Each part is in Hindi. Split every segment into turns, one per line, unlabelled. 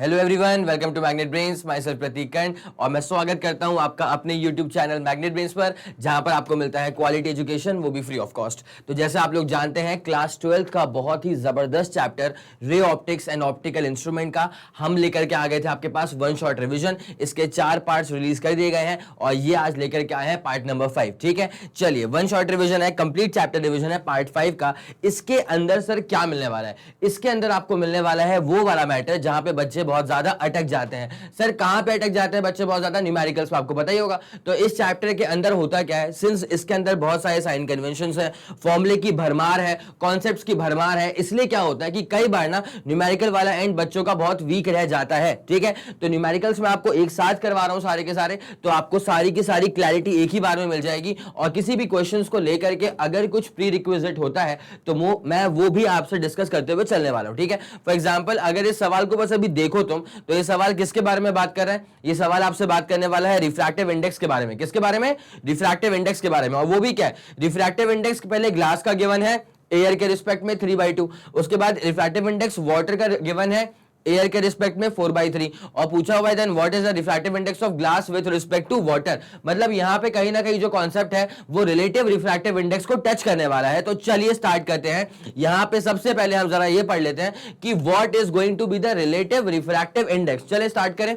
Hello everyone, welcome to magnet brains. Myself Prateek Karn और मैं स्वागत करता हूं आपका अपने यूट्यूब चैनल मैग्नेट ब्रेन्स पर, जहां पर आपको मिलता है क्वालिटी एजुकेशन, वो भी फ्री ऑफ कॉस्ट। तो जैसे आप लोग जानते हैं, क्लास 12th का बहुत ही जबरदस्त chapter ray optics and optical instrument का हम लेकर के आ गए थे आपके पास वन शॉट रिविजन। इसके 4 पार्ट्स रिलीज कर दिए गए हैं और ये आज लेकर के आए हैं पार्ट नंबर 5। ठीक है, चलिए, वन शॉट रिविजन है, कंप्लीट चैप्टर रिविजन है पार्ट 5 का। इसके अंदर सर क्या मिलने वाला है? इसके अंदर आपको मिलने वाला है वो वाला मैटर जहां पे बच्चे बहुत ज्यादा अटक जाते हैं। सर कहां पे अटक जाते हैं बच्चे बहुत ज्यादा? न्यूमेरिकल्स में, आपको पता ही होगा। तो इस चैप्टर के अंदर होता क्या है, सिंस इसके अंदर बहुत सारे साइन कन्वेंशंस है, फॉर्मूले की भरमार है, कॉन्सेप्ट्स की भरमार है, इसलिए क्या होता है कि कई बार ना न्यूमेरिकल वाला एंड बच्चों का बहुत वीक रह जाता है। ठीक है, तो न्यूमेरिकल्स में आपको एक साथ करवा रहा हूं सारे के सारे, तो आपको सारी की सारी क्लैरिटी एक ही बार में मिल जाएगी। और किसी भी क्वेश्चंस को लेकर के अगर कुछ प्री रिक्विजिट होता है तो मैं वो भी आपसे डिस्कस करते हुए चलने वाला हूं। ठीक है, फॉर एग्जांपल अगर इस सवाल को बस अभी देखो तुम, तो ये सवाल किसके बारे में बात कर रहा है? ये सवाल आपसे बात करने वाला है रिफ्रैक्टिव इंडेक्स के बारे में। किसके बारे में? रिफ्रैक्टिव इंडेक्स के बारे में। और वो भी क्या है? रिफ्रैक्टिव इंडेक्स पहले ग्लास का गिवन है एयर के रिस्पेक्ट में 3/2, उसके बाद रिफ्रैक्टिव इंडेक्स वाटर का गिवन है एयर के रिस्पेक्ट में 4/3, और पूछा हुआ है then what is the refractive index of glass with respect to water. मतलब यहां पे कहीं ना कहीं जो कॉन्सेप्ट है वो रिलेटिव रिफ्रैक्टिव इंडेक्स को टच करने वाला है। तो चलिए स्टार्ट करते हैं। यहां पे सबसे पहले हम जरा ये पढ़ लेते हैं कि what is going to be the relative refractive index. चलिए स्टार्ट करें।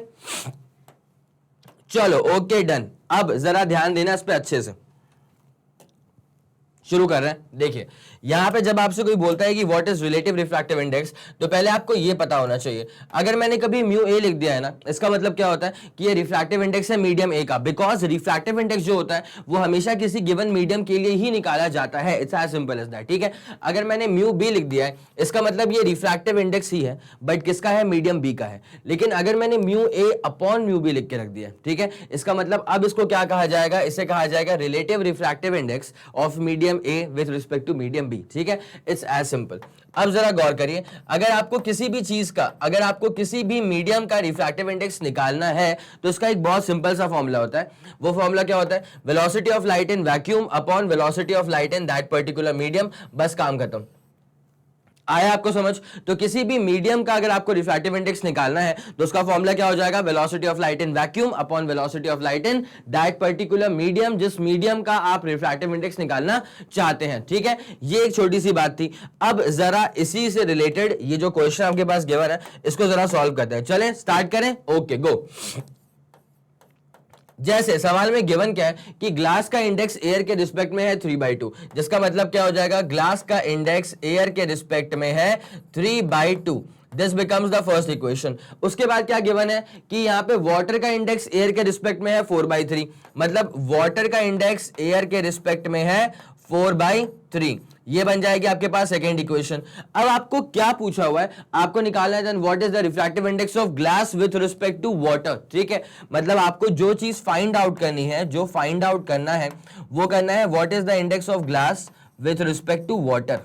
चलो ओके, डन। अब जरा ध्यान देना इस पे अच्छे से। शुरू कर रहे हैं। देखिए, यहां पे जब आपसे कोई बोलता है कि what is relative refractive index, तो पहले आपको ये पता होना चाहिए। अगर मैंने कभी म्यू ए लिख दिया है ना, इसका मतलब क्या होता है कि ये रिफ्रैक्टिव इंडेक्स है मीडियम ए का, बिकॉज रिफ्रैक्टिव इंडेक्स जो होता है वो हमेशा किसी गिवन मीडियम के लिए ही निकाला जाता है। It's as simple as that. ठीक है, अगर मैंने म्यू बी लिख दिया है, इसका मतलब ये रिफ्रैक्टिव इंडेक्स ही है, बट किसका है? मीडियम बी का है। लेकिन अगर मैंने mu A upon mu B लिख के रख दिया, ठीक है, इसका मतलब अब इसको क्या कहा जाएगा? इसे कहा जाएगा relative refractive index of medium A with respect to medium B. ठीक है, इट्स एज सिंपल। अब जरा गौर करिए, अगर आपको किसी भी चीज का, अगर आपको किसी भी मीडियम का रिफ्रैक्टिव इंडेक्स निकालना है तो इसका एक बहुत सिंपल सा फॉर्मूला होता है। वो फॉर्मूला क्या होता है? Velocity of light in vacuum upon velocity of light in that particular medium. बस काम खत्म। आया आपको समझ? तो किसी भी मीडियम का अगर आपको रिफ्रैक्टिव इंडेक्स निकालना है तो उसका फॉर्मूला क्या हो जाएगा? Velocity of light in vacuum upon velocity of light in that particular medium, जिस मीडियम का आप रिफ्रैक्टिव इंडेक्स निकालना चाहते हैं। ठीक है, ये एक छोटी सी बात थी। अब जरा इसी से रिलेटेड ये जो क्वेश्चन आपके पास गिवन है, इसको जरा सॉल्व करते हैं। चलें स्टार्ट करें। Okay go. जैसे सवाल में गिवन क्या है कि ग्लास का इंडेक्स एयर के रिस्पेक्ट में है 3/2, जिसका मतलब क्या हो जाएगा? ग्लास का इंडेक्स एयर के रिस्पेक्ट में है 3/2। This becomes the first equation. उसके बाद क्या गिवन है कि यहां पे वाटर का इंडेक्स एयर के रिस्पेक्ट में है 4/3, मतलब वाटर का इंडेक्स एयर के रिस्पेक्ट में है 4/3। ये बन जाएगी आपके पास सेकेंड इक्वेशन। अब आपको क्या पूछा हुआ है? आपको निकालना है then what is the refractive index of glass with respect to water. ठीक है, मतलब आपको जो चीज फाइंड आउट करनी है, जो फाइंड आउट करना है वो करना है what is the index of glass with respect to water.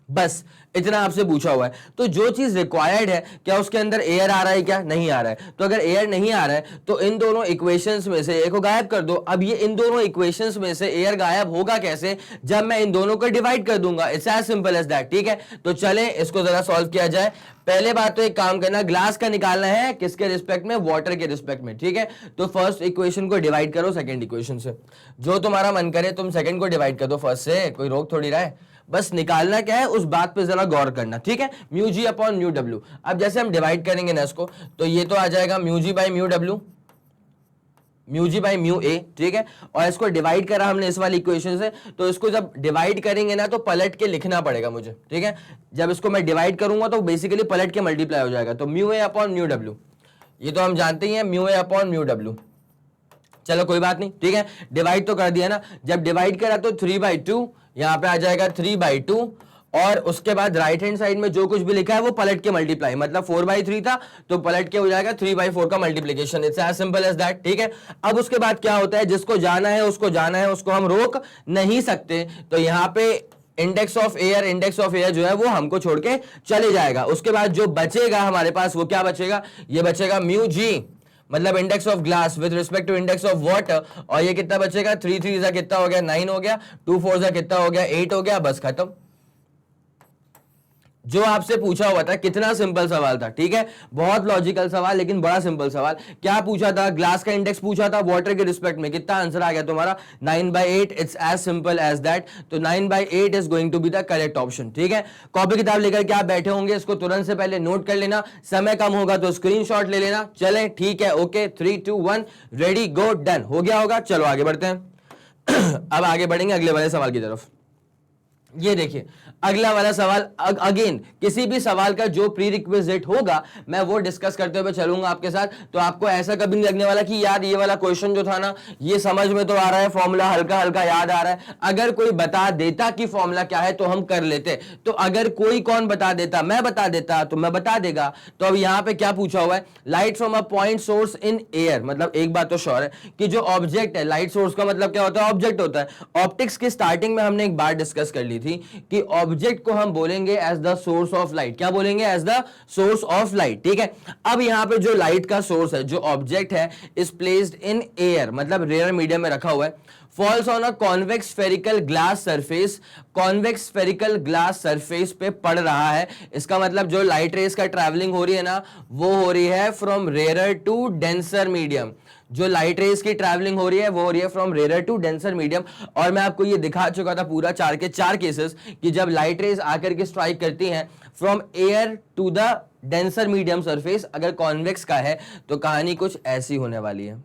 बस इतना आपसे पूछा हुआ है। तो जो चीज रिक्वायर्ड है, क्या उसके अंदर एयर आ रहा है? क्या नहीं आ रहा है? तो अगर एयर नहीं आ रहा है तो इन दोनों इक्वेशंस में से एक को गायब कर दो। अब ये इन दोनों इक्वेशंस में से एयर गायब होगा कैसे? जब मैं इन दोनों को डिवाइड कर दूंगा। It's as simple as that. ठीक है, तो चलें इसको जरा सॉल्व किया जाए। पहले बात तो एक काम करना, ग्लास का निकालना है किसके रिस्पेक्ट में? वाटर के रिस्पेक्ट में। ठीक है, तो फर्स्ट इक्वेशन को डिवाइड करो सेकंड इक्वेशन से। जो तुम्हारा मन करे तुम सेकंड को डिवाइड कर दो फर्स्ट से, कोई रोक थोड़ी रहा है। बस निकालना क्या है उस बात पे जरा गौर करना। ठीक है, mu G upon mu W. अब जैसे हम डिवाइड करेंगे ना इसको, तो ये तो आ जाएगा म्यू जी बाई म्यू डब्ल्यू, mu g by mu a. ठीक है, और इसको डिवाइड करा हमने इस वाली इक्वेशन से, तो इसको जब डिवाइड करेंगे ना तो पलट के लिखना पड़ेगा मुझे। ठीक है, जब इसको मैं डिवाइड करूंगा तो बेसिकली पलट के मल्टीप्लाई हो जाएगा। तो mu A upon mu W, ये तो हम जानते ही हैं, mu A upon mu W. चलो कोई बात नहीं। ठीक है, डिवाइड तो कर दिया ना। जब डिवाइड करा तो 3/2, यहां पे आ जाएगा 3/2, और उसके बाद राइट हैंड साइड में जो कुछ भी लिखा है वो पलट के मल्टीप्लाई, मतलब 4/3 था तो पलट के हो जाएगा 3/4 का multiplication. It's as simple as that. ठीक है, अब उसके बाद क्या होता है? जिसको जाना है उसको जाना है, उसको हम रोक नहीं सकते। तो यहां पे इंडेक्स ऑफ एयर जो है वो हमको छोड़ के चले जाएगा। उसके बाद जो बचेगा हमारे पास वो क्या बचेगा? ये बचेगा म्यू जी, मतलब index of glass with respect to index of water. और ये कितना बचेगा? 3 3 जा कितना हो गया? 9 हो गया, 2 4 जा कितना हो गया? 8 हो गया। बस खत्म। जो आपसे पूछा हुआ था, कितना सिंपल सवाल था, ठीक है, बहुत लॉजिकल सवाल लेकिन बड़ा सिंपल सवाल। क्या पूछा था? ग्लास का इंडेक्स पूछा था वाटर के रिस्पेक्ट में। कितना आंसर आ गया तुम्हारा? 9/8। It's as simple as that. तो 9/8 is going to be the correct option, ठीक है। कॉपी किताब लेकर के आप बैठे होंगे, इसको तुरंत से पहले नोट कर लेना, समय कम होगा तो स्क्रीनशॉट ले लेना। चलें, ठीक है, ओके, 3 2 1 रेडी गो डन। हो गया होगा, चलो आगे बढ़ते हैं। अब आगे बढ़ेंगे अगले वाले सवाल की तरफ। ये देखिए अगला वाला सवाल, अगेन किसी भी सवाल का जो प्री रिक्विजिट होगा मैं वो डिस्कस करते हुए चलूंगा आपके साथ, तो आपको ऐसा कभी नहीं लगने वाला कि यार ये वाला क्वेश्चन जो था ना ये समझ में तो आ रहा है, फॉर्मूला हल्का हल्का याद आ रहा है। अगर कोई बता देता कि फॉर्मूला क्या है तो हम कर लेते, तो अगर कोई कौन बता देता, मैं बता देता तो मैं बता देगा। तो अब यहां पे क्या पूछा हुआ है? Light from a point source in air, मतलब एक बात तो श्योर है कि जो ऑब्जेक्ट है, लाइट सोर्स का मतलब क्या होता है? ऑब्जेक्ट होता है। ऑप्टिक्स की स्टार्टिंग में हमने एक बात डिस्कस कर ली थी कि ऑब्जेक्ट को हम बोलेंगे as the source of light. क्या बोलेंगे? As the source of light, ठीक है। अब यहां पे जो लाइट का सोर्स है, जो ऑब्जेक्ट है, इज प्लेस्ड इन एयर, मतलब रेयर मीडियम में रखा हुआ है। Falls on a convex spherical glass surface, convex spherical glass surface पे पड़ रहा है। इसका मतलब जो लाइट रेस का ट्रैवलिंग हो रही है ना, वो हो रही है from rare to denser medium. जो लाइट रेस की ट्रैवलिंग हो रही है वो हो रही है from rare to denser medium. और मैं आपको ये दिखा चुका था पूरा 4 के 4 केसेस कि जब लाइट रेस आकर के स्ट्राइक करती हैं from air to the denser medium surface, अगर कॉन्वेक्स का है तो कहानी कुछ ऐसी होने वाली है।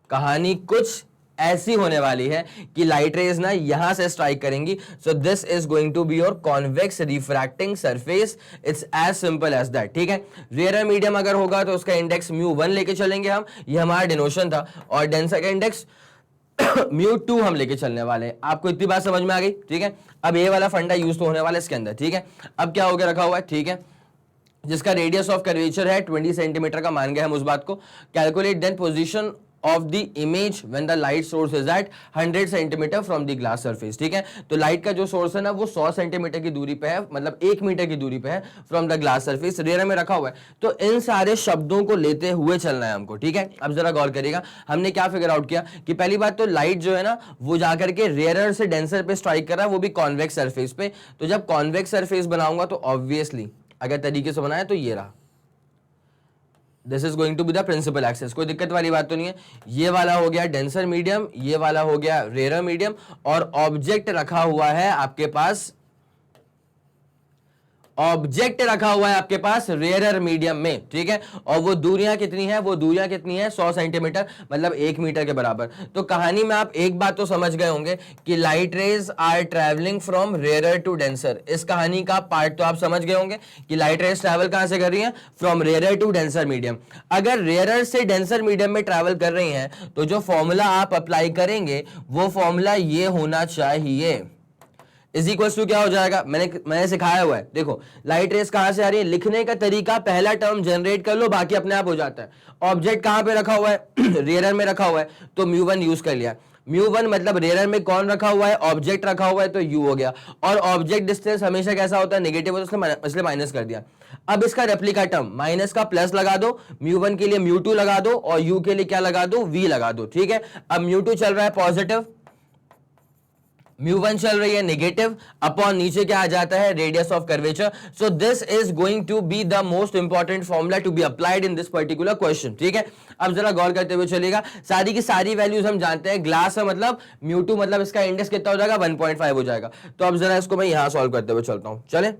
कहानी कुछ ऐसी होने वाली है कि लाइट रेज ना यहां से स्ट्राइक करेंगी। So this is going to be your convex refracting surface. It's as simple as that, ठीक है। रेयर मीडियम अगर होगा तो उसका इंडेक्स μ1 लेके चलेंगे हम, ये हमारा डिनोशन था। और डेंसर का इंडेक्स μ2 हम लेके चलने वाले हैं। आपको इतनी बात समझ में आ गई, ठीक है। अब ये वाला फंडा यूज तो होने वाला है इसके अंदर, ठीक है। अब क्या हो गया, रखा हुआ है, ठीक है, जिसका रेडियस ऑफ कर्वेचर है 20 सेंटीमीटर का मान गया हम उस बात को। Calculate then position of the image when the light source is at 100 centimetre from the glass surface, ठीक है। तो लाइट का जो सोर्स है ना वो 100 सेंटीमीटर की दूरी पे है, मतलब 1 मीटर की दूरी पे है from the glass surface, rare में रखा हुआ है। तो इन सारे शब्दों को लेते हुए चलना है हमको, ठीक है। अब जरा गौर करिएगा, हमने क्या फिगर आउट किया कि पहली बात तो लाइट जो है ना वो जाकर के रेयर से डेंसर पे स्ट्राइक कर रहा है, वो भी कॉन्वेक्स सरफेस पे। तो जब कॉन्वेक्स सरफेस बनाऊंगा तो ऑब्वियसली अगर तरीके से बनाया तो ये रहा, this is going to be the principal axis. कोई दिक्कत वाली बात तो नहीं है। ये वाला हो गया डेंसर मीडियम, ये वाला हो गया रेयर मीडियम, और ऑब्जेक्ट रखा हुआ है आपके पास, ऑब्जेक्ट रखा हुआ है आपके पास रेयर मीडियम में, ठीक है। और वो दूरियां कितनी है? वो दूरियां कितनी है? 100 सेंटीमीटर, मतलब 1 मीटर के बराबर। तो कहानी में आप एक बात तो समझ गए होंगे कि light rays are travelling from rare to denser. इस कहानी का पार्ट तो आप समझ गए होंगे कि लाइट रेज ट्रैवल कहां से कर रही है? From rare to denser medium. अगर रेयर से डेंसर मीडियम में ट्रैवल कर रही हैं तो जो फॉर्मूला आप अप्लाई करेंगे वो फॉर्मूला ये होना चाहिए, इज इक्वल टू क्या हो जाएगा? मैंने सिखाया हुआ है, देखो लाइट रेस कहां से आ रही है, लिखने का तरीका, पहला टर्म जनरेट कर लो, बाकी अपने आप हो जाता है। ऑब्जेक्ट कहां पे रखा हुआ है? रेयर में रखा हुआ है, तो μ1 यूज कर लिया। μ1 मतलब रेयर में कौन रखा हुआ है? ऑब्जेक्ट रखा हुआ है, तो u हो गया। और ऑब्जेक्ट डिस्टेंस हमेशा कैसा होता है? नेगेटिव होता है, इसलिए माइनस कर दिया। अब इसका रेप्लिका टर्म, माइनस का प्लस लगा दो, μ1 के लिए μ2 लगा दो, और u के लिए क्या लगा दो? v लगा दो, ठीक है। अब μ2 चल रहा है पॉजिटिव, μ1 चल रही है नेगेटिव, अपॉन नीचे क्या आ जाता है? Radius of curvature. So this is going to be the most important formula to be applied in this particular question, ठीक है। अब जरा गौर करते हुए चलिएगा, सारी की सारी वैल्यूज हम जानते हैं। ग्लास है मतलब μ2 मतलब इसका इंडेक्स कितना हो जाएगा? 1.5 हो जाएगा। तो अब जरा इसको मैं यहां सॉल्व करते हुए चलता हूं, चले।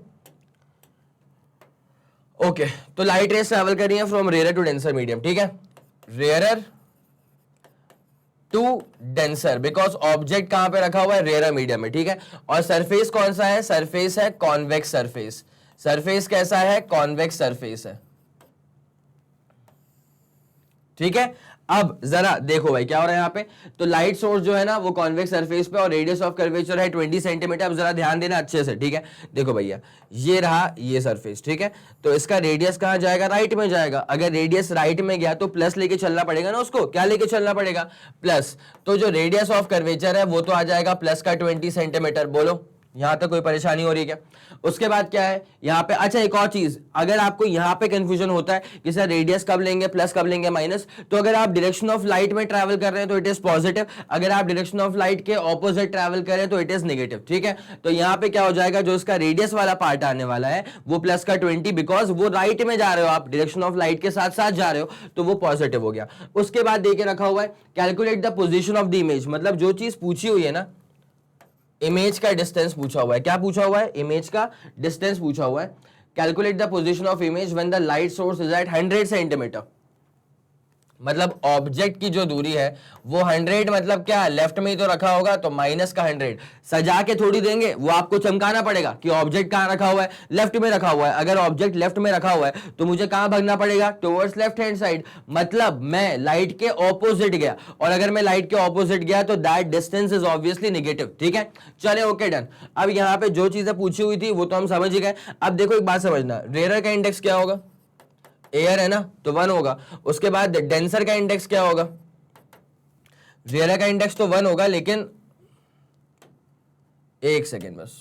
ओके, तो लाइट रेस ट्रैवल कर रही है from rare to denser medium, ठीक है, rare to denser, because object कहां पे रखा हुआ है? रेयर मीडियम में, ठीक है। और सरफेस कौन सा है? सरफेस है कॉन्वेक्स सरफेस। सरफेस कैसा है? कॉन्वेक्स सरफेस है, ठीक है। अब जरा देखो भाई क्या हो रहा है यहाँ पे, तो लाइट सोर्स जो है ना वो कॉन्वेक्स सरफेस पे, और रेडियस ऑफ कर्वेचर है 20 सेंटीमीटर। अब जरा ध्यान देना अच्छे से, ठीक है। देखो भैया ये रहा ये सरफेस, ठीक है। तो इसका रेडियस कहां जाएगा? राइट में जाएगा। अगर रेडियस राइट में गया तो प्लस लेके चलना पड़ेगा ना उसको। क्या लेके चलना पड़ेगा? प्लस। तो जो रेडियस ऑफ कर्वेचर है वो तो आ जाएगा प्लस का 20 सेंटीमीटर। बोलो यहां तक कोई परेशानी हो रही है क्या? उसके बाद क्या है यहाँ पे, अच्छा एक और चीज, अगर आपको यहाँ पे कंफ्यूजन होता है कि सर रेडियस कब लेंगे, प्लस कब लेंगे, माइनस, तो अगर आप डायरेक्शन ऑफ लाइट में ट्रैवल कर रहे हैं तो इट इज पॉजिटिव, अगर आप डायरेक्शन ऑफ लाइट के ऑपोजिट ट्रैवल कर रहे हैं तो इट इज नेगेटिव, ठीक है? तो यहाँ पे क्या हो जाएगा, जो इसका रेडियस वाला पार्ट आने वाला है वो प्लस का 20, बिकॉज वो राइट में जा रहे हो आप, डायरेक्शन ऑफ लाइट के साथ साथ जा रहे हो, तो वो पॉजिटिव हो गया। उसके बाद देके रखा हुआ है calculate the position of the image, मतलब जो चीज पूछी हुई है ना, इमेज का डिस्टेंस पूछा हुआ है, क्या पूछा हुआ है, इमेज का डिस्टेंस पूछा हुआ है। Calculate the position of image when the light source is at 100 centimetre, मतलब ऑब्जेक्ट की जो दूरी है वो 100, मतलब क्या लेफ्ट में ही तो रखा होगा, तो माइनस का 100, सजा के थोड़ी देंगे, वो आपको चमकाना पड़ेगा कि ऑब्जेक्ट कहां रखा हुआ है, लेफ्ट में रखा हुआ है। अगर ऑब्जेक्ट लेफ्ट में रखा हुआ है तो मुझे कहां भागना पड़ेगा, टुवर्ड्स लेफ्ट हैंड साइड, मतलब मैं लाइट के ऑपोजिट गया, और अगर मैं लाइट के ऑपोजिट गया तो that distance is obviously negative, ठीक है? चले ओके डन। अब यहां पे जो चीजें पूछी हुई थी वो तो हम समझ ही गए। अब देखो एक बात समझना, रेयर का इंडेक्स क्या होगा, एयर है ना, तो 1 होगा। उसके बाद डेंसर का इंडेक्स क्या होगा, रेयर का इंडेक्स तो 1 होगा, लेकिन एक सेकेंड बस,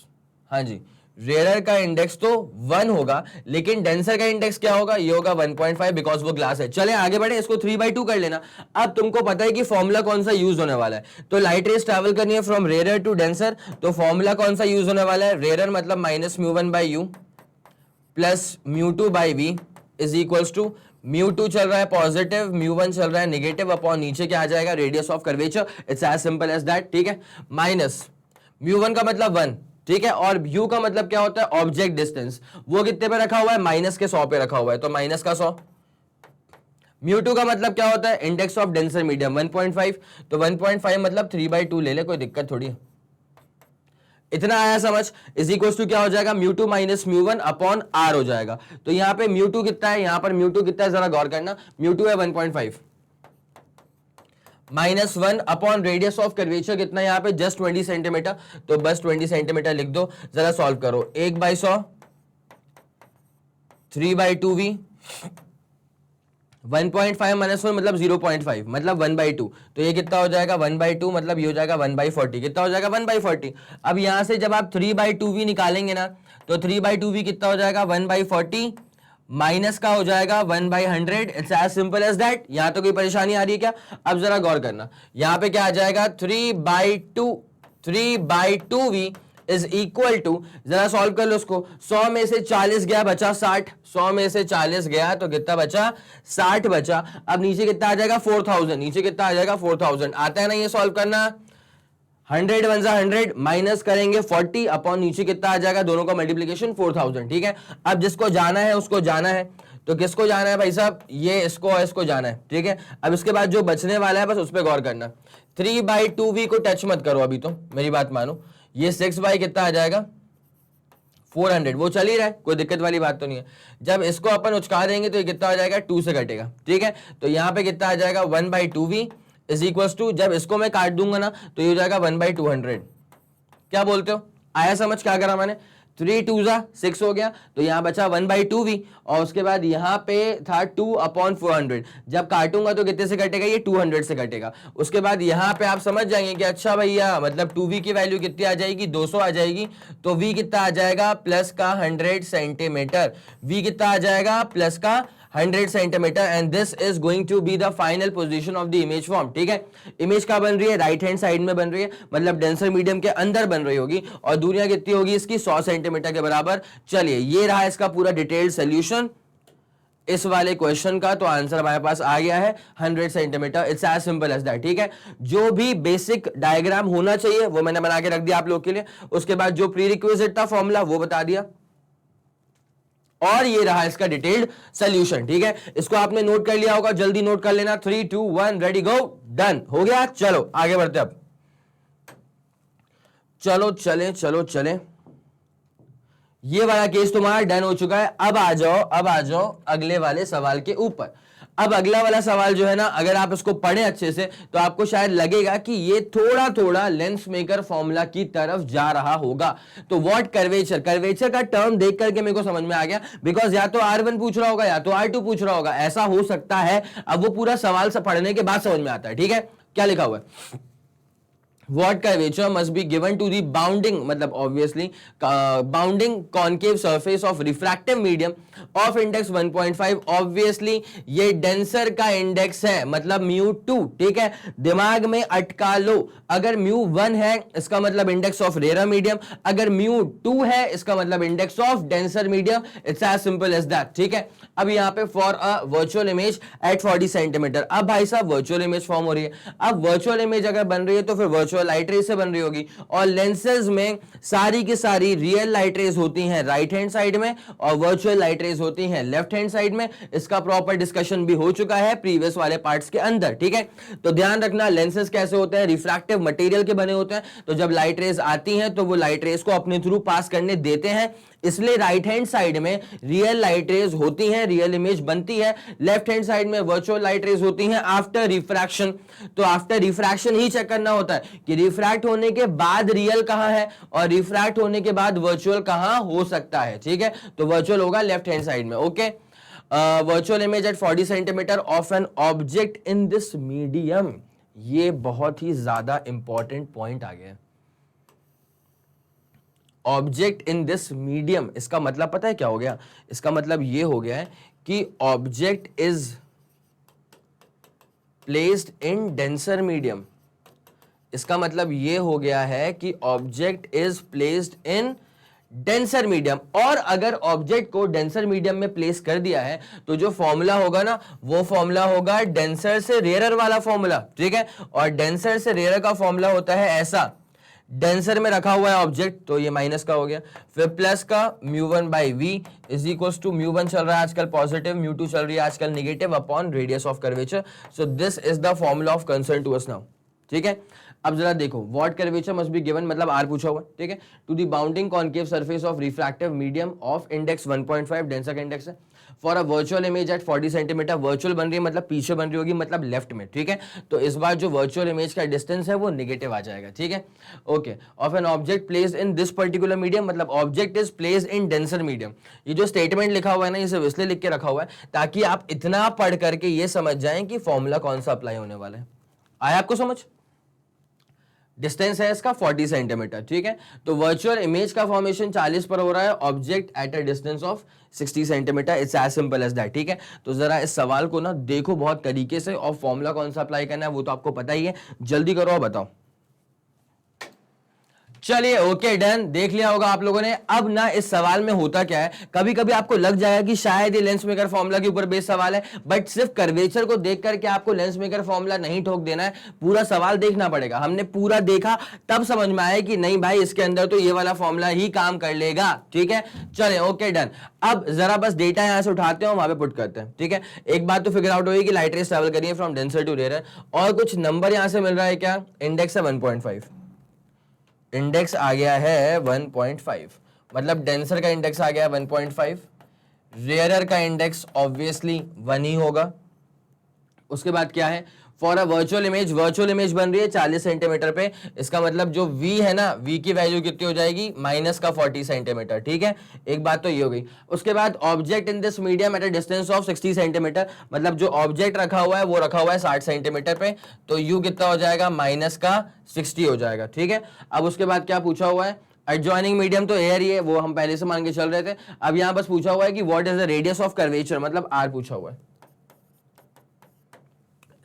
हाँ जी, रेयर का इंडेक्स तो 1 होगा, लेकिन डेंसर का इंडेक्स क्या होगा, ये होगा 1.5, बिकॉज वो ग्लास है। चले आगे बढ़े, इसको 3/2 कर लेना। अब तुमको पता है कि फॉर्मूला कौन सा यूज होने वाला है, तो लाइट रेस ट्रैवल करनी है फ्रॉम रेयर टू डेंसर, तो फॉर्मूला कौन सा यूज होने वाला है, रेयर मतलब minus μ1/u plus μ2/v is equals to μ2 चल रहा है पॉजिटिव, μ1 चल रहा है नेगेटिव, अपॉन नीचे क्या आ जाएगा, radius of curvature, it's as simple as that, ठीक है? माइनस μ1 का मतलब 1, ठीक है, और u का मतलब क्या होता है, ऑब्जेक्ट डिस्टेंस, वो कितने पे रखा हुआ है, माइनस के 100 पे रखा हुआ है, तो माइनस का 100। μ2 का मतलब क्या होता है, इंडेक्स ऑफ डेंसर मीडियम 1.5, तो 1.5 मतलब 3/2 ले ले, कोई दिक्कत थोड़ी है। इतना आया समझ, इज इक्वल टू क्या हो जाएगा, μ2 माइनस μ1 अपॉन r हो जाएगा। तो यहां पे μ2 कितना है, यहां पर μ2 कितना है, जरा गौर करना, μ2 है 1.5 minus 1 upon radius of curvature कितना है यहाँ पे, जस्ट 20 सेंटीमीटर, तो बस 20 सेंटीमीटर लिख दो। जरा सॉल्व करो, 1/100 3/2v 1.5 माइनस 1 मतलब 0.5 मतलब 1/2, तो ये कितना हो जाएगा 1/2, मतलब ये हो जाएगा 1/40, कितना हो जाएगा 1/40। अब यहां से जब आप 3/2v निकालेंगे ना, तो 3/2v कितना हो जाएगा 1/40 माइनस का हो जाएगा 1/100, it's as simple as that. यहां तो कोई परेशानी आ रही है क्या? अब जरा गौर करना, यहां पे क्या आ जाएगा 3/2v इज इक्वल टू, जरा सॉल्व कर लो उसको, 100 में से 40 गया बचा 60, 100 में से 40 गया तो कितना बचा, 60 बचा। अब नीचे कितना आ जाएगा 4000, नीचे कितना आ जाएगा 4000, आता है ना ये सॉल्व करना, 100 वन 100 माइनस करेंगे 40 अपॉन नीचे कितना आ जाएगा, दोनों का मल्टीप्लीकेशन 4000, ठीक है? अब जिसको जाना है उसको जाना है, तो किसको जाना है भाई साहब, ये इसको और इसको जाना है, ठीक है? अब इसके बाद जो बचने वाला है बस उस पर गौर करना, 3/2v को टच मत करो अभी, तो मेरी बात मानो, ये 6 कितना आ जाएगा 400, वो चल ही रहा है, कोई दिक्कत वाली बात तो नहीं है। जब इसको अपन उचका देंगे तो ये कितना आ जाएगा 2 से कटेगा, ठीक है? तो यहां पे कितना आ जाएगा 1/2v इज इक्वल टू, जब इसको मैं काट दूंगा ना तो ये हो जाएगा 1/200। क्या बोलते हो, आया समझ क्या करा मैंने, 3 2 6 हो गया, तो यहां बचा 1/2v, और उसके बाद यहां पे था 2/400, जब काटूंगा तो कितने से कटेगा, ये 200 से कटेगा। उसके बाद यहां पे आप समझ जाएंगे कि अच्छा भैया मतलब 2v की वैल्यू कितनी आ जाएगी, 200 आ जाएगी, तो v कितना आ जाएगा प्लस का 100 सेंटीमीटर, v कितना आ जाएगा प्लस का 100 centimetre, and this is going to be the final position of the image form, ठीक है? इमेज का बन रही है, राइट हैंड साइड में बन रही है, मतलब डेंसर मीडियम के अंदर बन रही होगी, और दूरियां कितनी होगी इसकी 100 सेंटीमीटर के बराबर। चलिए ये रहा इसका पूरा डिटेल्ड सोल्यूशन इस वाले क्वेश्चन का, तो आंसर हमारे पास आ गया है 100 centimetre, it's as simple as that, ठीक है? जो भी बेसिक डायग्राम होना चाहिए वो मैंने बना के रख दिया आप लोग के लिए, उसके बाद जो प्री रिक्विजिट था फॉर्मूला वो बता दिया, और ये रहा इसका डिटेल्ड सोल्यूशन, ठीक है? इसको आपने नोट कर लिया होगा, जल्दी नोट कर लेना, 3 2 1 रेडी गो, डन हो गया। चलो आगे बढ़ते, अब चलो चले, ये वाला केस तुम्हारा डन हो चुका है। अब आ जाओ अगले वाले सवाल के ऊपर। अब अगला वाला सवाल जो है ना, अगर आप इसको पढ़े अच्छे से तो आपको शायद लगेगा कि ये थोड़ा थोड़ा लेंस मेकर फॉर्मूला की तरफ जा रहा होगा। तो व्हाट कर्वेचर, कर्वेचर का टर्म देख करके मेरे को समझ में आ गया, बिकॉज या तो R1 पूछ रहा होगा या तो R2 पूछ रहा होगा, ऐसा हो सकता है। अब वो पूरा सवाल से पढ़ने के बाद समझ में आता है, ठीक है? क्या लिखा हुआ है, what curvature must be given to the bounding, मतलब obviously bounding concave surface of refractive medium of index 1.5, obviously ये denser का index है, मतलब mu2, ठीक है, दिमाग में अटका लो, अगर mu1 है इसका मतलब index of rarer medium, अगर mu2 है इसका मतलब index of denser medium, it's as simple as that, ठीक है। अब यहाँ पे for a virtual image at 40 centimetre, अब भाई साहब virtual image फॉर्म हो रही है, अब virtual image अगर बन रही है तो फिर virtual लाइट रेज से बन रही होगी, और लेंसेज में सारी की सारी रियल लाइट रेज होती हैं राइट हैंड साइड में और वर्चुअल लाइट रेज होती हैं लेफ्ट हैंड साइड में। इसका प्रॉपर डिस्कशन भी हो चुका है प्रीवियस वाले पार्ट्स के अंदर, ठीक है। तो ध्यान रखना लेंसेज कैसे होते हैं, रिफ्रैक्टिव मटेरियल के बने होते हैं, तो जब लाइट रेज आती हैं तो वो लाइट रेज को अपने थ्रू पास करने देते हैं, इसलिए राइट हैंड साइड में रियल लाइट रेज होती हैं, रियल इमेज बनती है, लेफ्ट हैंड साइड में वर्चुअल लाइट रेज होती हैं आफ्टर रिफ्रैक्शन। तो आफ्टर रिफ्रैक्शन ही चेक करना होता है कि रिफ्रैक्ट होने के बाद रियल कहां है और रिफ्रैक्ट होने के बाद वर्चुअल कहां हो सकता है, ठीक है। तो वर्चुअल होगा लेफ्ट हैंड साइड में, okay. Virtual image at 40 centimetre of an object in this medium, ये बहुत ही ज्यादा इंपॉर्टेंट पॉइंट आ गया। ऑब्जेक्ट इन दिस मीडियम, इसका मतलब पता है क्या हो गया, इसका मतलब ये हो गया है कि object is placed in denser medium. इसका मतलब ये हो गया है कि object is placed in denser medium, और अगर ऑब्जेक्ट को डेंसर मीडियम में प्लेस कर दिया है तो जो फॉर्मूला होगा ना वो फॉर्मूला होगा डेंसर से रेयर वाला फॉर्मूला, ठीक है। और डेंसर से रेयर का फॉर्मूला होता है ऐसा, डेंसर में रखा हुआ है ऑब्जेक्ट तो ये माइनस का हो गया, फिर प्लस का mu1 by v is equals to mu1 चल रहा है आजकल पॉजिटिव, mu2 चल रही है आजकल negative upon radius of curvature. So this is the formula of concern to us now, ठीक है। अब जरा देखो what curvature must be given, मतलब आर पूछा हुआ है, ठीक है, to the bounding concave surface of refractive medium of index 1.5, denser का इंडेक्स है, for a virtual image at 40 centimetre, virtual बन रही है मतलब पीछे बन रही होगी, मतलब लेफ्ट में, ठीक है। तो इस बार जो वर्चुअल इमेज का डिस्टेंस है वो नेगेटिव आ जाएगा, ठीक है, okay. Of an object placed in this particular medium, मतलब object is placed in denser medium. ये जो स्टेटमेंट लिखा हुआ है ना, इसे इसलिए लिख के रखा हुआ है ताकि आप इतना पढ़ करके ये समझ जाएं कि फॉर्मूला कौन सा अप्लाई होने वाला है। आया आपको समझ? डिस्टेंस है इसका 40 सेंटीमीटर, ठीक है। तो वर्चुअल इमेज का फॉर्मेशन 40 पर हो रहा है, object at a distance of 60 centimetre, it's as simple as that, ठीक है। तो जरा इस सवाल को ना देखो बहुत तरीके से, और फॉर्मूला कौन सा अप्लाई करना है वो तो आपको पता ही है, जल्दी करो और बताओ। चलिए ओके डन, देख लिया होगा आप लोगों ने। अब ना इस सवाल में होता क्या है, कभी कभी आपको लग जाएगा कि शायद ये लेंस मेकर फॉर्मूला के ऊपर बेस्ड सवाल है, बट सिर्फ कर्वेचर को देख करके आपको लेंस मेकर फॉर्मूला नहीं ठोक देना है, पूरा सवाल देखना पड़ेगा। हमने पूरा देखा तब समझ में आया कि नहीं भाई इसके अंदर तो ये वाला फॉर्मूला ही काम कर लेगा, ठीक है। चले ओके डन। अब जरा बस डेटा यहां से उठाते हैं वहां पे पुट करते हैं, ठीक है। एक बात तो फिगर आउट होगी कि लाइट रेज ट्रैवल करिए फ्रॉम डेंसर टू रेयर, और कुछ नंबर यहां से मिल रहा है, क्या इंडेक्स है 1.5, इंडेक्स आ गया है 1.5, मतलब डेंसर का इंडेक्स आ गया 1.5, रेयरर का इंडेक्स ऑब्वियसली 1 ही होगा। उसके बाद क्या है, फॉर अ वर्चुअल इमेज बन रही है 40 सेंटीमीटर पे, इसका मतलब जो v है ना, v की वैल्यू कितनी हो जाएगी, माइनस का 40 सेंटीमीटर, ठीक है। एक बात तो ये हो गई। उसके बाद object in this medium at a distance of 60 centimetre, मतलब जो ऑब्जेक्ट रखा हुआ है वो रखा हुआ है 60 सेंटीमीटर पे, तो u कितना हो जाएगा, माइनस का 60 हो जाएगा, ठीक है। अब उसके बाद क्या पूछा हुआ है, एडजॉइनिंग मीडियम तो एयर ही है, वो हम पहले से मान के चल रहे थे। अब यहां बस पूछा हुआ है कि what is the radius of curvature, मतलब r पूछा हुआ है।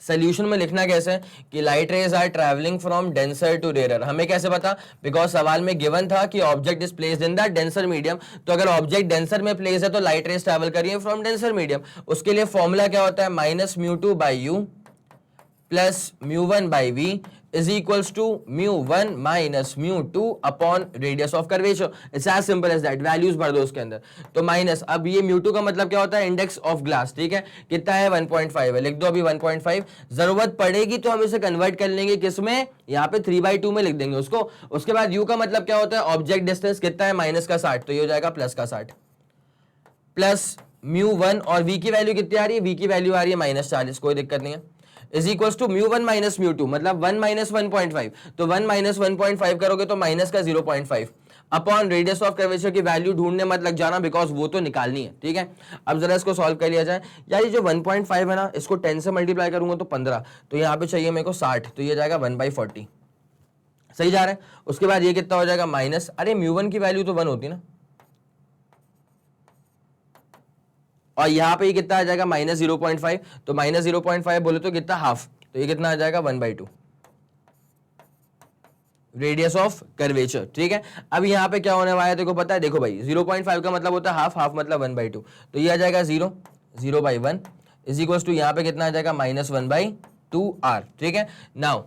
सोल्यूशन में लिखना कैसे है कि light rays are travelling from denser to rarer, हमें कैसे पता, बिकॉज सवाल में गिवन था कि object is placed in the denser medium, तो अगर ऑब्जेक्ट डेंसर में प्लेस है तो लाइट रेज ट्रैवल करिए फ्रॉम डेंसर मीडियम। उसके लिए फॉर्मूला क्या होता है, minus mu2 by u plus mu1 by v is equals to mu1 minus mu2 upon radius of curvature, it's as simple as that, values भर दो उसके अंदर। तो माइनस, अब ये mu2 का मतलब क्या होता है, इंडेक्स ऑफ ग्लास, ठीक है, कितना है 1.5 है, लिख दो अभी 1.5, जरूरत पड़ेगी तो हम इसे कन्वर्ट कर लेंगे किसमें, यहाँ पे 3/2 में लिख देंगे उसको। उसके बाद u का मतलब क्या होता है, ऑब्जेक्ट डिस्टेंस कितना है, माइनस का 60, तो ये हो जाएगा प्लस का 60, प्लस mu1, और v की वैल्यू कितनी आ रही है, v की वैल्यू आ रही है -40, कोई दिक्कत नहीं है, is equal to mu1 minus mu2, मतलब 1 माइनस 1.5, तो 1 माइनस 1.5 करोगे तो माइनस का 0.5 अपॉन रेडियस ऑफ कर्वेचर की वैल्यू ढूंढने मत लग जाना, बिकॉज वो तो निकालनी है, ठीक है। अब जरा इसको सॉल्व कर लिया जाए। यार ये जो 1.5 है ना, इसको 10 से मल्टीप्लाई करूंगा तो 15, तो यहाँ पे चाहिए मेरे को 60, तो ये जाएगा 1/40, सही जा रहा है। उसके बाद ये कितना हो जाएगा माइनस, अरे म्यू1 की वैल्यू तो 1 होती ना, और यहां पे ये कितना आ जाएगा -0.5, तो -0.5 बोले तो कितना हाफ, तो ये कितना आ जाएगा 1/2 रेडियस ऑफ कर्वेचर। ठीक है, अब यहाँ पे क्या होने वाला है देखो पता है, देखो भाई 0.5 का मतलब होता है हाफ, हाफ मतलब 1/2, तो ये आ जाएगा 0/1 इज इक्वल्स टू यहाँ पे कितना आ जाएगा -1/2r। ठीक है, नाउ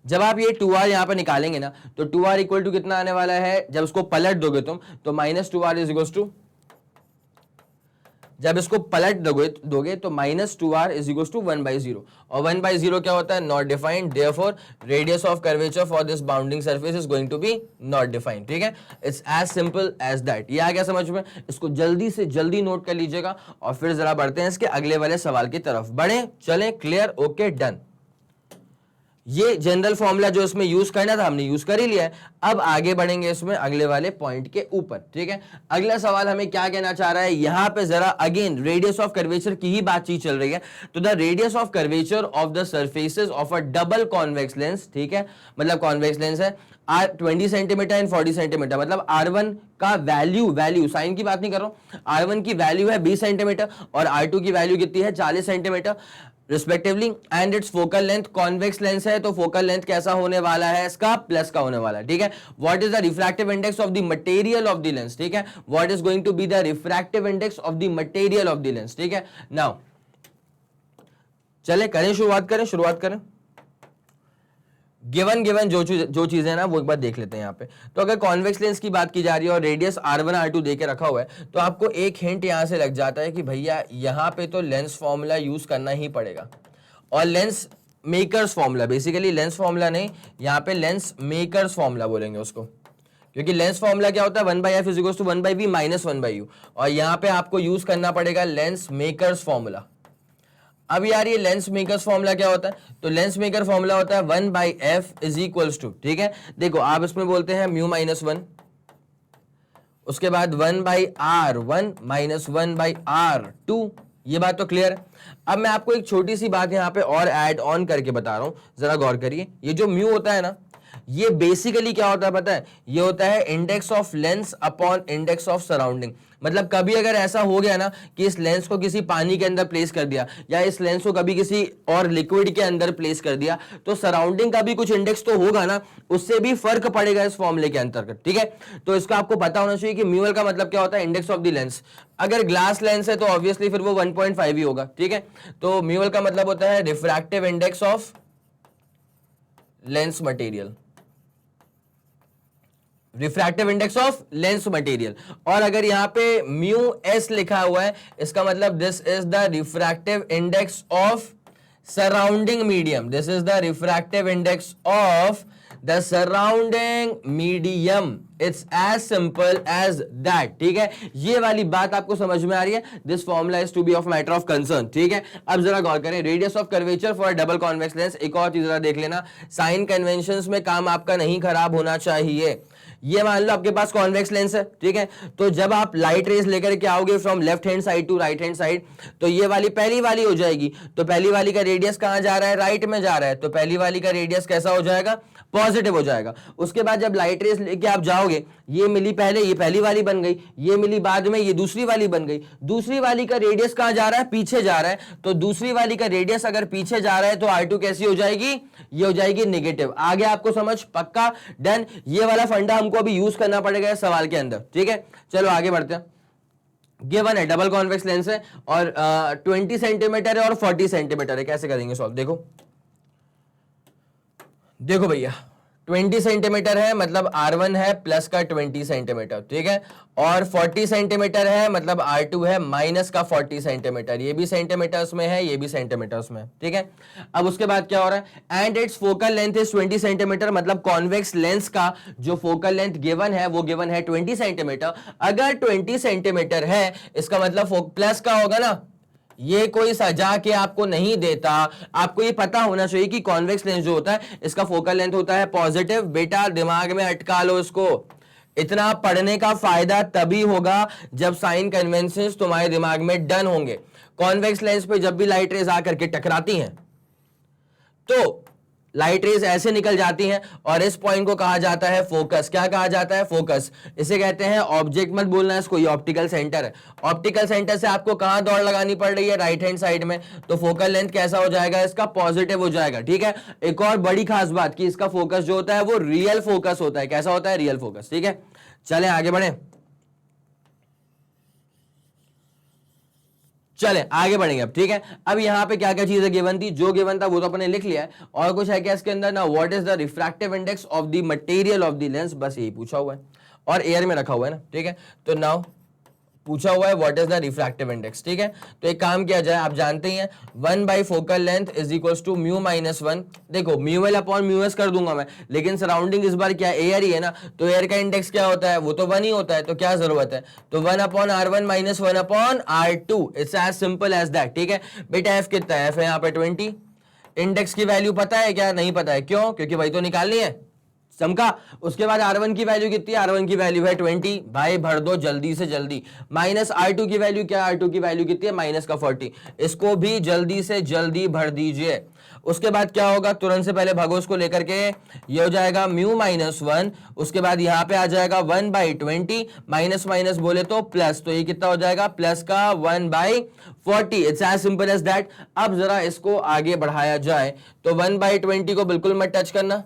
जब आप ये 2r यहाँ पे निकालेंगे ना, तो 2r इक्वल टू कितना आने वाला है, जब इसको पलट दोगे तुम तो -2r इज इक्वल्स टू, जब इसको पलट दोगे तो -2r इज इक्वल्स टू 1/0, और 1/0 क्या होता है, not defined, therefore radius of curvature for this bounding surface is going to be not defined. ठीक है, it's as simple as that. ये आ गया समझ में, इसको जल्दी से जल्दी नोट कर लीजिएगा, और फिर जरा बढ़ते हैं इसके अगले वाले सवाल की तरफ। बढ़े, चलें, क्लियर, ओके, डन। ये जनरल फॉर्मूला जो इसमें यूज करना था हमने यूज कर ही लिया है। अब आगे बढ़ेंगे इसमें अगले वाले पॉइंट के ऊपर। ठीक है, अगला सवाल हमें क्या कहना चाह रहा है, यहां पे जरा अगेन रेडियस ऑफ कर्वेचर की ही बातचीत चल रही है। तो the radius of curvature of the surfaces of a double convex lens, ठीक है, मतलब कॉन्वेक्स लेंस है, आर 20 सेंटीमीटर एंड 40 सेंटीमीटर, मतलब R1 का वैल्यू साइन की बात नहीं कर रहा हूं, R1 की वैल्यू है 20 सेंटीमीटर और R2 की वैल्यू कितनी है 40 centimetre respectively, and it's focal length, convex lens है तो फोकल लेंथ कैसा होने वाला है इसका, प्लस का होने वाला है। ठीक है, what is the refractive index of the material of the lens, ठीक है, what is going to be the refractive index of the material of the lens. ठीक है, नाउ चले करें शुरुआत करें। गिवन जो चीजें हैं ना वो एक बार देख लेते हैं यहाँ पे। तो अगर कॉन्वेक्स लेंस की बात की जा रही है और रेडियस R1 R2 दे के रखा हुआ है, तो आपको एक हिंट यहाँ से लग जाता है कि भैया यहाँ पे तो लेंस फॉर्मूला यूज करना ही पड़ेगा, और lens makers formula, basically lens formula नहीं, यहाँ पे लेंस मेकर्स फॉर्मूला बोलेंगे उसको, क्योंकि लेंस फॉर्मूला क्या होता है 1/f is equals to 1/v minus 1/u, और यहाँ पे आपको यूज करना पड़ेगा लेंस मेकर्स फॉर्मूला। अब यार ये लेंस मेकर्स फॉर्मूला क्या होता है, तो लेंस मेकर फॉर्मूला होता है 1/f इज इक्वल्स टू, ठीक है, देखो आप इसमें बोलते हैं μ-1, उसके बाद 1/r1 माइनस 1/r2, ये बात तो क्लियर है। अब मैं आपको एक छोटी सी बात यहाँ पे और ऐड ऑन करके बता रहा हूं, जरा गौर करिए। ये जो म्यू होता है ना, ये बेसिकली क्या होता है पता है, ये होता है index of lens upon index of surrounding. मतलब कभी अगर ऐसा हो गया ना कि इस लेंस को किसी पानी के अंदर प्लेस कर दिया, या इस लेंस को कभी किसी और लिक्विड के अंदर प्लेस कर दिया, तो सराउंडिंग का भी कुछ इंडेक्स तो होगा ना, उससे भी फर्क पड़ेगा इस फॉर्मूले के अंतर्गत। ठीक है, तो इसका आपको पता होना चाहिए कि म्यूएल का मतलब क्या होता है, इंडेक्स ऑफ द लेंस। अगर ग्लास लेंस है तो ऑब्वियसली फिर वो 1.5 ही होगा। ठीक है, तो म्यूएल का मतलब होता है refractive index of lens material, refractive index of lens material. और अगर यहां पे μs लिखा हुआ है, इसका मतलब this is the refractive index of surrounding medium, this is the refractive index of the surrounding medium. It's as simple as that. ठीक है, ये वाली बात आपको समझ में आ रही है, this formula is to be of matter of concern. ठीक है, अब जरा गौर करें, radius of curvature for double convex lens. एक और चीज जरा देख लेना, साइन कन्वेंशंस में काम आपका नहीं खराब होना चाहिए। ये मान लो आपके पास कॉन्वेक्स लेंस है, ठीक है, तो जब आप लाइट रेज लेकर के आओगे from left hand side to right hand side, तो ये वाली पहली वाली हो जाएगी, तो पहली वाली का रेडियस कहां जा रहा है, राइट में जा रहा है, तो पहली वाली का रेडियस कैसा हो जाएगा, पॉजिटिव हो जाएगा। उसके बाद जब लाइट रेज लेके आप जाओगे, ये मिली पहले, ये पहली वाली बन गई, ये मिली बाद में, ये दूसरी वाली बन गई, दूसरी वाली का रेडियस कहां जा रहा है, पीछे जा रहा है, तो दूसरी वाली का रेडियस अगर पीछे जा रहा है तो R2 कैसी हो जाएगी, ये हो जाएगी नेगेटिव। आगे आपको समझ, पक्का, डन। ये वाला फंडा हमको अभी यूज करना पड़ेगा इस सवाल के अंदर। ठीक है, चलो आगे बढ़ते हैं। गिवन है डबल कॉन्वेक्स लेंस है और 20 सेंटीमीटर है और 40 सेंटीमीटर है, कैसे करेंगे सॉल्व, देखो भैया 20 सेंटीमीटर है मतलब R1 है प्लस का 20 सेंटीमीटर, ठीक है, और 40 सेंटीमीटर है मतलब R2 है माइनस का 40 सेंटीमीटर। ये भी सेंटीमीटर्स में है, ये भी सेंटीमीटर्स में, ठीक है। अब उसके बाद क्या हो रहा है, and it's focal length is 20 centimetre, मतलब कॉन्वेक्स लेंस का जो फोकल लेंथ गिवन है वो गिवन है 20 सेंटीमीटर। अगर 20 सेंटीमीटर है, इसका मतलब प्लस का होगा ना, ये कोई सजा के आपको नहीं देता, आपको ये पता होना चाहिए कि कॉन्वेक्स लेंस जो होता है इसका फोकल लेंथ होता है पॉजिटिव। बेटा दिमाग में अटका लो इसको, इतना पढ़ने का फायदा तभी होगा जब साइन कन्वेंशंस तुम्हारे दिमाग में डन होंगे। कॉन्वेक्स लेंस पे जब भी लाइट रेज आकर के टकराती हैं तो लाइट रेज ऐसे निकल जाती हैं और इस पॉइंट को कहा जाता है फोकस। क्या कहा जाता है? फोकस। इसे कहते हैं ऑब्जेक्ट, मत बोलना इसको, ये ऑप्टिकल सेंटर है। ऑप्टिकल सेंटर से आपको कहां दौड़ लगानी पड़ रही है? राइट हैंड साइड में। तो फोकल लेंथ कैसा हो जाएगा? इसका पॉजिटिव हो जाएगा। ठीक है, एक और बड़ी खास बात कि इसका फोकस जो होता है वो रियल फोकस होता है। कैसा होता है? Real focus. ठीक है, चले आगे बढ़े, चले आगे बढ़ेंगे अब। ठीक है, अब यहां पे क्या क्या चीजें गिवन थी? जो गिवन था वो तो अपने लिख लिया है, और कुछ है क्या इसके अंदर ना? What is the refractive index of the material of the lens, बस यही पूछा हुआ है और एयर में रखा हुआ है ना। ठीक है, तो नाउ पूछा हुआ है what is the refractive index. ठीक है, तो एक काम किया जाए, आप जानते ही हैं 1 by focal length is equals to mu minus 1। देखो mu L upon mu S कर दूंगा मैं, लेकिन सराउंडिंग इस बार क्या एयर ही है ना, तो एयर का इंडेक्स क्या होता है? वो तो 1 ही होता है, तो क्या जरूरत है? तो 1 upon R1 minus 1 upon R2, it's as simple as that. ठीक है बेटा, एफ कितना है? एफ है यहाँ पे 20। इंडेक्स की वैल्यू पता है क्या? नहीं पता है। क्यों? क्योंकि वही तो निकालनी है। चमका। उसके बाद R1 की वैल्यू कितनी है? R1 की वैल्यू है 20। भाई भर दो जल्दी से जल्दी। माइनस R2 की वैल्यू क्या? R2 की वैल्यू कितनी है? माइनस का 40। इसको भी जल्दी से जल्दी भर दीजिए। उसके बाद क्या होगा? तुरंत से पहले भगोस को लेकर के ये हो जाएगा म्यू माइनस 1। उसके बाद यहां पे आ जाएगा 1 बाई 20, माइनस माइनस बोले तो प्लस, तो ये कितना हो जाएगा? प्लस का 1 by 40। It's as simple as that. अब जरा इसको आगे बढ़ाया जाए तो 1 बाई 20 को बिल्कुल मत टच करना,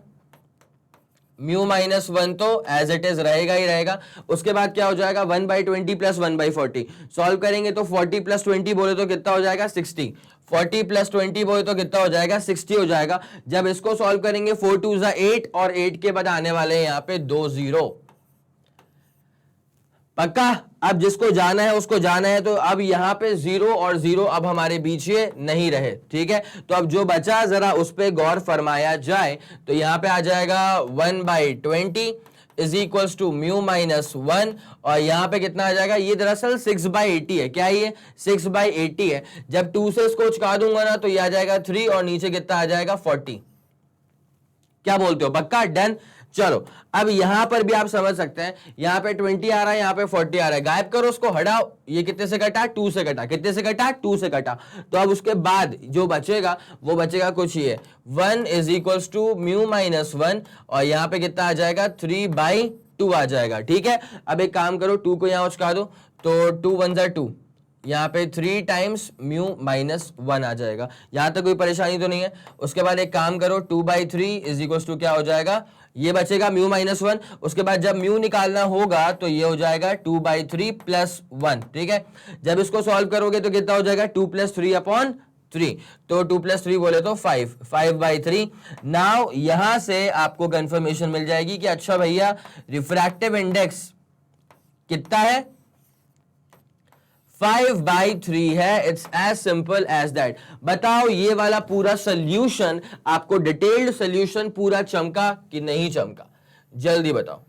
म्यू माइनस 1 तो एज इट इज रहेगा ही रहेगा। उसके बाद क्या हो जाएगा? 1 बाई 20 प्लस 1 बाई 40। सॉल्व करेंगे तो 40 प्लस 20 बोले तो कितना हो जाएगा? 60। 40 प्लस 20 बोले तो कितना हो जाएगा? 60 हो जाएगा। जब इसको सॉल्व करेंगे 4 2 8 और 8 के बाद आने वाले हैं यहाँ पे 2 0। पक्का? अब जिसको जाना है उसको जाना है, तो अब यहां पे 0 और 0 अब हमारे बीच ये नहीं रहे। ठीक है, तो अब जो बचा जरा उस पे गौर फरमाया जाए, तो यहां पे आ जाएगा 1 by 20 is equals to mu minus 1, और यहां पे कितना आ जाएगा? ये दरअसल 6 बाई 80 है। क्या ये 6 बाई 80 है? जब 2 से इसको चुका दूंगा ना तो ये आ जाएगा 3 और नीचे कितना आ जाएगा? 40। क्या बोलते हो? पक्का? डन। चलो अब यहां पर भी आप समझ सकते हैं, यहां पे 20 आ रहा है, यहां पे 40 आ रहा है, गायब करो उसको, हटाओ। ये कितने से कटा? 2 से कटा। कितने से कटा? 2 से कटा। तो अब उसके बाद जो बचेगा वो बचेगा कुछ ये 1 is equals to mu minus 1, और यहां पे कितना आ जाएगा? 3 बाई 2 आ जाएगा। ठीक है, अब एक काम करो, 2 को यहां उचका दो, तो 2 1 जा 2, यहाँ पे 3 टाइम्स म्यू माइनस 1 आ जाएगा। यहां तक कोई परेशानी तो नहीं है। उसके बाद एक काम करो, 2 बाई 3 इज इक्वल टू क्या हो जाएगा? ये बचेगा म्यू माइनस 1। उसके बाद जब म्यू निकालना होगा तो ये हो जाएगा 2 बाई 3 प्लस 1। ठीक है, जब इसको सॉल्व करोगे तो कितना हो जाएगा? 2 प्लस 3 अपॉन 3, तो 2 प्लस 3 बोले तो 5 बाई 3। नाउ यहां से आपको कंफर्मेशन मिल जाएगी कि अच्छा भैया रिफ्रैक्टिव इंडेक्स कितना है? 5 बाई 3 है। It's as simple as that. बताओ ये वाला पूरा सोल्यूशन, आपको डिटेल्ड सोल्यूशन पूरा चमका कि नहीं चमका? जल्दी बताओ,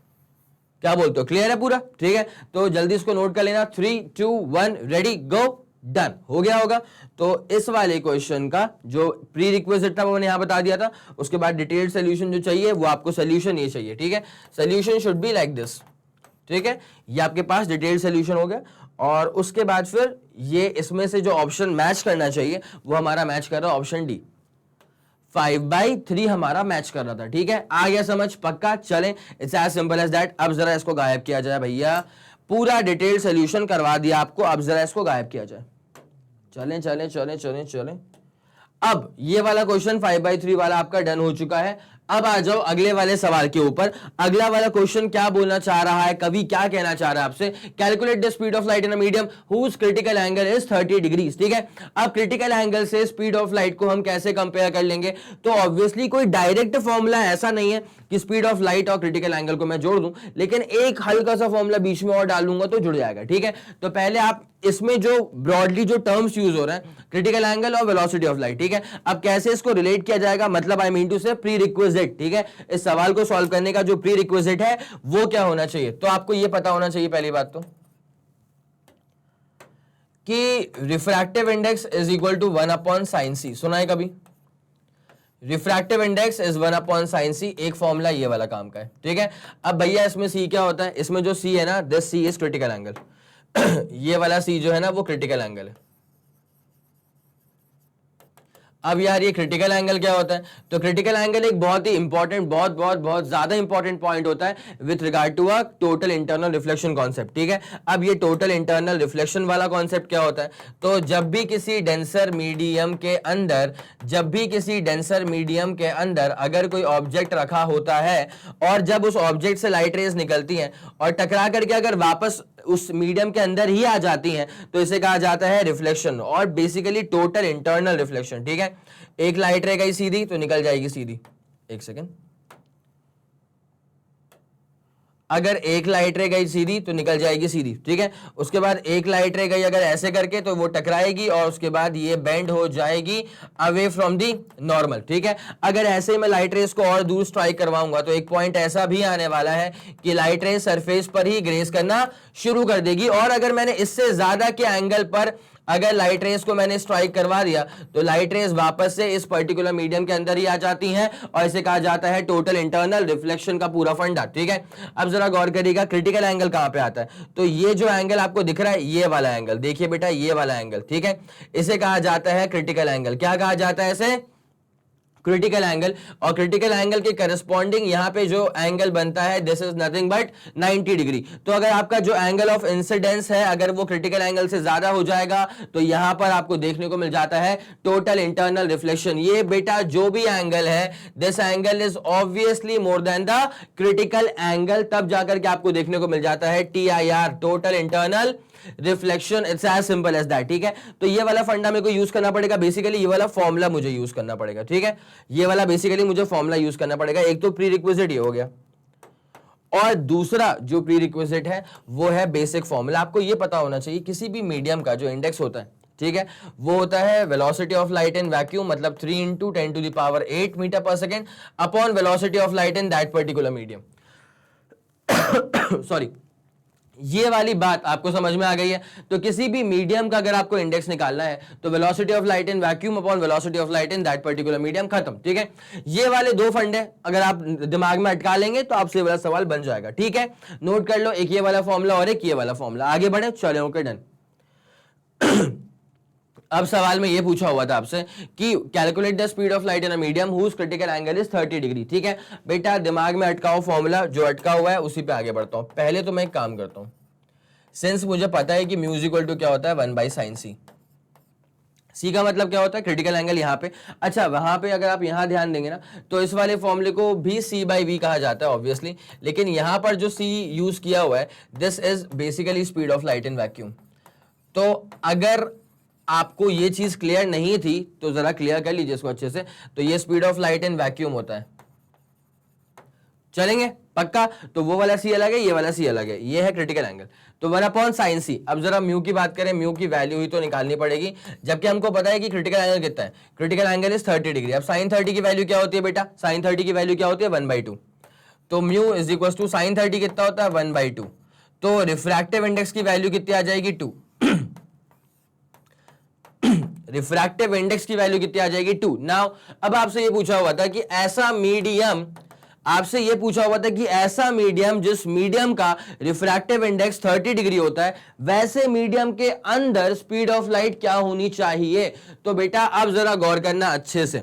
क्या बोलते हो? क्लियर है पूरा? ठीक है, तो जल्दी इसको नोट कर लेना। 3 2 1 रेडी गो, डन हो गया होगा। तो इस वाले क्वेश्चन का जो प्री रिक्विजिट था वो मैंने यहां बता दिया था। उसके बाद डिटेल्ड सोल्यूशन जो चाहिए वो आपको सोल्यूशन ये चाहिए। ठीक है, solution should be like this. ठीक है, ये आपके पास डिटेल्ड सोल्यूशन हो गया, और उसके बाद फिर ये इसमें से जो ऑप्शन मैच करना चाहिए वो हमारा मैच कर रहा है ऑप्शन डी। 5 बाई 3 हमारा मैच कर रहा था। ठीक है, आ गया समझ? पक्का? चलें, it's as simple as that. अब जरा इसको गायब किया जाए भैया, पूरा डिटेल्ड सोल्यूशन करवा दिया आपको, अब जरा इसको गायब किया जाए। चलें चलें चलें चलें चलें। अब ये वाला क्वेश्चन 5 बाई 3 वाला आपका डन हो चुका है। अब आ जाओ अगले वाले सवाल के ऊपर। अगला वाला क्वेश्चन क्या बोलना चाह रहा है, कवि क्या कहना चाह रहा है आपसे? Calculate the speed of light in a medium whose critical angle is 30 degrees. ठीक है, अब क्रिटिकल एंगल से स्पीड ऑफ लाइट को हम कैसे कंपेयर कर लेंगे? तो ऑब्वियसली कोई डायरेक्ट फॉर्मूला ऐसा नहीं है कि स्पीड ऑफ लाइट और क्रिटिकल एंगल को मैं जोड़ दूं, लेकिन एक हल्का सा फॉर्मूला बीच में और डालूंगा तो जुड़ जाएगा। ठीक है, तो पहले आप इसमें जो ब्रॉडली जो टर्म्स यूज हो रहे हैं, क्रिटिकल एंगल और वेलोसिटी ऑफ लाइट। ठीक है, अब कैसे इसको रिलेट किया जाएगा, मतलब आई मीन टू से प्री रिक्विजिट। ठीक है, इस सवाल को सॉल्व करने का जो प्री रिक्विजिट है वो क्या होना चाहिए? तो आपको यह पता होना चाहिए पहली बात तो कि refractive index is equal to 1 upon sine C. सुना है कभी? Refractive index is 1 upon sine C, एक फॉर्मूला ये वाला काम का है। ठीक है, अब भैया इसमें सी क्या होता है? इसमें जो सी है ना, this C is critical angle. ये वाला सी जो है ना वो क्रिटिकल एंगल है। अब यार ये क्रिटिकल एंगल क्या होता है? तो क्रिटिकल एंगल एक बहुत ही इंपॉर्टेंट, बहुत ज्यादा इंपॉर्टेंट पॉइंट होता है with regard to a total internal reflection concept, ठीक है। अब ये टोटल इंटरनल रिफ्लेक्शन वाला कॉन्सेप्ट क्या होता है? तो जब भी किसी डेंसर मीडियम के अंदर अगर कोई ऑब्जेक्ट रखा होता है और जब उस ऑब्जेक्ट से लाइट रेज निकलती हैं और टकरा करके अगर वापस उस मीडियम के अंदर ही आ जाती हैं तो इसे कहा जाता है रिफ्लेक्शन और बेसिकली टोटल इंटरनल रिफ्लेक्शन, ठीक है। एक लाइट रह गई सीधी तो निकल जाएगी सीधी, एक सेकेंड, अगर एक लाइट रह गई सीधी तो निकल जाएगी सीधी, ठीक है। उसके बाद एक लाइट रह गई अगर ऐसे करके तो वो टकराएगी और उसके बाद ये बेंड हो जाएगी अवे फ्रॉम दी नॉर्मल, ठीक है। अगर ऐसे ही मैं लाइट रेस को और दूर स्ट्राइक करवाऊंगा तो एक पॉइंट ऐसा भी आने वाला है कि लाइट रेस सरफेस पर ही ग्रेस करना शुरू कर देगी और अगर मैंने इससे ज्यादा के एंगल पर अगर लाइट रेस को मैंने स्ट्राइक करवा दिया तो लाइट रेस वापस से इस पर्टिकुलर मीडियम के अंदर ही आ जाती हैं और इसे कहा जाता है टोटल इंटरनल रिफ्लेक्शन का पूरा फंडा, ठीक है। अब जरा गौर करिएगा क्रिटिकल एंगल कहां पे आता है? तो ये जो एंगल आपको दिख रहा है ये वाला एंगल, देखिए बेटा ये वाला एंगल, ठीक है, इसे कहा जाता है क्रिटिकल एंगल। क्या कहा जाता है इसे? Critical angle. और क्रिटिकल एंगल के करस्पॉन्डिंग यहां पे जो एंगल बनता है this is nothing but 90 degree. तो अगर आपका जो एंगल ऑफ इंसिडेंस है अगर वो क्रिटिकल एंगल से ज्यादा हो जाएगा तो यहां पर आपको देखने को मिल जाता है टोटल इंटरनल रिफ्लेक्शन। ये बेटा जो भी एंगल है this angle is obviously more than the critical angle, तब जाकर के आपको देखने को मिल जाता है TIR, total internal reflection. It's as simple as that, ठीक है। तो ये वाला फंडा मेरे को यूज करना पड़ेगा, बेसिकली ये वाला फॉर्मूला मुझे यूज करना पड़ेगा, ठीक है। ये वाला बेसिकली मुझे फॉर्मूला यूज करना पड़ेगा। एक तो प्री रिक्विजिट ये हो गया और दूसरा जो प्री रिक्विजिट है वो है बेसिक फॉर्मूला। आपको ये पता होना चाहिए किसी भी मीडियम का जो इंडेक्स होता है, ठीक है, वो होता है velocity of light in vacuum, मतलब 3 × 10⁸ मीटर पर second upon velocity of light in that particular medium. Sorry, ये वाली बात आपको समझ में आ गई है? तो किसी भी मीडियम का अगर आपको इंडेक्स निकालना है तो velocity of light in vacuum upon velocity of light in that particular medium, खत्म, ठीक है। ये वाले दो फंडे अगर आप दिमाग में अटका लेंगे तो आपसे वाला सवाल बन जाएगा, ठीक है। नोट कर लो, एक ये वाला फॉर्मूला और एक ये वाला फॉर्मूला। आगे बढ़े, चले, ओके, डन। अब सवाल में ये पूछा हुआ था आपसे कि calculate the speed of light in a medium whose critical angle is 30 degree, ठीक है। बेटा दिमाग में अटकाओ फॉर्मूला, जो अटका हुआ है उसी पे आगे बढ़ता हूं। पहले तो मैं एक काम करता हूं, सिंस मुझे पता है कि म्यू इक्वल टू क्या होता है 1/sin c। सी का मतलब क्या होता है? क्रिटिकल एंगल यहां पे। अच्छा, वहां पे अगर आप यहां ध्यान देंगे ना तो इस वाले फॉर्मूले को भी C/V कहा जाता है ऑब्वियसली, लेकिन यहां पर जो C यूज किया हुआ है this is basically speed of light in vacuum. तो अगर आपको ये चीज क्लियर नहीं थी तो जरा क्लियर कर लीजिए इसको अच्छे से। तो ये speed of light in vacuum होता है, चलेंगे पक्का? तो वो वाला C अलग है, ये वाला C अलग है, ये है क्रिटिकल एंगल। तो 1/sin c। अब जरा म्यू की बात करें, म्यू की वैल्यू ही तो निकालनी पड़ेगी, जबकि हमको पता है कि क्रिटिकल एंगल कितना है। Critical angle is 30 degree. अब sin 30 की वैल्यू क्या होती है बेटा? sin 30 की वैल्यू क्या होती है? 1/2। तो mu is equal to sin 30 कितना होता है? 1/2। तो रिफ्रैक्टिव इंडेक्स की वैल्यू कितनी आ जाएगी? 2। रिफ्रैक्टिव इंडेक्स की वैल्यू कितनी आ जाएगी? 2। नाउ अब आपसे ये पूछा हुआ था कि ऐसा मीडियम, आपसे यह पूछा हुआ था कि ऐसा मीडियम जिस मीडियम का रिफ्रैक्टिव इंडेक्स 30 डिग्री होता है वैसे मीडियम के अंदर स्पीड ऑफ लाइट क्या होनी चाहिए। तो बेटा अब जरा गौर करना अच्छे से,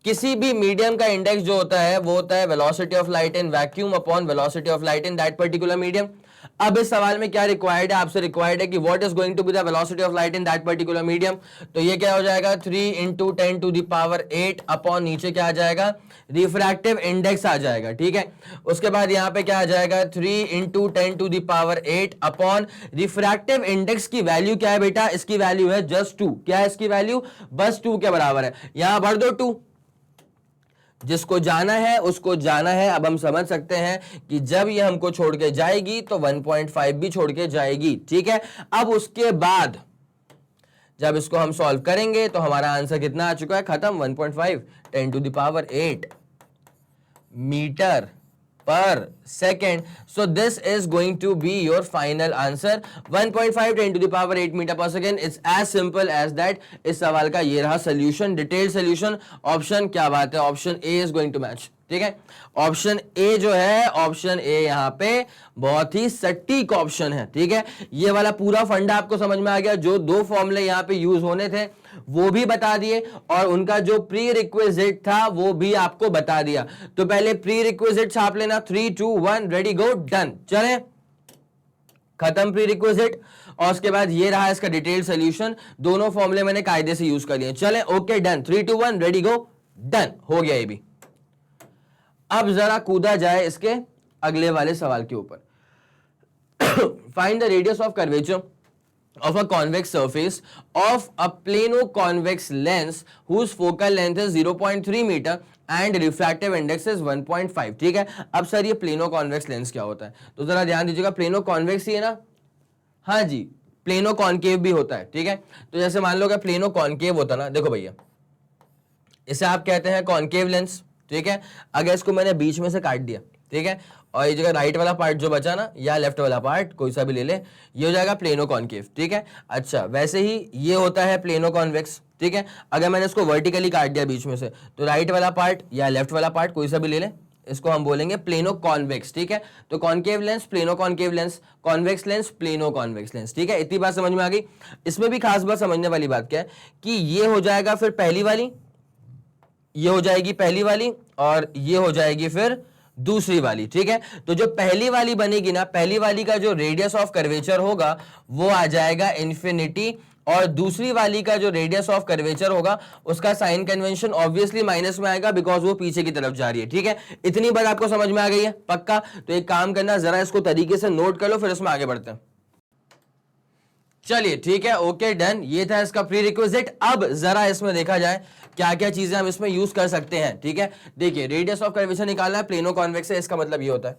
किसी भी मीडियम का इंडेक्स जो होता है वो होता है velocity of light in vacuum upon velocity of light in that particular medium. अब इस सवाल में क्या रिक्वायर्ड है? आपसे रिक्वायर्ड है कि what is going to be the velocity of light in that particular medium. तो ये क्या हो जाएगा? 3 × 10⁸ अपॉन नीचे क्या आ जाएगा? रिफ्रैक्टिव इंडेक्स आ जाएगा, ठीक है। उसके बाद यहां पे क्या आ जाएगा? 3 × 10⁸ अपॉन रिफ्रैक्टिव इंडेक्स की वैल्यू क्या है बेटा? इसकी वैल्यू है जस्ट 2। क्या है इसकी वैल्यू? बस 2 के बराबर है। यहां भर दो 2, जिसको जाना है उसको जाना है। अब हम समझ सकते हैं कि जब ये हमको छोड़ के जाएगी तो 1.5 भी छोड़ के जाएगी, ठीक है। अब उसके बाद जब इसको हम सॉल्व करेंगे तो हमारा आंसर कितना आ चुका है? खत्म, 1.5 10⁸ metre per second. So this is going to be your final answer, 1.5 10⁸ metre पर second. It's as simple as that. इस सवाल का ये रहा सोल्यूशन, डिटेल सोल्यूशन. ऑप्शन, क्या बात है, option A is going to match, ठीक है। ऑप्शन ए जो है, ऑप्शन ए यहाँ पे बहुत ही सटीक ऑप्शन है, ठीक है। ये वाला पूरा फंडा आपको समझ में आ गया। जो दो फॉर्मूले यहाँ पे यूज होने थे वो भी बता दिए और उनका जो प्री रिक्विजिट था वो भी आपको बता दिया। तो पहले प्री रिक्विजिट छाप लेना, 3 2 1 रेडी गो डन। चले खत्म प्री रिक्विजिट। और उसके बाद ये रहा इसका डिटेल सोल्यूशन, दोनों फॉर्मूले मैंने कायदे से यूज कर लिए। चले ओके डन, 3 2 1 रेडी गो डन, हो गया ये भी। अब जरा कूदा जाए इसके अगले वाले सवाल के ऊपर। Find the radius of curvature of a convex surface of a plano-convex lens whose focal length is 0.3 meter and refractive index is 1.5। ठीक है, अब सर ये प्लेनो कॉन्वेक्स लेंस क्या होता है? तो जरा ध्यान दीजिएगा, प्लेनो कॉन्वेक्स ही है ना? हाँ जी, प्लेनो कॉनकेव भी होता है। ठीक है, तो जैसे मान लो कि प्लेनो कॉनकेव होता ना, देखो भैया इसे आप कहते हैं कॉनकेव लेंस। ठीक है, अगर इसको मैंने बीच में से काट दिया, ठीक है, और ये जगह राइट वाला पार्ट जो बचा ना, या लेफ्ट वाला पार्ट कोई सा भी ले ले, ये हो जाएगा प्लेनो कॉनकेव। ठीक है, अच्छा वैसे ही ये होता है प्लेनो कॉन्वेक्स। ठीक है, अगर मैंने इसको वर्टिकली काट दिया बीच में से, तो राइट वाला पार्ट या लेफ्ट वाला पार्ट कोई सा भी ले ले, इसको हम बोलेंगे प्लेनो कॉन्वेक्स। ठीक है, तो concave lens plano concave lens, convex lens plano convex lens. ठीक है, इतनी बात समझ में आ गई। इसमें भी खास बात समझने वाली बात क्या है कि ये हो जाएगा फिर पहली वाली, ये हो जाएगी पहली वाली, और ये हो जाएगी फिर दूसरी वाली। ठीक है, तो जो पहली वाली बनेगी ना, पहली वाली का जो रेडियस ऑफ कर्वेचर होगा वो आ जाएगा इन्फिनिटी, और दूसरी वाली का जो रेडियस ऑफ कर्वेचर होगा उसका साइन कन्वेंशन ऑब्वियसली माइनस में आएगा, बिकॉज वो पीछे की तरफ जा रही है। ठीक है, इतनी बात आपको समझ में आ गई है पक्का? तो एक काम करना, जरा इसको तरीके से नोट कर लो, फिर इसमें आगे बढ़ते हैं। चलिए ठीक है, ओके डन, ये था इसका प्री रिक्विजिट। अब जरा इसमें देखा जाए क्या क्या चीजें हम इसमें यूज कर सकते हैं। ठीक है, देखिए रेडियस ऑफ कर्वेचर निकालना है, प्लेनो कॉन्वेक्स है, इसका मतलब ये होता है,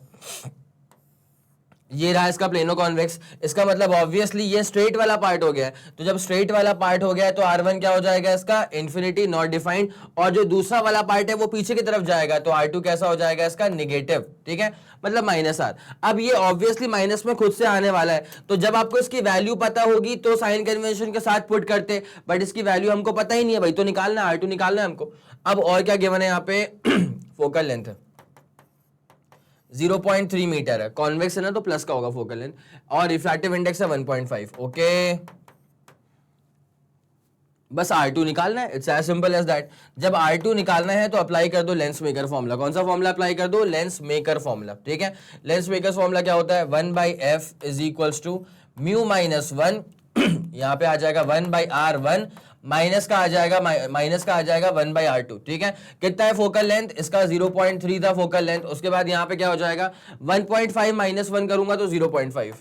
ये रहा इसका प्लेनो कॉन्वेक्स। इसका मतलब ऑब्वियसली ये स्ट्रेट वाला पार्ट हो गया है, तो जब स्ट्रेट वाला पार्ट हो गया है तो R1 क्या हो जाएगा इसका? Infinity, not defined. और जो दूसरा वाला पार्ट है वो पीछे की तरफ जाएगा, तो R2 कैसा हो जाएगा इसका? निगेटिव। ठीक है, मतलब -R। अब ये ऑब्वियसली माइनस में खुद से आने वाला है, तो जब आपको इसकी वैल्यू पता होगी तो साइन कन्वेंशन के साथ पुट करते, बट इसकी वैल्यू हमको पता ही नहीं है भाई, तो निकालना है, R2 निकालना है हमको। अब और क्या गिवन है यहाँ पे? फोकल लेंथ है 0.3 मीटर है, कॉन्वेक्स है ना तो प्लस का होगा फोकल लेंथ, और रिफ्रैक्टिव इंडेक्स है 1.5। ओके, बस R2 निकालना है, it's as simple as that. जब R2 निकालना है तो अप्लाई कर दो लेंस मेकर फॉर्मूला। कौन सा फॉर्मूला अप्लाई कर दो? Lens maker formula. ठीक है, लेंस मेकर फॉर्मूला क्या होता है? 1/f is equals to mu minus 1, यहाँ पे आ जाएगा 1/r1, माइनस का आ जाएगा 1/r2। ठीक है, कितना है फोकल लेंथ? इसका 0.3 था फोकल लेंथ। उसके बाद यहाँ पे क्या हो जाएगा? 1.5 माइनस 1 करूंगा तो 0.5।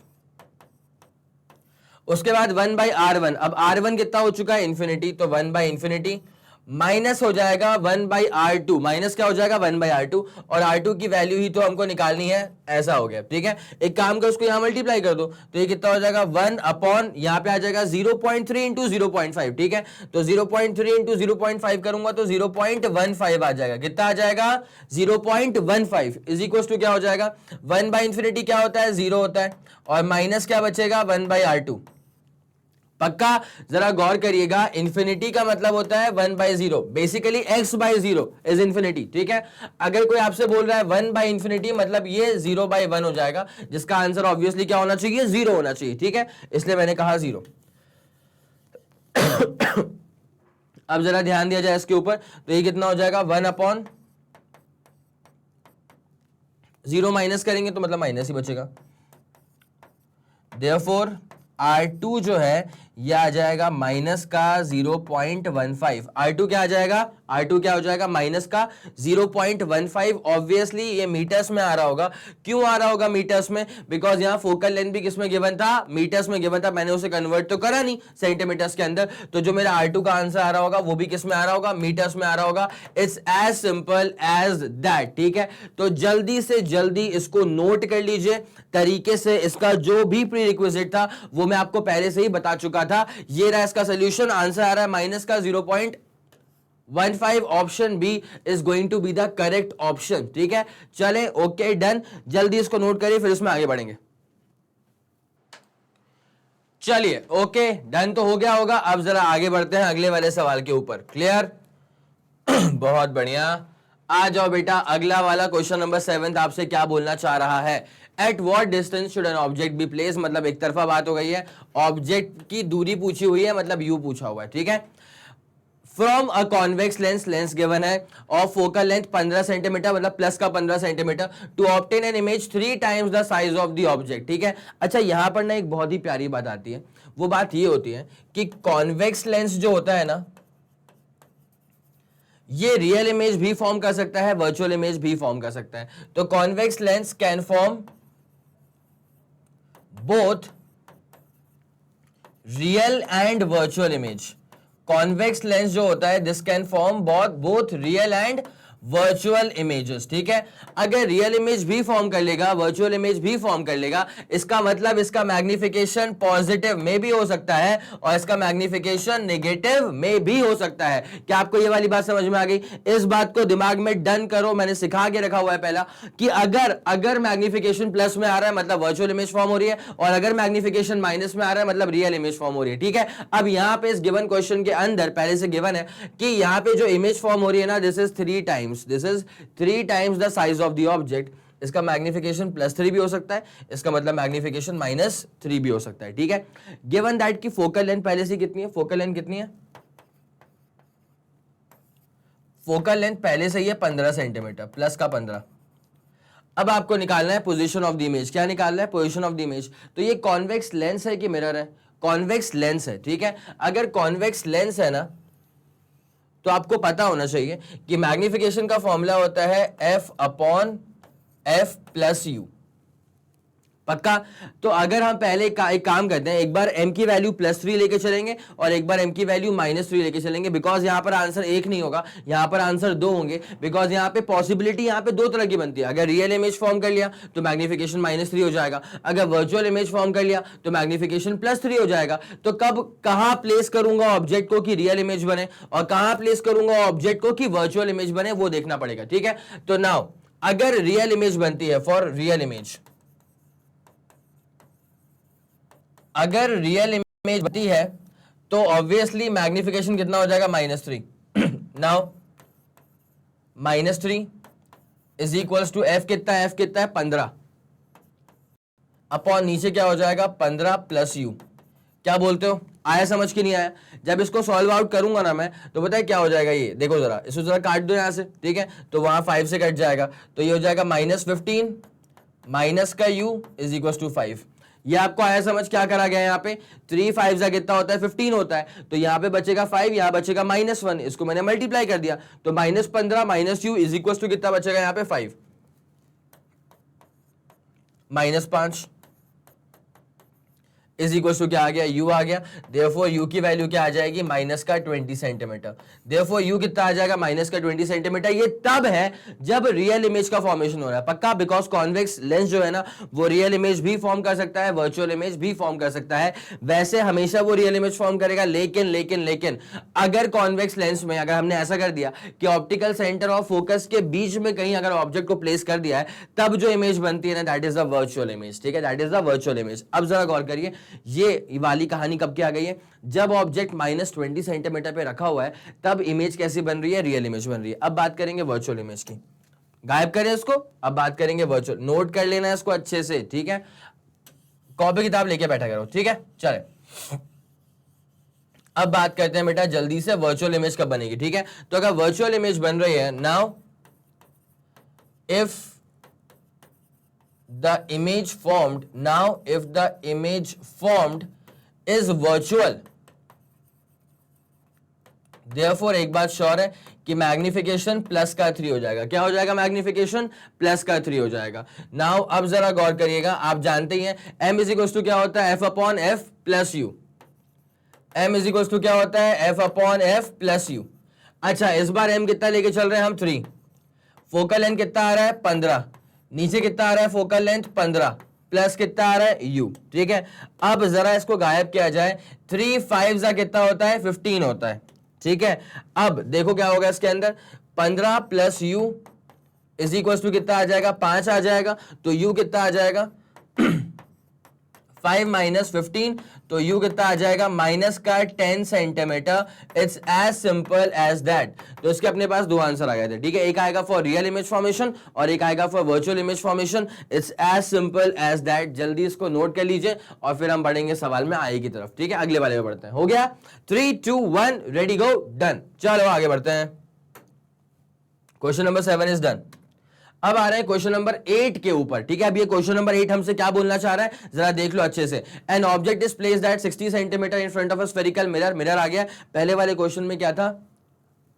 उसके बाद 1/r1, अब r1 कितना हो चुका है? इन्फिनिटी, तो 1/इन्फिनिटी माइनस हो जाएगा 1/r2, माइनस क्या हो जाएगा? 1/r2, और r2 की वैल्यू ही तो हमको निकालनी है, ऐसा हो गया। ठीक है, एक काम कर, उसको यहां मल्टीप्लाई कर दो, तो ये कितना हो जाएगा? 1 अपॉन, यहाँ पे आ जाएगा 0.3 इंटू 0.5। ठीक है, तो 0.3 इंटू 0.5 करूंगा तो 0.15 आ जाएगा। कितना आ जाएगा? 0.15 इज इक्वल टू क्या हो जाएगा? 1/इन्फिनिटी क्या होता है? 0 होता है, और माइनस क्या बचेगा? 1/r2। पक्का जरा गौर करिएगा, इन्फिनिटी का मतलब होता है 1/0, बेसिकली x/0 इज इन्फिनिटी। ठीक है, अगर कोई आपसे बोल रहा है 1/इन्फिनिटी, मतलब ये 0/1 हो जाएगा, जिसका आंसर ऑब्वियसली क्या होना चाहिए? 0 होना चाहिए। ठीक है, इसलिए मैंने कहा 0। अब जरा ध्यान दिया जाए इसके ऊपर, तो ये कितना हो जाएगा? 1/0 माइनस करेंगे तो मतलब माइनस ही बचेगा। देयरफॉर R2 जो है ये आ जाएगा माइनस का 0.15। R2 क्या आ जाएगा? R2 क्या हो जाएगा? माइनस का 0.15। ऑब्वियसली ये मीटर्स में आ रहा होगा। क्यों आ रहा होगा मीटर्स में? बिकॉज यहाँ फोकल लेंथ भी किसमें गिवन था? मीटर्स में गिवन था। मैंने उसे कन्वर्ट तो करा नहीं सेंटीमीटर्स के अंदर, तो जो मेरा R2 का आंसर आ रहा होगा वो भी किसमें आ रहा होगा? मीटर्स में आ रहा होगा। It's as simple as that. ठीक है, तो जल्दी से जल्दी इसको नोट कर लीजिए तरीके से। इसका जो भी प्री रिक्विजिट था वो मैं आपको पहले से ही बता चुका था। ये रहा इसका सोल्यूशन, आंसर आ रहा है माइनस का 0.15। Option B is going to be the correct option. ठीक है, चले ओके डन, जल्दी इसको नोट करिए फिर इसमें आगे बढ़ेंगे। चलिए ओके डन तो हो गया होगा। अब जरा आगे बढ़ते हैं अगले वाले सवाल के ऊपर। क्लियर? बहुत बढ़िया, आ जाओ बेटा। अगला वाला क्वेश्चन नंबर 7 आपसे क्या बोलना चाह रहा है? At what distance should an object be place, मतलब एक तरफा बात हो गई है, ऑब्जेक्ट की दूरी पूछी हुई है, मतलब यू पूछा हुआ है। ठीक है, from a convex lens, lens given है और फोकल लेंथ 15 सेंटीमीटर, मतलब प्लस का 15 centimetre, to obtain an image 3 times the size of the object. ठीक है, अच्छा यहां पर ना एक बहुत ही प्यारी बात आती है, वो बात ये होती है कि कॉन्वेक्स लेंस जो होता है ना, ये रियल इमेज भी फॉर्म कर सकता है, वर्चुअल इमेज भी फॉर्म कर सकता है। तो convex lens can form both real and virtual image. Convex lens जो होता है this can form both real and virtual images. ठीक है, अगर रियल इमेज भी फॉर्म कर लेगा, वर्चुअल इमेज भी फॉर्म कर लेगा, इसका मतलब इसका मैग्निफिकेशन पॉजिटिव में भी हो सकता है और इसका मैग्निफिकेशन नेगेटिव में भी हो सकता है। क्या आपको ये वाली बात समझ में आ गई? इस बात को दिमाग में डन करो, मैंने सिखा के रखा हुआ है पहला कि अगर मैग्निफिकेशन प्लस में आ रहा है मतलब वर्चुअल इमेज फॉर्म हो रही है, और अगर मैग्निफिकेशन माइनस में आ रहा है मतलब रियल इमेज फॉर्म हो रही है। ठीक है, अब यहां पे इस गिवन क्वेश्चन के अंदर पहले से गिवन है कि यहां पे जो इमेज फॉर्म हो रही है ना, this is 3 times the size of the object. इसका मैग्निफिकेशन +3 भी हो सकता है, इसका मतलब मैग्निफिकेशन -3 भी हो सकता है। ठीक है, गिवन दैट की फोकल लेंथ पहले से कितनी है, फोकल लेंथ कितनी है, फोकल लेंथ पहले से ही है 15 सेंटीमीटर, प्लस का 15। अब आपको निकालना है पोजीशन ऑफ द इमेज। क्या निकालना है? Position of the image. तो ये कॉन्वेक्स लेंस है कि मिरर है? कॉन्वेक्स लेंस है। ठीक है, अगर कॉन्वेक्स लेंस है ना, तो आपको पता होना चाहिए कि मैग्निफिकेशन का फॉर्मूला होता है F/F+U। पक्का? तो अगर हम पहले एक काम करते हैं, एक बार m की वैल्यू +3 लेके चलेंगे और एक बार m की वैल्यू -3 लेके चलेंगे, बिकॉज यहां पर आंसर एक नहीं होगा, यहां पर आंसर 2 होंगे, बिकॉज यहां पे पॉसिबिलिटी यहां पे 2 तरह की बनती है। अगर रियल इमेज फॉर्म कर लिया तो मैग्निफिकेशन -3 हो जाएगा, अगर वर्चुअल इमेज फॉर्म कर लिया तो मैग्निफिकेशन +3 हो जाएगा। तो कब कहां प्लेस करूंगा ऑब्जेक्ट को कि रियल इमेज बने और कहां प्लेस करूंगा ऑब्जेक्ट को कि वर्चुअल इमेज बने, वो देखना पड़ेगा। ठीक है, तो नाउ अगर रियल इमेज बनती है, फॉर रियल इमेज, अगर रियल इमेज बनती है तो ऑब्वियसली मैग्निफिकेशन कितना हो जाएगा? -3। Now -3 is equals to f कितना है? f कितना है? 15 अपॉन नीचे क्या हो जाएगा? 15 + u। क्या बोलते हो? आया समझ के नहीं आया? जब इसको सॉल्व आउट करूंगा ना मैं, तो पता है क्या हो जाएगा? ये देखो जरा, इसको जरा काट दो यहां से। ठीक है, तो वहां 5 से कट जाएगा, तो ये हो जाएगा -15 माइनस का u इज इक्वल टू 5। ये आपको आया समझ? क्या करा गया यहाँ पे? 3 5 का कितना होता है? 15 होता है, तो यहाँ पे बचेगा 5, यहाँ बचेगा -1, इसको मैंने मल्टीप्लाई कर दिया, तो -15 minus u is equal to कितना बचेगा यहाँ पे? 5 -5 इज इक्वल टू क्या आ गया? u आ गया। देयरफॉर u की वैल्यू क्या आ जाएगी? -20 सेंटीमीटर। देयरफॉर u कितना आ जाएगा? -20 सेंटीमीटर। ये तब है जब रियल इमेज का फॉर्मेशन हो रहा है। पक्का? बिकॉज कॉन्वेक्स लेंस जो है ना, वो रियल इमेज भी फॉर्म कर सकता है, वर्चुअल इमेज भी फॉर्म कर सकता है। वैसे हमेशा वो रियल इमेज फॉर्म करेगा, लेकिन लेकिन लेकिन अगर कॉन्वेक्स लेंस में अगर हमने ऐसा कर दिया कि ऑप्टिकल सेंटर ऑफ फोकस के बीच में कहीं अगर ऑब्जेक्ट को प्लेस कर दिया है, तब जो इमेज बनती है ना, that is the virtual image. ठीक है, that is the virtual image. अब जरा गौर करिए, ये वाली कहानी कब की आ गई है? जब ऑब्जेक्ट -20 सेंटीमीटर पे रखा हुआ है, तब इमेज कैसी बन रही है? रियल इमेज बन रही है। अब बात करेंगे वर्चुअल इमेज की। गायब करें इसको, अब बात करेंगे वर्चुअल। नोट कर लेना है इसको अच्छे से। ठीक है, कॉपी किताब लेके बैठा करो। ठीक है, चले अब बात करते हैं बेटा जल्दी से, वर्चुअल इमेज कब बनेगी। ठीक है, तो अगर वर्चुअल इमेज बन रही है, now if the image formed is virtual, therefore एक बात श्योर है कि मैग्निफिकेशन +3 हो जाएगा। क्या हो जाएगा? मैग्निफिकेशन +3 हो जाएगा। नाउ अब जरा गौर करिएगा, आप जानते ही हैं m इज इक्वल टू क्या होता है? F/F+u। m is equal to क्या होता है? F/F+u। अच्छा, इस बार m कितना लेके चल रहे हैं हम? 3। फोकल लेंथ कितना आ रहा है? 15। नीचे कितना आ रहा है? फोकल लेंथ 15 प्लस कितना आ रहा है? u। ठीक है, अब जरा इसको गायब किया जाए। 3 5 का कितना होता है? 15 होता है। ठीक है, अब देखो क्या होगा इसके अंदर? 15 + u इज इक्वल टू कितना आ जाएगा? 5 आ जाएगा। तो u कितना आ जाएगा? 5 माइनस 15, तो u कितना आ जाएगा माइनस का 10 centimetre. It's as simple as that. तो इसके अपने पास दो आंसर आ गए थे, ठीक है, एक आएगा फॉर रियल इमेज फॉर्मेशन और एक आएगा for virtual image formation. It's as simple as that. जल्दी इसको नोट कर लीजिए और फिर हम बढ़ेंगे सवाल में आई की तरफ, ठीक है, अगले वाले में बढ़ते हैं। हो गया 3 2 1 रेडी गो डन। चलो आगे बढ़ते हैं। Question number 7 is done. अब आ रहे हैं क्वेश्चन नंबर 8 के ऊपर, ठीक है। अब ये क्वेश्चन नंबर 8 हमसे क्या बोलना चाह रहा है, जरा देख लो अच्छे से। An object is placed at 60 centimetre in front of a spherical mirror. Mirror आ गया। पहले वाले क्वेश्चन में क्या था,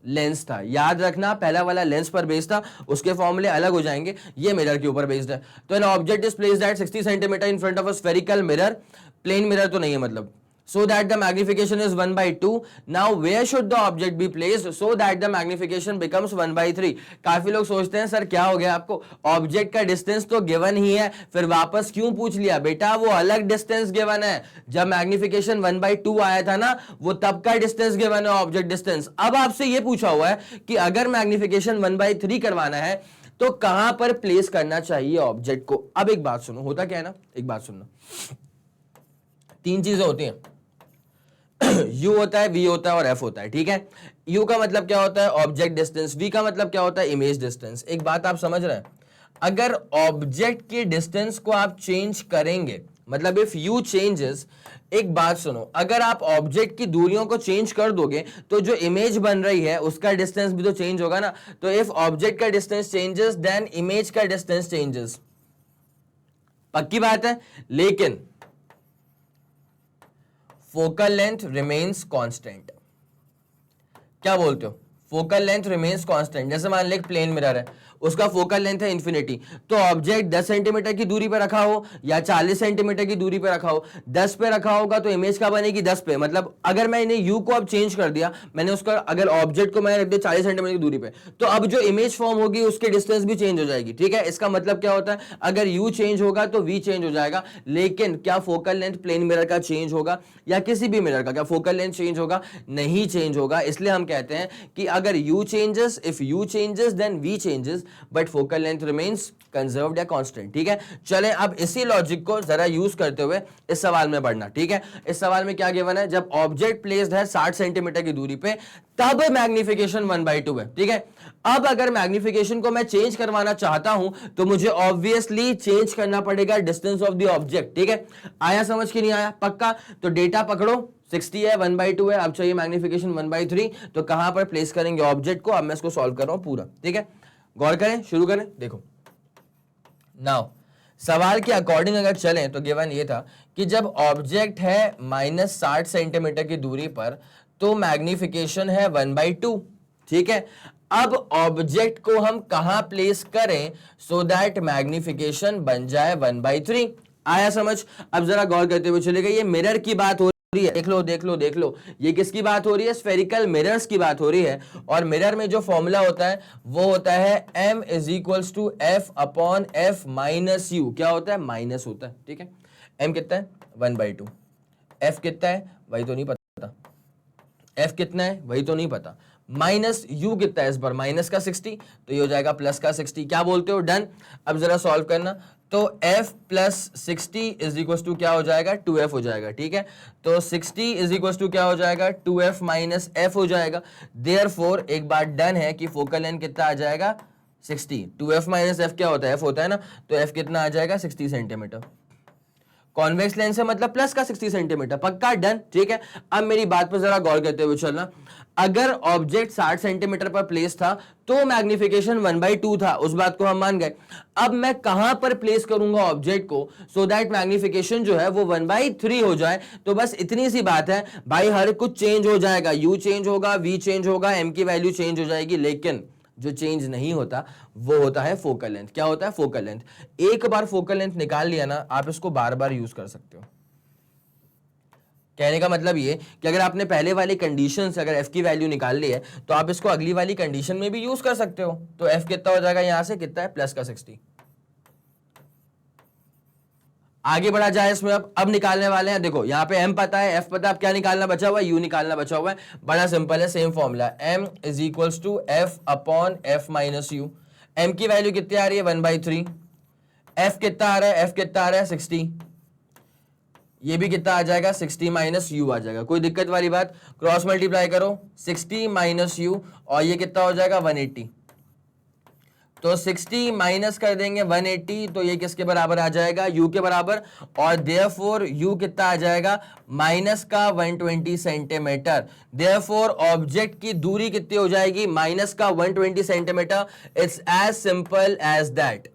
लेंस था, याद रखना, पहला वाला लेंस पर बेस्ड था, उसके फॉर्मूले अलग हो जाएंगे, ये मिरर के ऊपर बेस्ड है। तो an object is placed at 60 centimetre in front of a spherical mirror, plane mirror तो नहीं है मतलब, so that the magnification is 1/2. now where should the object be placed so that the magnification becomes 1/3? काफी लोग सोचते हैं सर क्या हो गया आपको, ऑब्जेक्ट का डिस्टेंस तो गिवन ही है, फिर वापस क्यों पूछ लिया? बेटा वो अलग डिस्टेंस गिवन है, जब मैग्निफिकेशन 1/2 आया था ना, वो तब का डिस्टेंस गिवन है, ऑब्जेक्ट डिस्टेंस। अब आपसे ये पूछा हुआ है कि अगर मैग्निफिकेशन 1/3 करवाना है तो कहां पर प्लेस करना चाहिए ऑब्जेक्ट को। अब एक बात सुनो, होता क्या है ना, एक बात सुनना, तीन चीजें होती हैं, U होता है, V होता है और F होता है, ठीक है। U का मतलब क्या होता है, ऑब्जेक्ट डिस्टेंस। V का मतलब क्या होता है, इमेज डिस्टेंस। एक बात आप समझ रहे हैं, अगर ऑब्जेक्ट के डिस्टेंस को आप चेंज करेंगे, मतलब इफ U चेंजेस, एक बात सुनो, अगर आप ऑब्जेक्ट की दूरियों को चेंज कर दोगे तो जो इमेज बन रही है उसका डिस्टेंस भी तो चेंज होगा ना। तो इफ ऑब्जेक्ट का डिस्टेंस चेंजेस देन इमेज का डिस्टेंस चेंजेस, पक्की बात है। लेकिन फोकल लेंथ रिमेन्स कांस्टेंट। क्या बोलते हो, फोकल लेंथ रिमेन्स कांस्टेंट। जैसे मान लें प्लेन मिरर है, उसका फोकल लेंथ है इंफिनिटी, तो ऑब्जेक्ट 10 सेंटीमीटर की दूरी पे रखा हो या 40 सेंटीमीटर की दूरी पे रखा हो, 10 पे रखा होगा तो इमेज का बनेगी 10 पे। मतलब अगर मैंने यू को अब चेंज कर दिया, मैंने उसका अगर ऑब्जेक्ट को मैंने रख दिया 40 सेंटीमीटर की दूरी पे, तो अब जो इमेज फॉर्म होगी उसकी डिस्टेंस भी चेंज हो जाएगी, ठीक है। इसका मतलब क्या होता है, अगर यू चेंज होगा तो वी चेंज हो जाएगा। लेकिन क्या फोकल लेंथ प्लेन मिरर का चेंज होगा या किसी भी मिरर का, क्या फोकल लेंथ चेंज होगा? नहीं चेंज होगा। इसलिए हम कहते हैं कि अगर u changes, if u changes then v changes, but focal length remains conserved या कांस्टेंट, ठीक है। चलें अब इसी लॉजिक को जरा यूज करते हुए इस सवाल में बढ़ना, ठीक है। इस सवाल में क्या गिवन है, जब ऑब्जेक्ट प्लेस्ड है 60 सेंटीमीटर की दूरी पे, तब मैग्निफिकेशन 1/2 है, ठीक है। अब अगर मैग्निफिकेशन को मैं चेंज करवाना चाहता हूं तो मुझे ऑब्वियसली चेंज करना पड़ेगा डिस्टेंस ऑफ द ऑब्जेक्ट, ठीक है। आया समझ के नहीं आया? पक्का। तो डेटा पकड़ो, 60 है, 1/2 है, अब चाहिए मैग्निफिकेशन 1/3, तो कहां पर प्लेस करेंगे ऑब्जेक्ट को? अब मैं इसको सॉल्व कर रहा हूं पूरा, ठीक है। गौर करें, शुरू करें। देखो नाउ सवाल के अकॉर्डिंग अगर चलें तो गिवन ये था कि जब ऑब्जेक्ट है -60 सेंटीमीटर की दूरी पर तो मैग्निफिकेशन है 1/2, ठीक है। अब ऑब्जेक्ट को हम कहां प्लेस करें सो दैट मैग्निफिकेशन बन जाए 1/3? आया समझ? अब जरा गौर करते हुए चलेगा, ये मिरर की बात हो रही है, देख लो देख लो देख लो, ये किसकी बात हो रही है? स्फेरिकल मिरर्स की बात हो रही है। और मिरर में जो फॉर्मूला होता है वो होता है m = f/f - u। क्या होता है? माइनस होता है, ठीक है। m कितना है? 1/2। f कितना है वही तो नहीं पता, f कितना है वही तो नहीं पता, माइनस u कितना है इस बार? माइनस का 60, तो ये हो जाएगा प्लस का 60। क्या बोलते हो? डन। अब जरा सॉल्व करना, तो f + 60 = क्या हो जाएगा? 2f हो जाएगा, ठीक है। तो 60 = क्या हो जाएगा? 2f - f हो जाएगा। देयरफॉर एक बात डन है कि फोकल लेंथ कितना आ जाएगा? 60। 2f - f क्या होता है? f होता है ना, तो f कितना आ जाएगा? 60 सेंटीमीटर। कॉन्वेक्स लेंस है मतलब प्लस का 60 सेंटीमीटर, पक्का। डन, ठीक है। अब मेरी बात पर जरा गौर करते हुए चलना, अगर ऑब्जेक्ट 60 सेंटीमीटर पर प्लेस था तो मैग्निफिकेशन 1/2 था, उस बात को हम मान गए। अब मैं कहां पर प्लेस करूंगा ऑब्जेक्ट को सो दैट मैग्निफिकेशन जो है वो 1/3 हो जाए? तो बस इतनी सी बात है भाई, हर कुछ चेंज हो जाएगा, यू चेंज होगा, वी चेंज होगा, एम की वैल्यू चेंज हो जाएगी, लेकिन जो चेंज नहीं होता वो होता है फोकल लेंथ। क्या होता है? Focal length. एक बार फोकल लेंथ निकाल लिया ना, आप इसको बार बार यूज कर सकते हो। कहने का मतलब ये कि अगर आपने पहले वाली कंडीशन से अगर f की वैल्यू निकाल ली है तो आप इसको अगली वाली कंडीशन में भी यूज कर सकते हो। तो f कितना हो जाएगा यहां से? कितना है? प्लस का 60। आगे बढ़ा जाए इसमें, अब निकालने वाले हैं। देखो यहाँ पे m पता है, f पता है, अब क्या निकालना बचा हुआ है? u निकालना बचा हुआ है। बड़ा सिंपल है, same formula, m = f/f - u। m की वैल्यू कितनी आ रही है? 1/3। f कितना आ रहा है? f कितना आ रहा है? 60। ये भी कितना आ जाएगा 60 माइनस यू आ जाएगा, कोई दिक्कत वाली बात। क्रॉस मल्टीप्लाई करो 60 माइनस यू और ये कितना हो जाएगा 180। तो 60 माइनस कर देंगे 180 तो ये किसके बराबर आ जाएगा u के बराबर, और देयरफॉर u कितना आ जाएगा माइनस का 120 सेंटीमीटर। देयरफॉर ऑब्जेक्ट की दूरी कितनी हो जाएगी माइनस का 120 centimetre. It's as simple as that.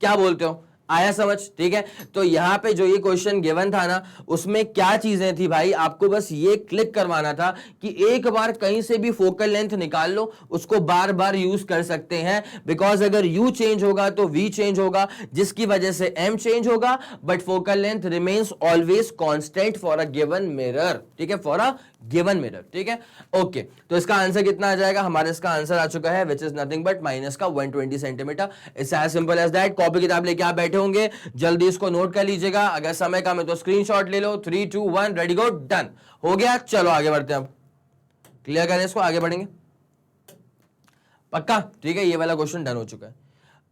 क्या बोलते हो, आया समझ? ठीक है, तो यहां पे जो ये क्वेश्चन गिवन था ना उसमें क्या चीजें थी भाई, आपको बस ये क्लिक करवाना था कि एक बार कहीं से भी फोकल लेंथ निकाल लो, उसको बार बार यूज कर सकते हैं। बिकॉज अगर u चेंज होगा तो v चेंज होगा, जिसकी वजह से m चेंज होगा, but focal length remains always constant for a given mirror. ठीक है, फॉर अ गिवन मिरर। ठीक है, ओके, तो इसका आंसर कितना आ जाएगा, हमारे इसका आंसर आ चुका है which is nothing but minus का 120 centimetre. It's as simple as that. Copy किताब लेके आप बैठे होंगे, जल्दी इसको नोट कर लीजिएगा, अगर समय कम है तो स्क्रीनशॉट ले लो। 3 2 1 रेडी गो, डन हो गया। चलो आगे बढ़ते हैं, अब क्लियर करें इसको, आगे बढ़ेंगे पक्का। ठीक है, ये वाला क्वेश्चन डन हो चुका है।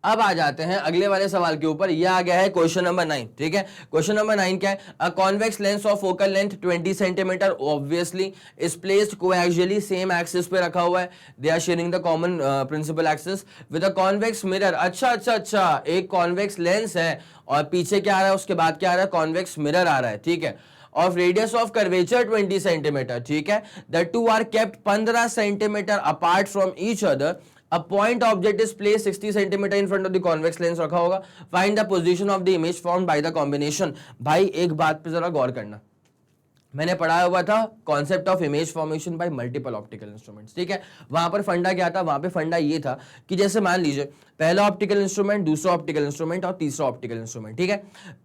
अब आ जाते हैं अगले वाले सवाल के ऊपर, ये आ गया है क्वेश्चन नंबर 9। ठीक है, क्वेश्चन नंबर 9 क्या है, a convex lens of focal length 20 centimetre obviously is placed coaxially same axis पे रखा हुआ है, they are sharing the common principal axis with a convex mirror. अच्छा, एक कॉन्वेक्स लेंस है और पीछे क्या आ रहा है, उसके बाद क्या आ रहा है, कॉन्वेक्स मिरर आ रहा है। ठीक है, of radius of curvature 20 centimetre. ठीक है, the two are kept 15 centimetre apart from each other. A point object is placed 60 centimetre in front of the convex lens रखा होगा। Find the position of the image formed by the combination। भाई एक बात पे जरा गौर करना, मैंने पढ़ाया हुआ था concept of image formation by multiple optical instruments. ठीक है, वहां पर फंडा क्या था, वहां पे फंडा ये था कि जैसे मान लीजिए पहला ऑप्टिकल इंस्ट्रूमेंट, दूसरा ऑप्टिकल इंस्ट्रूमेंट और तीसरा ऑप्टिकल इंस्ट्रूमेंट। ठीक है,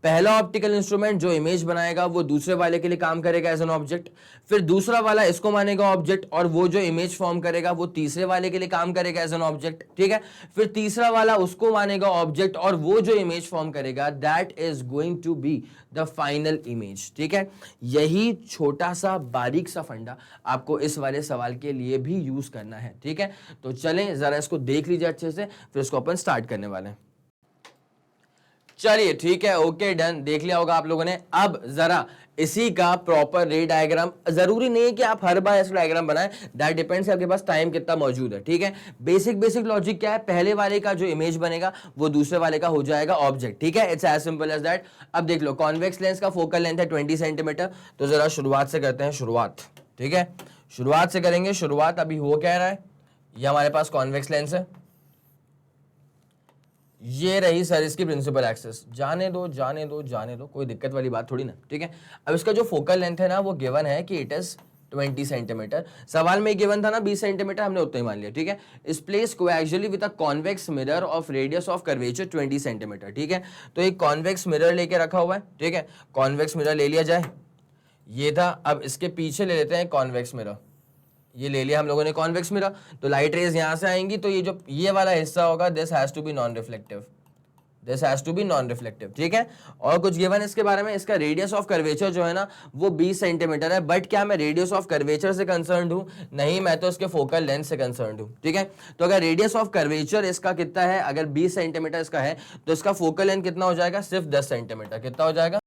पहला ऑप्टिकल इंस्ट्रूमेंट जो इमेज बनाएगा वो दूसरे वाले के लिए काम करेगा एज एन ऑब्जेक्ट, फिर दूसरा वाला इसको मानेगा ऑब्जेक्ट और वो जो इमेज फॉर्म करेगा वो तीसरे वाले के लिए काम करेगा एज एन ऑब्जेक्ट। ठीक है, फिर तीसरा वाला उसको मानेगा ऑब्जेक्ट और वो जो इमेज फॉर्म करेगा that is going to be the final image. ठीक है, यही छोटा सा बारीक सा फंडा आपको इस वाले सवाल के लिए भी यूज करना है। ठीक है, तो चलें जरा इसको देख लीजिए अच्छे से, फिर इसको अपन स्टार्ट करने वाले हैं। चलिए ठीक है, ओके डन, देख लिया होगा आप लोगों ने। अब जरा इसी का प्रॉपर रे डायग्राम, जरूरी नहीं है कि आप हर बार ऐसा डायग्राम बनाएं, दैट डिपेंड्स आपके पास टाइम कितना मौजूद है। ठीक है, बेसिक लॉजिक क्या है, पहले वाले का जो इमेज बनेगा वो दूसरे वाले का हो जाएगा ऑब्जेक्ट। ठीक है, it's as simple as that. अब देख लो, कॉन्वेक्स लेंस का फोकल लेंथ है 20 सेंटीमीटर, तो जरा शुरुआत से करते हैं शुरुआत। ठीक है, शुरुआत से करेंगे शुरुआत। अभी हो क्या रहा है, ये हमारे पास कॉन्वेक्स लेंस है, ये रही सर इसकी प्रिंसिपल एक्सिस। जाने दो, कोई दिक्कत वाली बात थोड़ी ना। ठीक है, अब इसका जो फोकल लेंथ है ना वो गिवन है कि इट इज 20 सेंटीमीटर। सवाल में गिवन था ना 20 सेंटीमीटर, हमने उतना ही मान लिया। ठीक है, इस place coaxially with a convex mirror of radius of curvature 20 centimetre. ठीक है, तो एक कॉन्वेक्स मिरर लेके रखा हुआ है। ठीक है, कॉन्वेक्स मिरर ले लिया जाए, ये था। अब इसके पीछे ले लेते हैं कॉन्वेक्स मिरर, ये ले लिया हम लोगों ने कॉन्वेक्स मिरर, तो लाइट रेज यहां से आएंगी, तो ये जो ये वाला हिस्सा होगा this has to be non reflective, this has to be non reflective. ठीक है, और कुछ गिवन इसके बारे में, इसका रेडियस ऑफ कर्वेचर जो है ना वो 20 सेंटीमीटर है, बट क्या मैं रेडियस ऑफ कर्वेचर से कंसर्न हूं, नहीं, मैं तो इसके फोकल लेंथ से कंसर्न हूं। ठीक है, तो अगर रेडियस ऑफ कर्वेचर इसका कितना है, अगर 20 सेंटीमीटर इसका है, तो इसका फोकल लेंथ कितना हो जाएगा, सिर्फ 10 सेंटीमीटर। कितना हो जाएगा,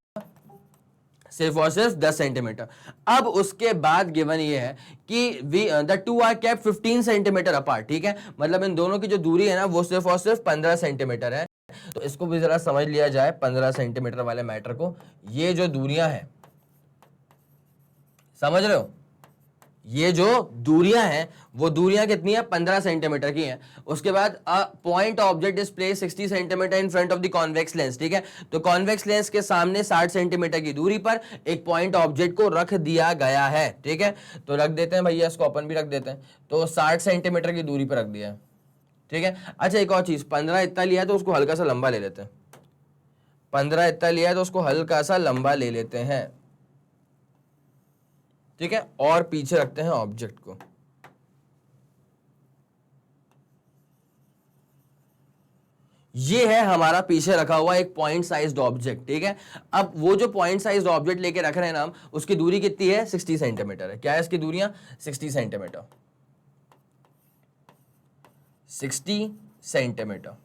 सिर्फ और सिर्फ 10 सेंटीमीटर। अब उसके बाद गिवन ये है कि the two are kept 15 centimetre apart. ठीक है, मतलब इन दोनों की जो दूरी है ना वो सिर्फ और सिर्फ 15 सेंटीमीटर है। तो इसको भी जरा समझ लिया जाए 15 सेंटीमीटर वाले मैटर को। ये जो दूरियां हैं, समझ रहे हो, ये जो दूरियां हैं वो दूरियां कितनी है, 15 सेंटीमीटर की हैं। उसके बाद point object is place 60 centimetre in front of the convex lens. ठीक है, तो कॉन्वेक्स लेंस के सामने 60 सेंटीमीटर की दूरी पर एक पॉइंट ऑब्जेक्ट को रख दिया गया है। ठीक है, तो रख देते हैं भैया, इसको अपन भी रख देते हैं, तो 60 सेंटीमीटर की दूरी पर रख दिया है। ठीक है, अच्छा एक और चीज, 15 इतना लिया है तो उसको हल्का सा लंबा ले लेते हैं, 15 इतना लिया है तो उसको हल्का सा लंबा ले लेते हैं। ठीक है, और पीछे रखते हैं ऑब्जेक्ट को। ये है हमारा पीछे रखा हुआ एक पॉइंट साइज्ड ऑब्जेक्ट। ठीक है, अब वो जो पॉइंट साइज्ड ऑब्जेक्ट लेके रख रहे हैं ना हम, उसकी दूरी कितनी है, 60 सेंटीमीटर है। क्या है इसकी दूरियां, 60 सेंटीमीटर, 60 सेंटीमीटर।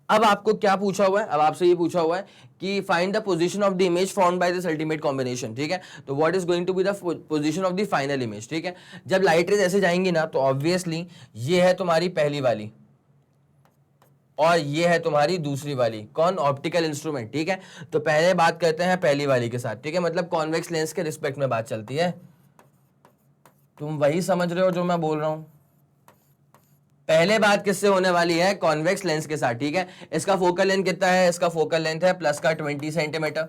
अब आपको क्या पूछा हुआ है, अब आपसे ये पूछा हुआ है कि find the position of the image formed by this ultimate combination, ठीक है। तो what is going to be the position of the final image, ठीक है। जब लाइट रेज ऐसे जाएंगी ना तो ऑब्वियसली ये है तुम्हारी पहली वाली और ये है तुम्हारी दूसरी वाली, कौन, ऑप्टिकल इंस्ट्रूमेंट, ठीक है। तो पहले बात करते हैं पहली वाली के साथ, ठीक है, मतलब कॉन्वेक्स लेंस के रिस्पेक्ट में बात चलती है। तुम वही समझ रहे हो जो मैं बोल रहा हूं। पहले बात किससे होने वाली है, कॉन्वेक्स लेंस के साथ, ठीक है। इसका फोकल लेंथ कितना है, इसका फोकल लेंथ है प्लस का 20 सेंटीमीटर।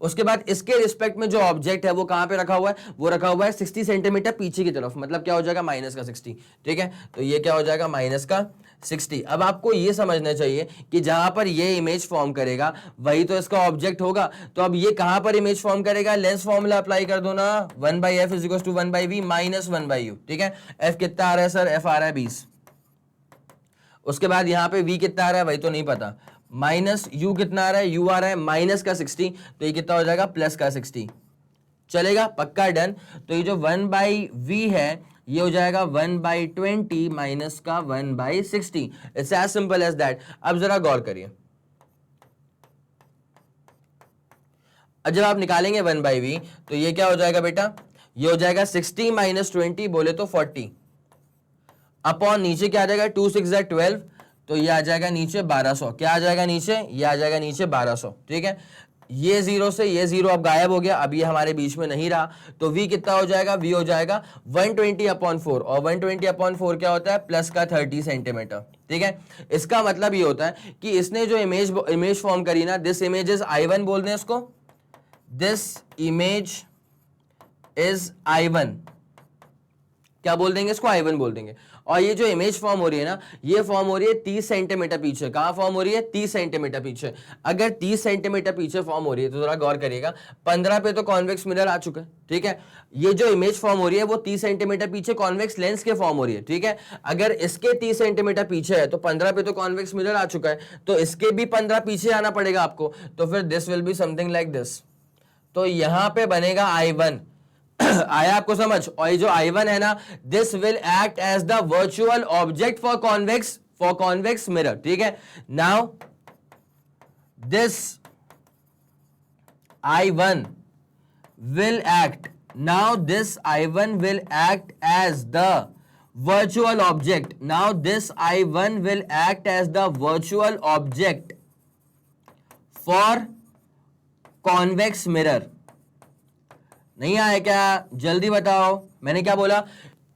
उसके बाद इसके रिस्पेक्ट में जो ऑब्जेक्ट है वो कहां पे रखा हुआ है, वो रखा हुआ है 60 सेंटीमीटर पीछे की तरफ, मतलब क्या हो जाएगा माइनस का 60, ठीक है। तो ये क्या हो जाएगा माइनस का 60। अब आपको ये समझना चाहिए कि जहां पर ये इमेज फॉर्म करेगा वही तो इसका ऑब्जेक्ट होगा। तो अब ये कहां पर इमेज फॉर्म करेगा, लेंस फॉर्मूला अप्लाई कर दो ना, 1/f is equal to 1/v minus 1/u, ठीक है। f कितना आ रहा है सर, f आ रहा है 20। उसके बाद यहां पे v कितना आ रहा है वही तो नहीं पता, माइनस u कितना आ रहा है, u आ रहा है माइनस का 60, तो ये कितना हो जाएगा प्लस का 60, चलेगा, पक्का, डन। तो ये जो 1/v है ये हो जाएगा 1/20 माइनस का 1/60, it's as simple as that. अब जरा गौर करिए, अब जब आप निकालेंगे 1/v तो ये क्या हो जाएगा बेटा, ये हो जाएगा 60 माइनस 20 बोले तो 40 अपॉन नीचे क्या आ जाएगा 2 6 12, तो ये आ जाएगा नीचे 1200, क्या आ जाएगा नीचे, ये आ जाएगा नीचे 1200, ठीक है। ये जीरो से ये जीरो अब गायब हो गया, अब ये हमारे बीच में नहीं रहा, तो v कितना हो जाएगा, v हो जाएगा 120/4, और 120/4 क्या होता है, प्लस का 30 सेंटीमीटर, ठीक है। इसका मतलब ये होता है कि इसने जो इमेज फॉर्म करी ना, दिस इमेज इज I1 बोल दें इसको, दिस इमेज इज I1, क्या बोल देंगे इसको, I1 बोल देंगे। और ये जो इमेज फॉर्म हो रही है ना, ये फॉर्म हो रही है 30 सेंटीमीटर पीछे, कहां फॉर्म हो रही है, 30 सेंटीमीटर पीछे। अगर 30 सेंटीमीटर पीछे फॉर्म हो रही है तो जरा गौर करिएगा, 15 पे तो कॉन्वेक्स मिरर आ चुका है, ठीक है। ये जो इमेज फॉर्म हो रही है वो 30 सेंटीमीटर पीछे कॉन्वेक्स लेंस के फॉर्म हो रही है, ठीक है। अगर इसके 30 सेंटीमीटर पीछे है तो 15 पे तो कॉन्वेक्स मिरर आ चुका है, तो इसके भी 15 पीछे आना पड़ेगा आपको, तो फिर this will be something like this. तो यहां पे बनेगा I1 आया आपको समझ। और ये जो I1 है ना, this will act as the virtual object for convex mirror, ठीक है। Now this I1 will act, now this I1 will act as the virtual object, now this I1 will act as the virtual object for convex mirror। नहीं आया क्या, जल्दी बताओ, मैंने क्या बोला,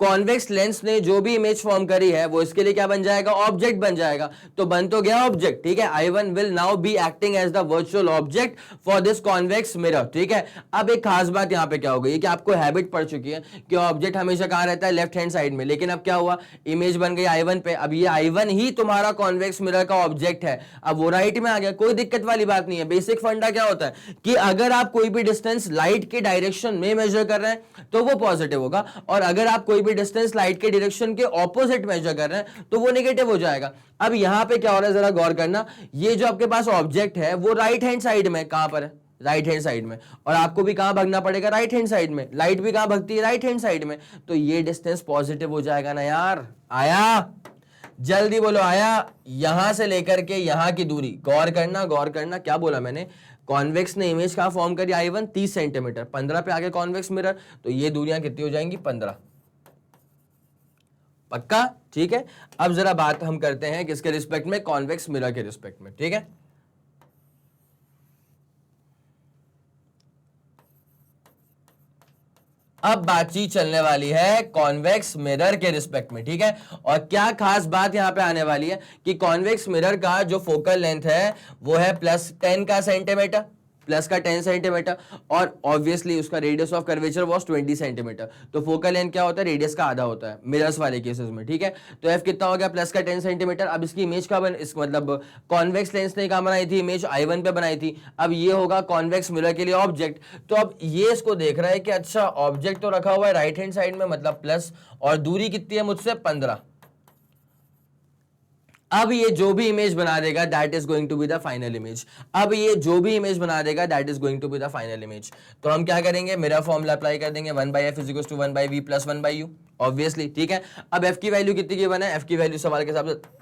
कॉन्वेक्स लेंस ने जो भी इमेज फॉर्म करी है वो इसके लिए क्या बन जाएगा, ऑब्जेक्ट बन जाएगा। तो बन तो गया ऑब्जेक्ट, ठीक है। I1 will now be acting as the virtual object for this convex mirror, ठीक है। अब एक खास बात यहाँ पे क्या हो गई कि आपको हैबिट पड़ चुकी है कि ऑब्जेक्ट हमेशा कहाँ रहता है, लेफ्ट हैंड साइड में, लेकिन अब क्या हुआ, इमेज बन गई I1 पे, अब ये I1 ही तुम्हारा कॉन्वेक्स मिरर का ऑब्जेक्ट है, अब वो राइट में आ गया, कोई दिक्कत वाली बात नहीं है। बेसिक फंडा क्या होता है कि अगर आप कोई भी डिस्टेंस लाइट के डायरेक्शन में मेजर कर रहे हैं तो वो पॉजिटिव होगा, और अगर आप कोई भी डिस्टेंस लाइट के डायरेक्शन के ऑपोजिट मेजर कर रहे हैं तो वो नेगेटिव हो जाएगा। अब यहां पे क्या हो रहा है, जरा गौर करना, ये जो आपके पास ऑब्जेक्ट है वो राइट हैंड साइड में, कहां पर है, राइट हैंड साइड में, और आपको भी कहां भागना पड़ेगा, राइट हैंड साइड में, लाइट भी कहां भागती है, राइट हैंड साइड में, तो ये डिस्टेंस पॉजिटिव हो जाएगा ना यार। आया, जल्दी बोलो आया। यहां से लेकर के यहां की दूरी, गौर करना गौर करना, क्या बोला मैंने, कॉन्वेक्स ने इमेज कहां फॉर्म करी, I1 30 सेंटीमीटर, 15 पे आगे कॉन्वेक्स मिरर, तो ये दूरियां कितनी हो जाएंगी, 15, पक्का, ठीक है। अब जरा बात हम करते हैं किसके रिस्पेक्ट में, कॉन्वेक्स मिरर के रिस्पेक्ट में, ठीक है। अब बातचीत चलने वाली है कॉन्वेक्स मिरर के रिस्पेक्ट में, ठीक है। और क्या खास बात यहां पे आने वाली है कि कॉन्वेक्स मिरर का जो फोकल लेंथ है वो है +10 का सेंटीमीटर, प्लस का 10 सेंटीमीटर, और ऑब्वियसली उसका radius of curvature was 20 centimetre. तो फोकल लेंथ क्या होता है, रेडियस का आधा होता है मिरर्स वाले केसेस में, ठीक है। तो एफ कितना हो गया, प्लस का 10 सेंटीमीटर। अब इसकी इमेज का इस मतलब कॉन्वेक्स लेंस ने कहां बनाई थी, इमेज I1 पे बनाई थी। अब ये होगा कॉन्वेक्स मिरर के लिए ऑब्जेक्ट। तो अब ये इसको देख रहा है कि अच्छा ऑब्जेक्ट तो रखा हुआ है राइट हैंड साइड में, मतलब प्लस, और दूरी कितनी है मुझसे, 15। अब ये जो भी इमेज बना देगा that is going to be the final image. अब ये जो भी इमेज बना देगा that is going to be the final image. तो हम क्या करेंगे, मिरर फॉर्मूला अप्लाई कर देंगे, 1/f = 1/v + 1/u, ऑब्वियसली, ठीक है। अब f की वैल्यू कितनी गिवन है, f की वैल्यू सवाल के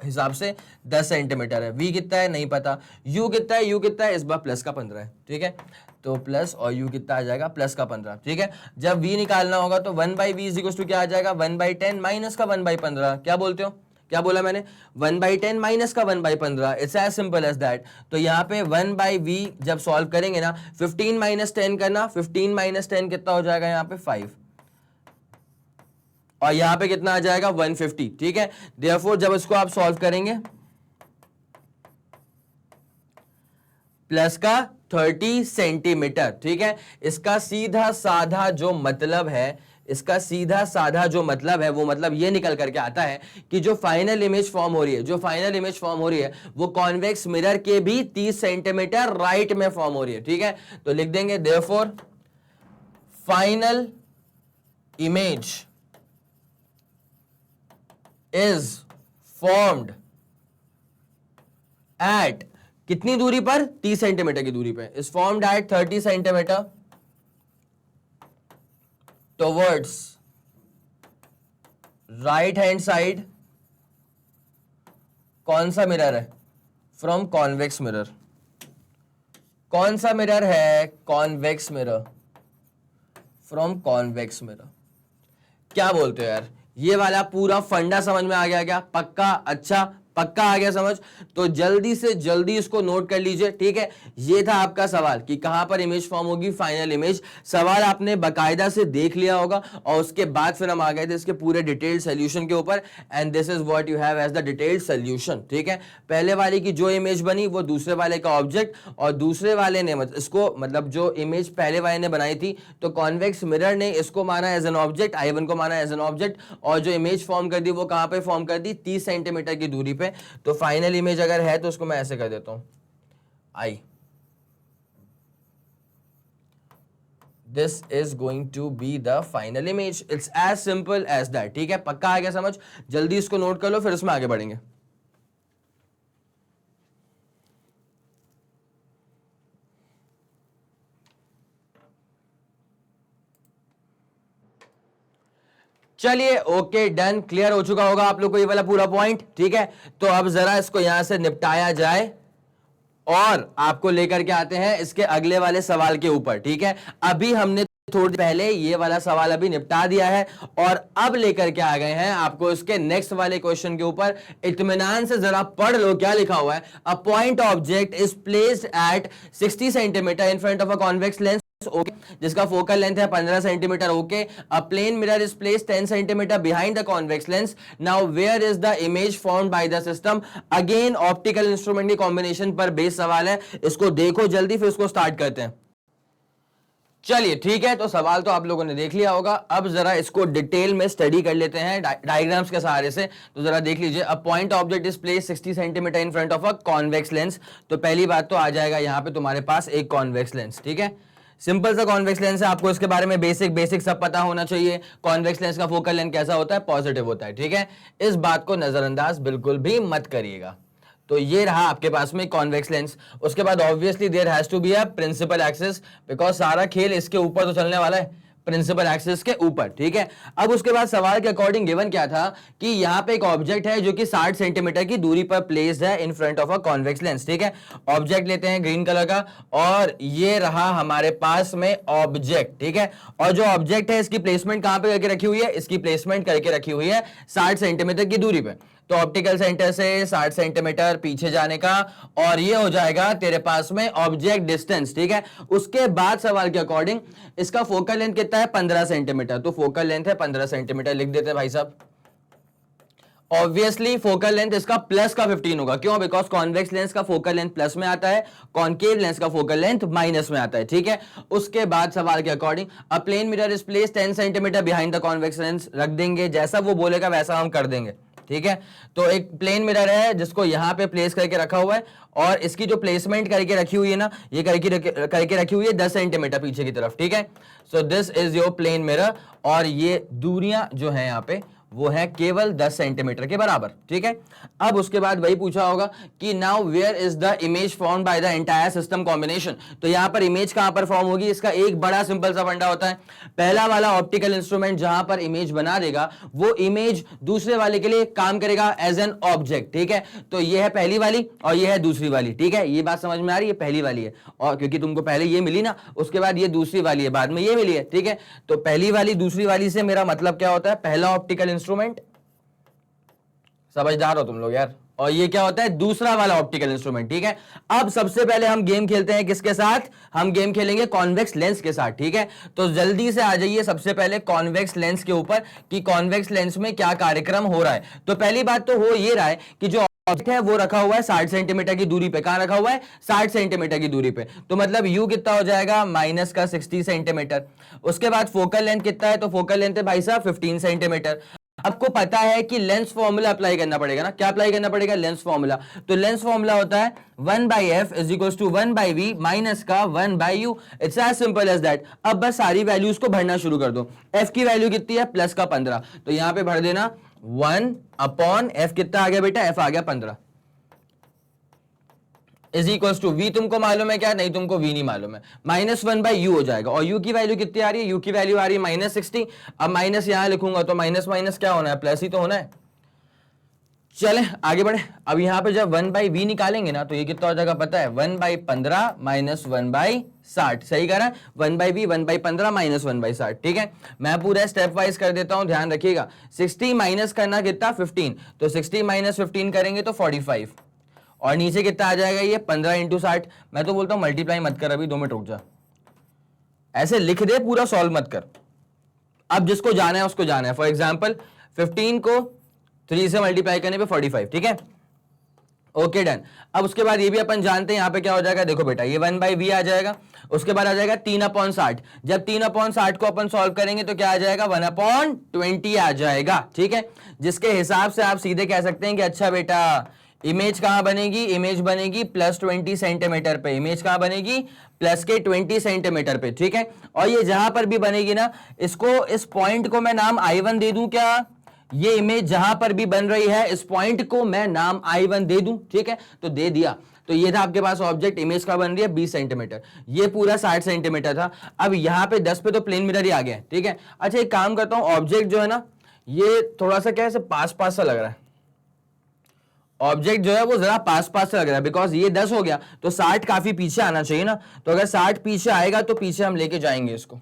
हिसाब से 10 सेंटीमीटर है। v कितना है नहीं पता, u कितना है, u कितना है, इस बार प्लस का 15 है, ठीक है। तो प्लस और u कितना आ जाएगा, प्लस का 15, ठीक है। जब v निकालना होगा तो 1/v इज इक्वल टू क्या आ जाएगा, 1/10 माइनस का 1/15। क्या बोलते हो, क्या बोला मैंने, 1/10 माइनस का 1/15, it's as simple as that. तो यहाँ पे 1/v जब सॉल्व करेंगे ना, 15 माइनस 10 करना, 15 माइनस 10 कितना हो जाएगा यहाँ पे 5, और यहां पे कितना आ जाएगा 150, ठीक है। देयरफॉर जब इसको आप सॉल्व करेंगे, प्लस का 30 सेंटीमीटर, ठीक है। इसका सीधा साधा जो मतलब है, इसका सीधा साधा जो मतलब है, वो मतलब ये निकल करके आता है कि जो फाइनल इमेज फॉर्म हो रही है, जो फाइनल इमेज फॉर्म हो रही है वो कॉन्वेक्स मिरर के भी 30 सेंटीमीटर राइट में फॉर्म हो रही है, ठीक है। तो लिख देंगे therefore final image is formed at कितनी दूरी पर, 30 सेंटीमीटर की दूरी पे, is formed at 30 centimetre towards right hand side। कौन सा मिरर है, फ्रॉम कॉन्वेक्स मिरर। कौन सा मिरर है, convex mirror, from convex mirror. क्या बोलते हो यार, ये वाला पूरा फंडा समझ में आ गया क्या, पक्का, अच्छा पक्का आ गया समझ। तो जल्दी से जल्दी इसको नोट कर लीजिए, ठीक है। ये था आपका सवाल कि कहां पर इमेज फॉर्म होगी, फाइनल इमेज। सवाल आपने बकायदा से देख लिया होगा और उसके बाद फिर हम आ गए थे इसके पूरे डिटेल्ड सोल्यूशन के ऊपर, and this is what you have as the detailed solution, ठीक है। पहले वाले की जो इमेज बनी वो दूसरे वाले का ऑब्जेक्ट, और दूसरे वाले ने इसको मतलब जो इमेज पहले वाले ने बनाई थी तो कॉन्वेक्स मिरर ने इसको माना एज एन ऑब्जेक्ट, I1 को माना एज एन ऑब्जेक्ट, और जो इमेज फॉर्म कर दी वो कहां पे फॉर्म कर दी, 30 सेंटीमीटर की दूरी पे। तो फाइनल इमेज अगर है तो उसको मैं ऐसे कर देता हूं, I this is going to be the final image. It's as simple as that, ठीक है। पक्का आ गया समझ, जल्दी इसको नोट कर लो फिर उसमें आगे बढ़ेंगे। चलिए ओके डन, क्लियर हो चुका होगा आप लोग को ये वाला पूरा पॉइंट, ठीक है। तो अब जरा इसको यहां से निपटाया जाए और आपको लेकर के आते हैं इसके अगले वाले सवाल के ऊपर, ठीक है। अभी हमने थोड़ी पहले ये वाला सवाल अभी निपटा दिया है और अब लेकर के आ गए हैं आपको इसके नेक्स्ट वाले क्वेश्चन के ऊपर। इत्मीनान से जरा पढ़ लो क्या लिखा हुआ है। A point object is placed at 60 centimetre in front of a convex lens, okay, जिसका फोकल लेंथ है 15 centimetre, okay. A plane mirror is placed 10 centimetre behind the convex lens. Now where is the image formed by the system. Again optical instrument की कॉम्बिनेशन पर बेस सवाल है, इसको देखो जल्दी फिर उसको स्टार्ट करते हैं। चलिए ठीक है, तो सवाल तो आप लोगों ने देख लिया होगा। अब जरा इसको डिटेल में स्टडी कर लेते हैं डायग्राम्स के सहारे से। तो जरा देख लीजिए, अ point object is place 60 centimetre in front of a convex lens. तो पहली बात तो आ जाएगा यहाँ पे तुम्हारे पास एक कॉन्वेक्स लेंस, ठीक है। सिंपल सा कॉन्वेक्स लेंस है, आपको इसके बारे में बेसिक सब पता होना चाहिए। कॉन्वेक्स लेंस का फोकल लेंथ कैसा होता है, पॉजिटिव होता है, ठीक है। इस बात को नजरअंदाज बिल्कुल भी मत करिएगा। तो ये रहा आपके पास में कॉन्वेक्स लेंस। उसके बाद obviously there has to be a principal axis, because सारा खेल इसके ऊपर तो चलने वाला है, प्रिंसिपल एक्सिस के ऊपर, ठीक है। अब उसके बाद सवाल के अकॉर्डिंग गिवन क्या था कि यहाँ पे एक ऑब्जेक्ट है जो कि 60 सेंटीमीटर की दूरी पर प्लेस्ड है इन front of a convex lens, ठीक है। ऑब्जेक्ट लेते हैं ग्रीन कलर का, और ये रहा हमारे पास में ऑब्जेक्ट, ठीक है। और जो ऑब्जेक्ट है इसकी प्लेसमेंट कहां पे करके रखी हुई है, इसकी प्लेसमेंट करके रखी हुई है 60 सेंटीमीटर की दूरी पे। तो ऑप्टिकल सेंटर से 60 सेंटीमीटर पीछे जाने का, और ये हो जाएगा तेरे पास में ऑब्जेक्ट डिस्टेंस, ठीक है। उसके बाद सवाल के अकॉर्डिंग इसका फोकल लेंथ कितना है, 15 सेंटीमीटर। तो फोकल लेंथ है 15 सेंटीमीटर, लिख देते हैं भाई साहब। ऑब्वियसली फोकल लेंथ इसका प्लस का 15 होगा, क्यों, बिकॉज कॉन्वेक्स लेंस का फोकल लेंथ प्लस में आता है, कॉनकेव लेंस का फोकल लेंथ माइनस में आता है, ठीक है। उसके बाद सवाल के according a plane mirror is placed 10 centimetre behind the convex lens, रख देंगे जैसा वो बोलेगा वैसा हम कर देंगे, ठीक है। तो एक प्लेन मिरर है जिसको यहां पे प्लेस करके रखा हुआ है, और इसकी जो प्लेसमेंट करके रखी हुई है ना, ये करके रखी हुई है 10 सेंटीमीटर पीछे की तरफ, ठीक है। So this is your plane mirror, और ये दूरियां जो है यहाँ पे वो है केवल 10 सेंटीमीटर के बराबर, ठीक है। अब उसके बाद वही पूछा होगा कि now where is the image form by the entire system combination, तो यहां पर इमेज कहां पर फॉर्म होगी, इसका एक बड़ा सिंपल सा फंडा होता है, पहला वाला ऑप्टिकल इंस्ट्रूमेंट जहां पर इमेज बना देगा वो इमेज दूसरे वाले के लिए काम करेगा एज एन ऑब्जेक्ट, ठीक है। तो ये है पहली वाली और ये है दूसरी वाली, ठीक है। ये बात समझ में आ रही है, पहली वाली है, और क्योंकि तुमको पहले ये मिली ना, उसके बाद ये दूसरी वाली है, बाद में ये मिली है, ठीक है। तो पहली वाली दूसरी वाली से मेरा मतलब क्या होता है, पहला ऑप्टिकल इंस्ट्रूमेंट, समझदार हो तुम लोग यार, और ये क्या होता है, दूसरा वाला ऑप्टिकल इंस्ट्रूमेंट, ठीक है। अब सबसे पहले हम गेम खेलते हैं किसके साथ, हम गेम खेलेंगे कॉन्वेक्स लेंस के साथ, ठीक है। तो जल्दी से आ जाइए सबसे पहले कॉन्वेक्स लेंस के ऊपर कि कॉन्वेक्स लेंस में क्या कार्यक्रम हो रहा है। तो पहली बात तो हो ये रहा है कि जो ऑब्जेक्ट है वो रखा हुआ है 60 सेंटीमीटर की दूरी पे, कहां रखा हुआ है, 60 सेंटीमीटर की दूरी पे, तो मतलब u कितना हो जाएगा, माइनस का 60 सेंटीमीटर। उसके बाद फोकल लेंथ कितना है, तो फोकल लेंथ है भाई साहब 15 सेंटीमीटर। आपको पता है कि लेंस फॉर्मूला अप्लाई करना पड़ेगा ना, क्या अप्लाई करना पड़ेगा, लेंस फॉर्मूला। तो लेंस फॉर्मूला होता है 1/f is equal to 1/v minus का 1/u, it's as simple as that. अब बस सारी वैल्यूज को भरना शुरू कर दो। f की वैल्यू कितनी है, प्लस का 15, तो यहां पे भर देना 1/f, कितना आ गया बेटा, f आ गया 15, इज इक्वल टू v, तुमको मालूम है क्या, नहीं तुमको v नहीं मालूम है, -1/u हो जाएगा। और u की वैल्यू कितनी आ रही है, u की वैल्यू आ रही है -60। अब माइनस यहां लिखूंगा तो माइनस माइनस क्या होना है, प्लस ही तो होना है। चले आगे बढ़े। अब यहां पे जब 1/v निकालेंगे ना तो ये कितना हो जाएगा पता है, 1/15 माइनस 1/60, सही कह रहा है, 1/v 1/15 माइनस 1/60, ठीक है। मैं पूरा स्टेप वाइज कर देता हूं, ध्यान रखिएगा। 60 माइनस करना कितना, 15, तो 60 माइनस 15 करेंगे तो 45, और नीचे कितना आ जाएगा, ये 15 इंटू 60। मैं तो बोलता हूं मल्टीप्लाई मत कर, अभी 2 मिनट रुक जा, ऐसे लिख दे, पूरा सॉल्व मत कर। अब जिसको जाना है उसको जाना है। फॉर एग्जाम्पल 15 को 3 से मल्टीप्लाई करने पे 45, ठीक है, ओके डन। अब उसके बाद ये भी अपन जानते हैं यहां पे क्या हो जाएगा, देखो बेटा ये 1/v आ जाएगा, उसके बाद आ जाएगा 3/60। जब 3/60 को अपन सॉल्व करेंगे तो क्या आ जाएगा, 1/20 आ जाएगा, ठीक है। जिसके हिसाब से आप सीधे कह सकते हैं कि अच्छा बेटा इमेज कहां बनेगी, इमेज बनेगी +20 सेंटीमीटर पे, इमेज कहां बनेगी, प्लस के 20 सेंटीमीटर पे, ठीक है। और ये जहां पर भी बनेगी ना, इसको, इस पॉइंट को मैं नाम I1 दे दूं क्या, ये इमेज जहां पर भी बन रही है इस पॉइंट को मैं नाम I1 दे दूं, ठीक है। तो दे दिया, तो ये था आपके पास ऑब्जेक्ट, इमेज का बन रही है 20 सेंटीमीटर, ये पूरा 60 सेंटीमीटर था। अब यहां पे 10 पे तो प्लेन मिरर ही आ गया, ठीक है। अच्छा एक काम करता हूं, ऑब्जेक्ट जो है ना ये थोड़ा सा क्या है, पास पास सा लग रहा है, ऑब्जेक्ट जो है वो जरा पास पास से लग रहा है, बिकॉज ये 10 हो गया तो 60 काफी पीछे आना चाहिए ना, तो अगर 60 पीछे आएगा तो पीछे हम लेके जाएंगे इसको।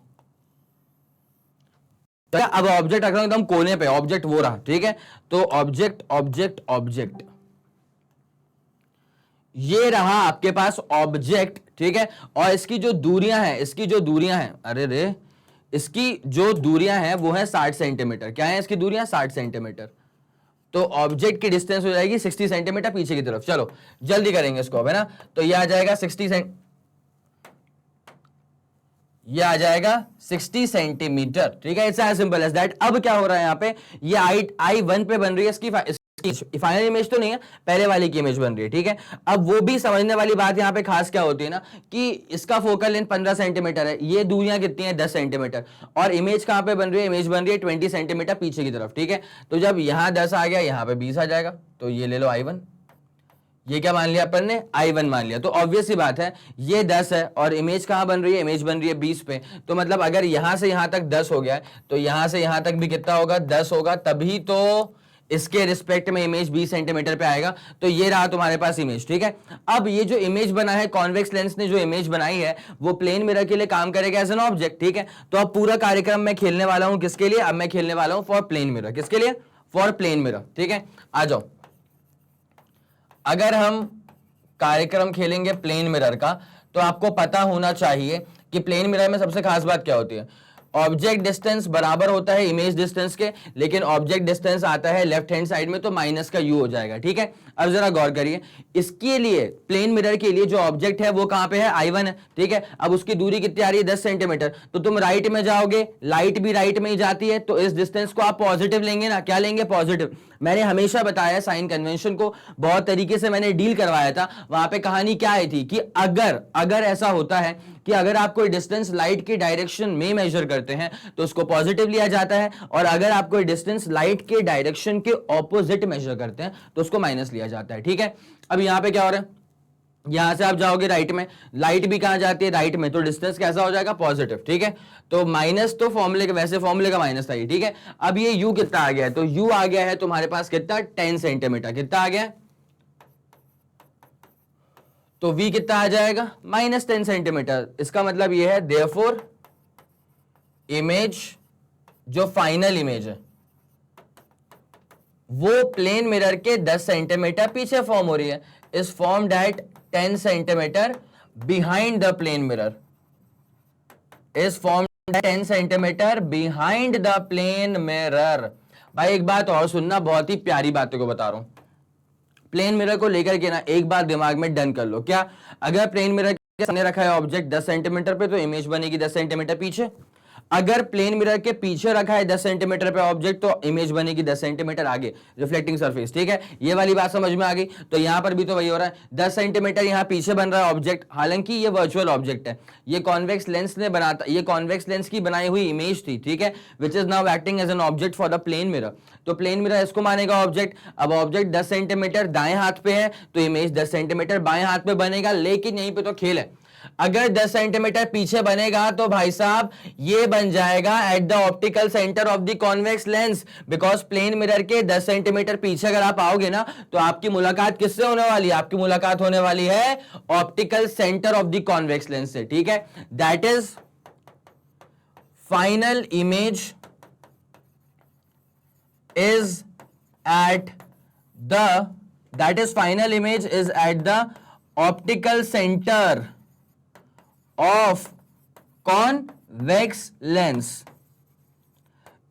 तो अब ऑब्जेक्ट रख रहा हूं एकदम कोने पे, ऑब्जेक्ट वो रहा, ठीक है। तो ऑब्जेक्ट ऑब्जेक्ट ऑब्जेक्ट, ये रहा आपके पास ऑब्जेक्ट, ठीक है। और इसकी जो दूरियां हैं, इसकी जो दूरियां हैं, अरे रे, इसकी जो दूरियां हैं वो है 60 सेंटीमीटर। क्या है इसकी दूरियां, 60 सेंटीमीटर। तो ऑब्जेक्ट की डिस्टेंस हो जाएगी 60 सेंटीमीटर पीछे की तरफ। चलो जल्दी करेंगे इसको अब, है ना। तो ये आ जाएगा 60 सेंटीमीटर, ठीक है। It's as simple as that. अब क्या हो रहा है यहाँ पे, ये I1 पे बन रही है, इसकी फाइनल इमेज तो नहीं है, पहले वाली की इमेज बन रही है, ठीक है। अब वो भी समझने वाली बात यहाँ पे खास क्या होती है ना, कि इसका फोकल लेंथ 15 सेंटीमीटर है, ये दूरियां कितनी है, 10 सेंटीमीटर, और इमेज कहां पे बन रही है, इमेज बन रही है 20 सेंटीमीटर पीछे की तरफ, ठीक है। तो जब यहां 10 आ गया, यहां पे 20 आ जाएगा, तो ये ले लो I1, ये क्या मान लिया अपन ने, I1 मान लिया। तो ऑब्वियस सी बात है, ये 10 है और इमेज कहां बन रही है, इमेज बन रही है 20 पे, तो मतलब अगर यहां से यहां तक 10 हो गया है तो यहां से यहां तक भी कितना होगा, 10 होगा, तभी तो इसके रिस्पेक्ट में इमेज 20 सेंटीमीटर पे आएगा। तो ये रहा तुम्हारे पास इमेज, ठीक है। अब ये जो इमेज बना है, कॉन्वेक्स लेंस ने जो इमेज बनाई है वो प्लेन मिरर के लिए काम करेगा एज एन ऑब्जेक्ट, ठीक है। तो अब पूरा कार्यक्रम मैं खेलने वाला हूं किसके लिए, अब मैं खेलने वाला हूं फॉर प्लेन मिरर, किसके लिए, फॉर प्लेन मिरर, ठीक है। आ जाओ, अगर हम कार्यक्रम खेलेंगे प्लेन मिरर का तो आपको पता होना चाहिए कि प्लेन मिरर में सबसे खास बात क्या होती है, ऑब्जेक्ट डिस्टेंस बराबर होता है इमेज डिस्टेंस के, लेकिन ऑब्जेक्ट डिस्टेंस आता है लेफ्ट हैंड साइड में, तो माइनस का u हो जाएगा, ठीक है। अब जरा गौर करिए, इसके लिए प्लेन मिरर के लिए जो ऑब्जेक्ट है वो कहां पे है, I1 है, ठीक है। अब उसकी दूरी कितनी आ रही है, 10 सेंटीमीटर, तो तुम राइट में जाओगे, लाइट भी राइट में ही जाती है, तो इस डिस्टेंस को आप पॉजिटिव लेंगे ना, क्या लेंगे, पॉजिटिव। मैंने हमेशा बताया, साइन कन्वेंशन को बहुत तरीके से मैंने डील करवाया था। वहां पे कहानी क्या आई थी कि अगर ऐसा होता है कि अगर आप कोई डिस्टेंस लाइट की डायरेक्शन में मेजर करते हैं तो उसको पॉजिटिव लिया जाता है, और अगर आप कोई डिस्टेंस लाइट के डायरेक्शन के ऑपोजिट मेजर करते हैं तो उसको माइनस लिया जाता है। ठीक है, अब यहां पे क्या हो रहा है, यहां से आप जाओगे राइट में, लाइट भी कहां जाती है, राइट में, तो डिस्टेंस कैसा हो जाएगा, पॉजिटिव। ठीक है, तो माइनस तो फॉर्मूले के, वैसे फॉर्मूले का माइनस था ये। ठीक है, अब ये u कितना आ गया है, तो u आ गया है तुम्हारे पास कितना, 10 सेंटीमीटर। कितना आ गया है, तो v कितना आ जाएगा, -10 सेंटीमीटर। इसका मतलब ये है देयरफॉर इमेज, जो फाइनल इमेज है वो प्लेन मिरर के 10 सेंटीमीटर पीछे फॉर्म हो रही है, is formed at 10 centimetre behind the plane mirror, is formed at 10 centimetre behind the plane mirror. भाई एक बात और सुनना, बहुत ही प्यारी बातों को बता रहा हूं। प्लेन मिरर को लेकर के ना एक बार दिमाग में डन कर लो, क्या अगर प्लेन मिरर के सामने रखा है ऑब्जेक्ट 10 सेंटीमीटर पे तो इमेज बनेगी 10 सेंटीमीटर पीछे, अगर प्लेन मिरर के पीछे रखा है 10 सेंटीमीटर पे ऑब्जेक्ट तो इमेज बनेगी 10 सेंटीमीटर आगे, रिफ्लेक्टिंग सरफेस। ठीक है, ये वाली बात समझ में आ गई। तो यहां पर भी तो वही हो रहा है, 10 सेंटीमीटर यहां पीछे बन रहा है ऑब्जेक्ट, हालांकि ये वर्चुअल ऑब्जेक्ट है, ये कॉन्वेक्स लेंस ने बनाता, ये कॉन्वेक्स लेंस की बनाई हुई इमेज थी। ठीक है, which is now acting as an object for the plane mirror. तो प्लेन मिरर इसको मानेगा ऑब्जेक्ट। अब ऑब्जेक्ट 10 सेंटीमीटर दाएं हाथ पे है तो इमेज 10 सेंटीमीटर बाएं हाथ पे बनेगा, लेकिन यहीं पे तो खेल है, अगर 10 सेंटीमीटर पीछे बनेगा तो भाई साहब ये बन जाएगा at the optical centre of the convex lens, because plane mirror के 10 सेंटीमीटर पीछे अगर आप आओगे ना तो आपकी मुलाकात किससे होने वाली है, आपकी मुलाकात होने वाली है optical centre of the convex lens से। ठीक है, that is final image is at the, that is final image is at the optical center of convex lens.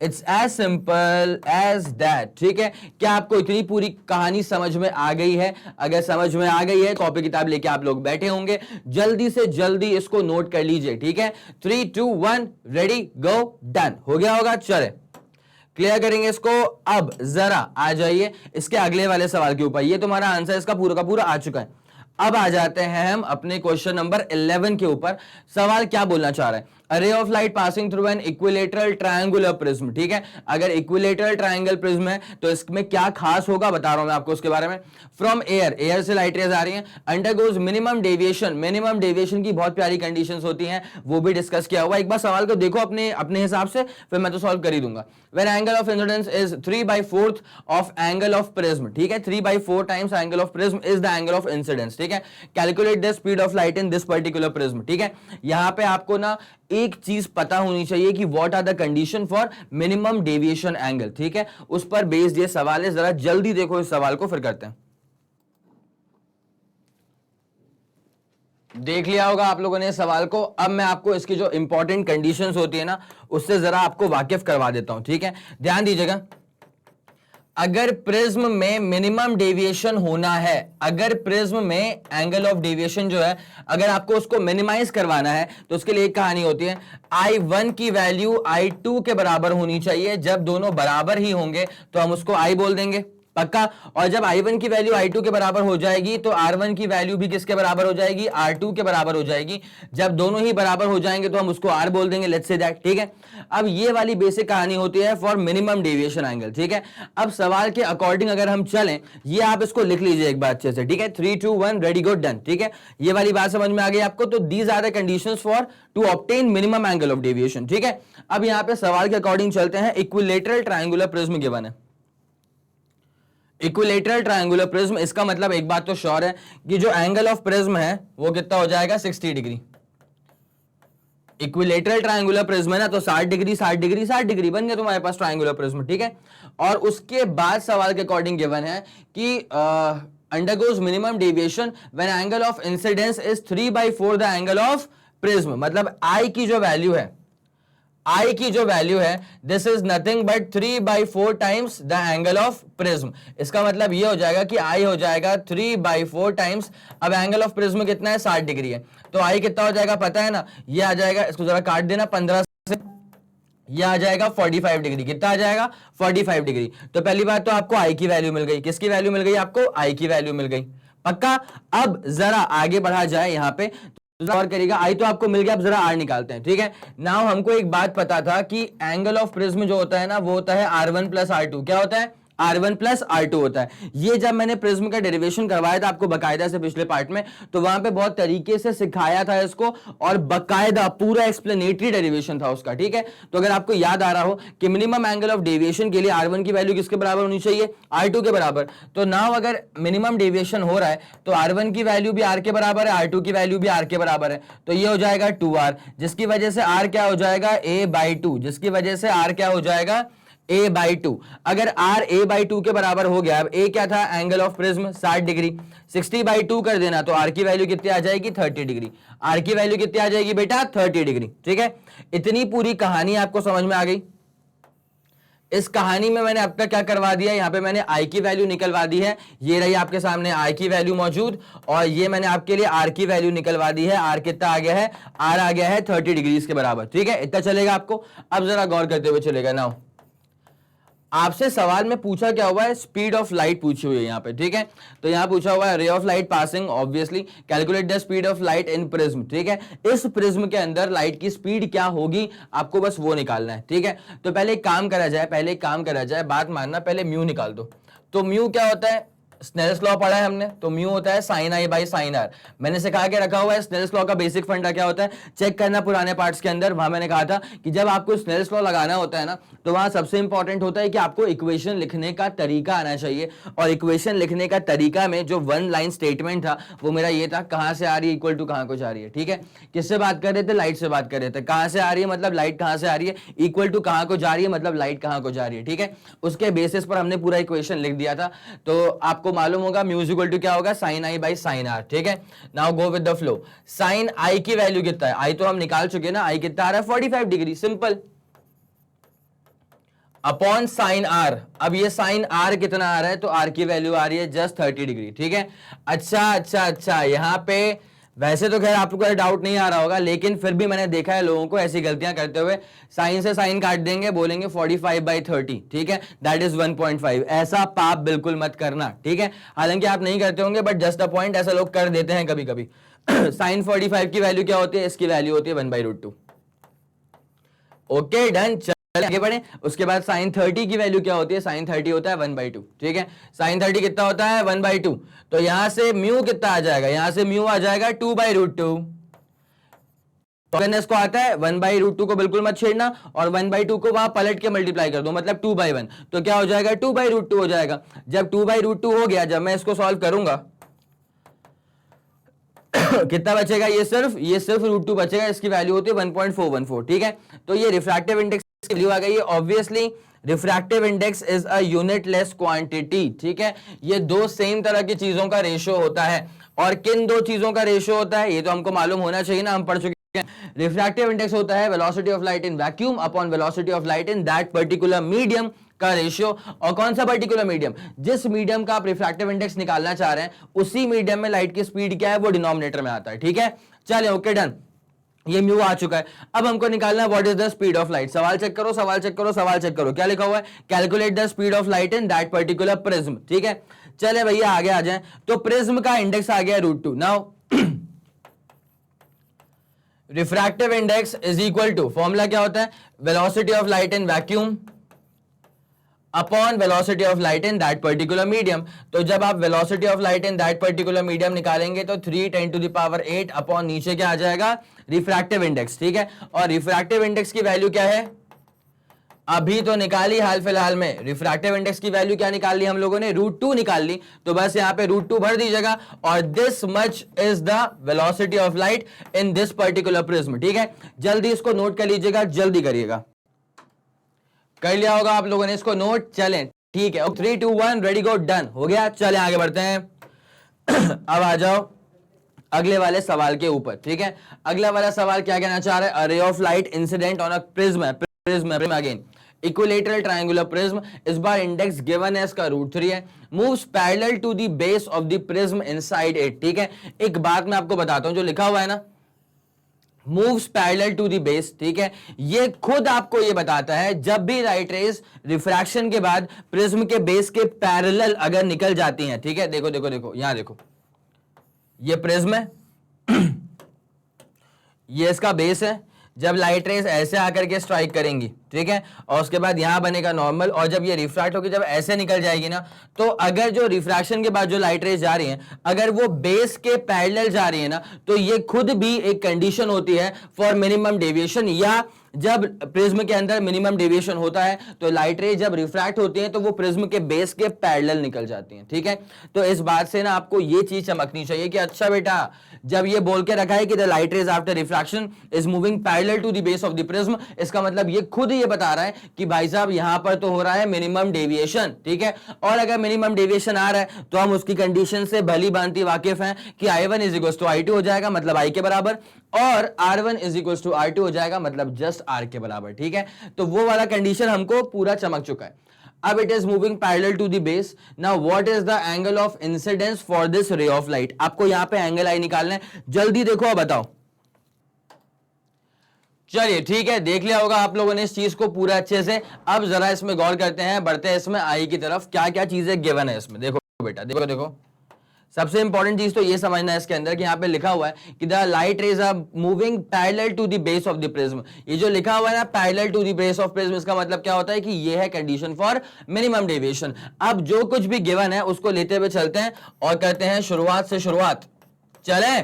It's as simple as that. ठीक है, क्या आपको इतनी पूरी कहानी समझ में आ गई है? अगर समझ में आ गई है, कॉपी किताब लेके आप लोग बैठे होंगे, जल्दी से जल्दी इसको नोट कर लीजिए। ठीक है, 3 2 1 रेडी गो डन, हो गया होगा। चले क्लियर करेंगे इसको। अब जरा आ जाइए इसके अगले वाले सवाल के ऊपर, ये तुम्हारा आंसर इसका पूरा का पूरा आ चुका है। अब आ जाते हैं हम अपने क्वेश्चन नंबर 11 के ऊपर। सवाल क्या बोलना चाह रहा है, A ray of light passing through an equilateral triangular prism। ठीक है, अगर इक्विलेटरल ट्रायंगल प्रिज्म है तो इसमें क्या खास होगा बता रहा हूं मैं आपको उसके बारे में। फ्रॉम एयर, एयर से लाइट रेज आ रही हैं, undergoes minimum deviation, minimum deviation की बहुत प्यारी कंडीशंस होती हैं, वो भी डिस्कस किया हुआ। एक बार सवाल को देखो अपने अपने हिसाब से, फिर मैं तो सॉल्व कर ही दूंगा। When angle of incidence is 3/4 of angle of prism. ठीक है, 3/4 times angle of prism is the angle of incidence. ठीक है, calculate the speed of light in this particular prism. ठीक है, यहां पे आपको ना एक चीज पता होनी चाहिए कि what are the condition for minimum deviation angle. ठीक है, उस पर बेस्ड ये सवाल है, जरा जल्दी देखो इस सवाल को, फिर करते हैं। देख लिया होगा आप लोगों ने सवाल को। अब मैं आपको इसकी जो इंपॉर्टेंट कंडीशंस होती है ना, उससे जरा आपको वाकिफ करवा देता हूं। ठीक है, ध्यान दीजिएगा। अगर प्रिज्म में मिनिमम डेविएशन होना है, अगर प्रिज्म में एंगल ऑफ डेविएशन जो है अगर आपको उसको मिनिमाइज करवाना है तो उसके लिए एक कहानी होती है, I1 की वैल्यू I2 के बराबर होनी चाहिए। जब दोनों बराबर ही होंगे तो हम उसको I बोल देंगे, पक्का। और जब I1 की वैल्यू I2 के बराबर हो जाएगी तो R1 की वैल्यू भी किसके बराबर हो जाएगी, R2 के बराबर हो जाएगी। जब दोनों ही बराबर हो जाएंगे तो हम उसको R बोल देंगे, लेट्स से दैट। ठीक है, अब ये वाली बेसिक कहानी होती है फॉर मिनिमम डेविएशन एंगल। ठीक है, अब सवाल के अकॉर्डिंग अगर हम चलें, ये आप इसको लिख लीजिए एक बार अच्छे से। ठीक है, 3 2 1 रेडी गो डन। ठीक है, ये वाली बात समझ में आ गई आपको। तो these are the conditions for to obtain minimum angle of deviation. ठीक है, अब यहां पे सवाल के अकॉर्डिंग चलते हैं। इक्विलेटरल ट्रायंगुलर प्रिज्म गिवन है, इक्विलेटरल ट्रायंगुलर प्रिज्म, इसका मतलब एक बात तो श्योर है कि जो एंगल ऑफ प्रिज्म है वो कितना हो जाएगा, 60 डिग्री। इक्विलेटरल ट्रायंगुलर प्रिज्म है ना, तो 60 डिग्री 60 डिग्री 60 डिग्री बन गया तुम्हारे पास ट्रायंगुलर प्रिज्म। ठीक है, और उसके बाद सवाल के अकॉर्डिंग गिवन है कि undergoes minimum deviation when angle of incidence is 3/4 the angle of prism. मतलब आई की जो वैल्यू है, I की जो वैल्यू है, this is nothing but 3/4 times the angle of prism. इसका मतलब ये हो जाएगा कि I हो जाएगा 3/4 टाइम्स, अब एंगल ऑफ प्रिज्म कितना है, 60 डिग्री है, तो I कितना हो जाएगा पता है ना, ये आ जाएगा, इसको जरा काट देना 15 से, ये आ जाएगा 45 डिग्री। कितना आ जाएगा, 45 डिग्री। तो पहली बात तो आपको I की वैल्यू मिल गई। किसकी वैल्यू मिल गई आपको, I की वैल्यू मिल गई, पक्का। अब जरा आगे बढ़ा जाए यहां पे, और करिएगा, आई तो आपको मिल गया, अब जरा आर निकालते हैं, ठीक है। नाउ हमको एक बात पता था कि एंगल ऑफ प्रिज्म जो होता है ना वो होता है R1 प्लस R2। क्या होता है? R1 प्लस R2 होता है। ये जब मैंने प्रिज्म का डेरिवेशन करवाया था आपको बकायदा से पिछले पार्ट में, तो वहां पे बहुत तरीके से सिखाया था इसको, और बकायदा पूरा एक्सप्लेनेटरी डेरिवेशन था उसका, ठीक है। तो अगर आपको याद आ रहा हो कि मिनिमम एंगल ऑफ डेविएशन के लिए R1 की वैल्यू किसके बराबर होनी चाहिए? R2 के बराबर। तो नाउ अगर मिनिमम डेविएशन हो रहा है तो R1 की वैल्यू भी R के बराबर है, R2 की वैल्यू भी R के बराबर है, तो ये हो जाएगा 2R, जिसकी वजह से R क्या हो जाएगा? A/2, जिसकी वजह से R क्या हो जाएगा? A/2। अगर R A/2 के बराबर हो गया, अब A क्या था? एंगल ऑफ प्रिज्म 60 डिग्री, 60/2 कर देना तो R की वैल्यू कितनी आ जाएगी? 30 डिग्री। R की वैल्यू कितनी आ जाएगी बेटा? 30 डिग्री, ठीक है। इतनी पूरी कहानी आपको समझ में आ गई। इस कहानी में मैंने अब तक क्या करवा दिया, यहां पे मैंने I की वैल्यू निकलवा दी है, ये रही आपके सामने I की वैल्यू मौजूद, और ये मैंने आपके लिए R की वैल्यू निकलवा दी है। R कितना आ गया है? R आ गया है 30 डिग्री के बराबर, ठीक है। इतना चलेगा आपको? अब जरा गौर करते हुए चलेगा। नाउ आपसे सवाल में पूछा क्या हुआ है? स्पीड ऑफ लाइट पूछी हुई है यहाँ पे, ठीक है। तो यहाँ पूछा हुआ है रे of light passing, obviously calculate the speed of light in prism, ठीक है। इस प्रिज्म के अंदर लाइट की स्पीड क्या होगी, आपको बस वो निकालना है, ठीक है। तो पहले एक काम करा जाए, बात मानना, पहले म्यू निकाल दो। तो म्यू क्या होता है? स्नेल्स लॉ पढ़ा है हमने, तो म्यू होता है sine i by sine r. मैंने सिखा के रखा हुआ है स्नेल्स लॉ का बेसिक फंडा क्या होता है, चेक करना पुराने पार्ट्स के अंदर। वहां मैंने कहा था कि जब आपको स्नेल्स लॉ लगाना होता है ना, तो वहां सबसे इंपॉर्टेंट होता है कि आपको इक्वेशन लिखने का तरीका आना चाहिए। और इक्वेशन लिखने का तरीका में जो वन लाइन स्टेटमेंट था वो मेरा ये था, कहां से आ रही है इक्वल टू कहां को जा रही है, ठीक है। किससे बात कर रहे थे? लाइट से बात कर रहे थे। कहां से आ रही है मतलब लाइट कहां से आ रही है, इक्वल टू कहां को जा रही है मतलब लाइट कहां को जा रही है, ठीक है। उसके बेसिस पर हमने पूरा इक्वेशन लिख दिया था। तो आपको मालूम होगा म्यू इक्वल टू क्या होगा? Sine i by sine r, ठीक है। Now go with the flow. Sine i की वैल्यू कितना है? आई तो हम निकाल चुके ना, आई कितना आ रहा है? 45 degree, simple, upon sine r. अब ये साइन आर कितना आ रहा है? तो आर की वैल्यू आ रही है जस्ट 30 डिग्री, ठीक है। अच्छा, यहां पे वैसे तो खैर आपको कोई डाउट नहीं आ रहा होगा, लेकिन फिर भी मैंने देखा है लोगों को ऐसी गलतियां करते हुए, साइन से साइन काट देंगे, बोलेंगे 45/30, ठीक है, दैट इज 1.5। ऐसा पाप बिल्कुल मत करना, ठीक है। हालांकि आप नहीं करते होंगे, बट जस्ट अ पॉइंट, ऐसा लोग कर देते हैं कभी कभी। साइन 45 की वैल्यू क्या होती है? इसकी वैल्यू होती है 1/√2। ओके डन, आगे बढ़े। उसके बाद साइन 30 की वैल्यू क्या होती है? साइन 30 होता है 1/2, ठीक है। साइन 30 कितना होता है? 1/2। तो यहां से म्यू कितना आ जाएगा? यहां से म्यू आ जाएगा 2/√2। इसको आता है 1/√2 को बिल्कुल मत छेड़ना, और 1/2 को वहां पलट के मल्टीप्लाई कर दो, मतलब 2/1। तो क्या हो जाएगा? 2/√2 हो जाएगा। जब 2/√2 हो गया, जब मैं इसको सॉल्व करूंगा कितना बचेगा? ये सिर्फ √2 बचेगा, इसकी वैल्यू होती है 1.414, ठीक है। तो ये रिफ्रैक्टिव इंडेक्स की वैल्यू आ गई है। Obviously refractive index is a unitless quantity, ठीक है। ये दो सेम तरह की चीजों का रेशियो होता है। और किन दो चीजों का रेशियो होता है ये तो हमको मालूम होना चाहिए ना, हम पढ़ चुके हैं। रिफ्रैक्टिव इंडेक्स होता है velocity of light in vacuum upon velocity of light in that particular medium का रेशियो। और कौन सा पर्टिकुलर मीडियम? जिस मीडियम का आप रिफ्रैक्टिव इंडेक्स निकालना चाह रहे हैं, उसी मीडियम में लाइट की स्पीड क्या है वो डिनोमिनेटर में आता है, ठीक है। चलिए ओके डन, ये म्यू आ चुका है। अब हमको निकालना है what is the speed of light. सवाल चेक करो, क्या लिखा हुआ है? Calculate the speed of light in that particular prism, ठीक है। चले भैया आगे आ जाएं। तो प्रिज्म का इंडेक्स आ गया √2। Now refractive index is equal to, formula क्या होता है? Velocity of light in vacuum upon velocity of light in that particular medium. तो जब आप velocity of light in that particular medium निकालेंगे तो 3 × 10⁸ अपॉन नीचे क्या आ जाएगा? रिफ्रैक्टिव इंडेक्स, ठीक है। और रिफ्रैक्टिव इंडेक्स की वैल्यू क्या है? अभी तो निकाली हाल फिलहाल में। रिफ्रैक्टिव इंडेक्स की वैल्यू क्या निकाल ली हम लोगों ने? √2 निकाल ली। तो बस यहाँ पे √2 भर दीजिएगा, और this much is the velocity of light in this particular prism, ठीक है। जल्दी इसको नोट कर लीजिएगा, जल्दी करिएगा। कर लिया होगा आप लोगों ने इसको नोट? चलें ठीक है, 3 2 1 रेडी गो, डन हो गया। चलें आगे बढ़ते हैं। अब आ जाओ अगले वाले सवाल के ऊपर, ठीक है। अगला वाला सवाल क्या कहना चाह रहा है? A ray of light incident on a prism again equilateral triangular prism, इस बार इंडेक्स गिवन है इसका √3 है, moves parallel to the base of the prism inside it, ठीक है। एक बात मैं आपको बताता हूं, जो लिखा हुआ है ना moves parallel to the base, ठीक है, ये खुद आपको ये बताता है जब भी लाइट रेज रिफ्रैक्शन के बाद प्रिज्म के बेस के पैरेलल अगर निकल जाती हैं, ठीक है। देखो देखो देखो, यहां देखो, ये प्रिज्म है ये इसका बेस है, जब लाइट रेज ऐसे आकर के स्ट्राइक करेंगी, ठीक है, और उसके बाद यहां बनेगा नॉर्मल, और जब ये रिफ्रैक्ट होकर जब ऐसे निकल जाएगी ना, तो अगर जो रिफ्रैक्शन के बाद जो लाइट रेज जा रही हैं अगर वो बेस के पैरेलल जा रही है ना, तो ये खुद भी एक कंडीशन होती है फॉर मिनिमम डेविएशन, या जब प्रिज्म के अंदर मिनिमम डेविएशन होता है तो लाइट रे जब रिफ्रैक्ट होती हैं तो वो प्रिज्म के बेस के पैरेलल निकल जाती हैं, ठीक है। तो इस बात से ना आपको ये चीज चमकनी चाहिए कि अच्छा बेटा, जब ये बोल के रखा है कि the light rays after refraction is moving parallel to the base of the prism, इसका मतलब ये खुद ये बता रहा है कि भाई साहब यहां पर तो हो रहा है मिनिमम डेविएशन, ठीक है। और अगर मिनिमम डेविएशन आ रहा है तो हम उसकी कंडीशन से भली भांति वाकिफ हैं कि I1 is equal to I2 हो जाएगा, मतलब I के बराबर, और R1 is equal to R2 हो जाएगा, मतलब जस्ट R के बराबर, ठीक है। तो वो वाला कंडीशन हमको पूरा चमक चुका है। अब it is moving parallel to the base, now what is the angle of incidence for this ray of light, आपको यहां पे एंगल आई निकालना है, जल्दी देखो और बताओ। चलिए ठीक है, देख लिया होगा आप लोगों ने इस चीज को पूरा अच्छे से। अब जरा इसमें गौर करते हैं, बढ़ते हैं इसमें आई की तरफ, क्या क्या चीजें गिवन है इसमें। देखो बेटा, देखो देखो, सबसे इंपॉर्टेंट चीज तो ये समझना है इसके अंदर कि यहाँ पे लिखा हुआ है कि the light rays are moving parallel to the base of the prism. ये जो लिखा हुआ है ना parallel to the base of prism, इसका मतलब क्या होता है कि ये है कंडीशन फॉर मिनिमम डेविएशन। अब जो कुछ भी गिवन है उसको लेते हुए चलते हैं और करते हैं शुरुआत से शुरुआत। चले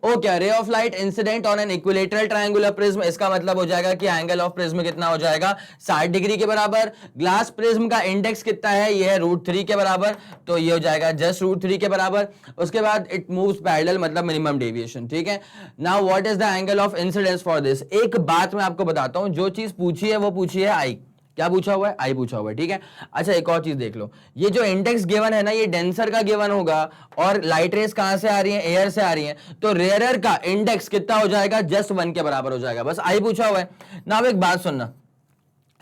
ओके, रे of light incident on an equilateral triangular prism, इसका मतलब हो जाएगा कि एंगल ऑफ प्रिज्म कितना हो जाएगा 60 डिग्री के बराबर। ग्लास प्रिज्म का इंडेक्स कितना है, ये है √3 के बराबर, तो ये हो जाएगा जस्ट √3 के बराबर। उसके बाद इट मूव्स पैरेलल, मतलब मिनिमम डेविएशन, ठीक है। Now what is the angle of incidence for this. एक बात मैं आपको बताता हूं, जो चीज पूछी है वो पूछी है आई, क्या पूछा हुआ है, आई पूछा हुआ है, ठीक है। अच्छा एक और चीज देख लो, ये जो इंडेक्स गिवन है ना, ये डेंसर का गिवन होगा, और लाइट रेस कहां से आ रही है, एयर से आ रही है, तो रेयरर का इंडेक्स कितना हो जाएगा, जस्ट 1 के बराबर हो जाएगा, बस आई पूछा हुआ है ना। अब एक बात सुनना,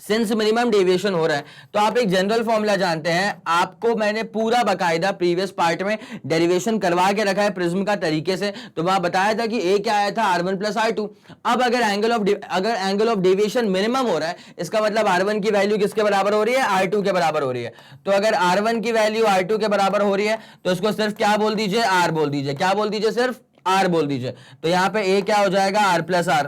सिंस मिनिमम डेविएशन हो रहा है तो आप एक जनरल फॉर्मूला जानते हैं, आपको मैंने पूरा बकायदा प्रीवियस पार्ट में डेरिवेशन करवा के रखा है प्रिज्म का तरीके से, तो वहां बताया था कि ए क्या आया था R1 + R2। अब अगर एंगल ऑफ डेविएशन मिनिमम हो रहा है, इसका मतलब R1 की वैल्यू किसके बराबर हो रही है, R2 के बराबर हो रही है। तो अगर R1 की वैल्यू R2 के बराबर हो रही है तो इसको सिर्फ क्या बोल दीजिए, R बोल दीजिए, क्या बोल दीजिए, सिर्फ R बोल दीजिए। तो यहां पे ए क्या हो जाएगा, R + R,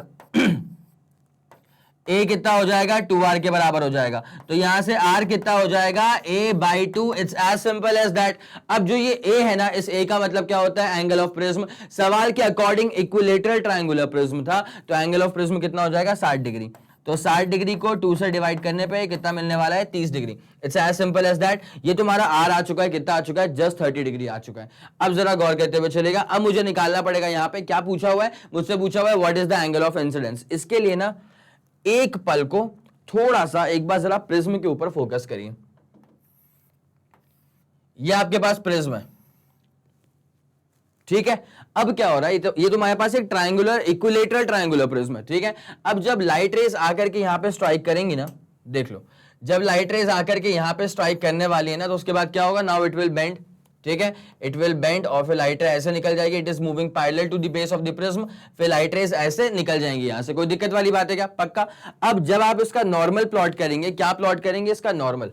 ए कितना हो जाएगा, 2R के बराबर हो जाएगा। तो यहां से R कितना हो जाएगा, A/2, it's as simple as that. अब जो ये A है ना, इस A का मतलब क्या होता है, एंगल ऑफ प्रिज्म। सवाल के अकॉर्डिंग इक्विलेटरल ट्रायंगुलर प्रिज्म था, तो एंगल ऑफ प्रिज्म कितना हो जाएगा, 60 डिग्री। तो 60 डिग्री को 2 से डिवाइड करने पे कितना मिलने वाला है, 30 degree. It's as simple as that. ये तुम्हारा R आ चुका है, कितना आ चुका है, जस्ट 30 डिग्री आ चुका है। अब जरा गौर करते हुए चलेगा, अब मुझे निकालना पड़ेगा यहाँ पे क्या पूछा हुआ है, मुझसे पूछा हुआ है what is the angle of incidence. इसके लिए ना एक पल को थोड़ा सा एक बार जरा प्रिज्म के ऊपर फोकस करिए। ये आपके पास प्रिज्म है, ठीक है। अब क्या हो रहा है, ये तुम्हारे पास एक ट्रायंगुलर इक्विलेटरल ट्रायंगुलर प्रिज्म है, ठीक है। अब जब लाइट रेज आकर के यहां पे स्ट्राइक करेंगी ना, देख लो, जब लाइट रेज आकर के यहां पे स्ट्राइक करने वाली है ना, तो उसके बाद क्या होगा, नाउ इट विल बेंड, ठीक है, इट विल बेंड, और फिर लाइट रे ऐसे निकल जाएगी, it is moving parallel to the base of the prism, फिर लाइट रेज ऐसे निकल जाएंगी यहां से। कोई दिक्कत वाली बात है क्या, पक्का। अब जब आप इसका नॉर्मल प्लॉट करेंगे, क्या प्लॉट करेंगे, इसका नॉर्मल,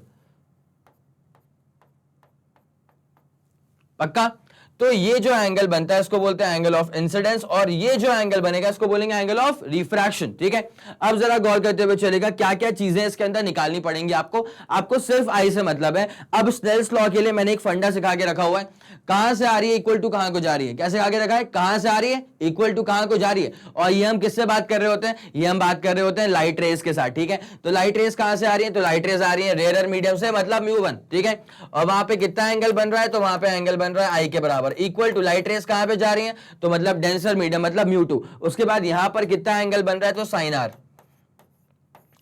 पक्का। तो ये जो एंगल बनता है इसको बोलते हैं एंगल ऑफ इंसिडेंस, और ये जो एंगल बनेगा इसको बोलेंगे एंगल ऑफ रिफ्रैक्शन, ठीक है। अब जरा गौर करते हुए चलेगा, क्या क्या चीजें इसके अंदर निकालनी पड़ेंगी आपको सिर्फ आई से मतलब है। अब स्नेल्स लॉ के लिए मैंने एक फंडा सिखा के रखा हुआ है, कहां से आ रही है इक्वल टू कहां को जा रही है, कैसे आगे रखा है, कहां से आ रही है इक्वल टू कहां को जा रही है। और ये हम किससे बात कर रहे होते हैं, ये हम बात कर रहे होते हैं लाइट रेस के साथ, ठीक है। तो लाइट रेस कहां से आ रही है, तो लाइट रेस आ रही है रेयर मीडियम से, मतलब μ1, ठीक है। और वहां पे कितना एंगल बन रहा है, तो वहां पे एंगल बन रहा है आई के बराबर, इक्वल टू लाइट रेस कहां पे जा रही है, तो मतलब डेंसर मीडियम, मतलब μ2। उसके बाद यहां पर कितना एंगल बन रहा है, तो साइन आर,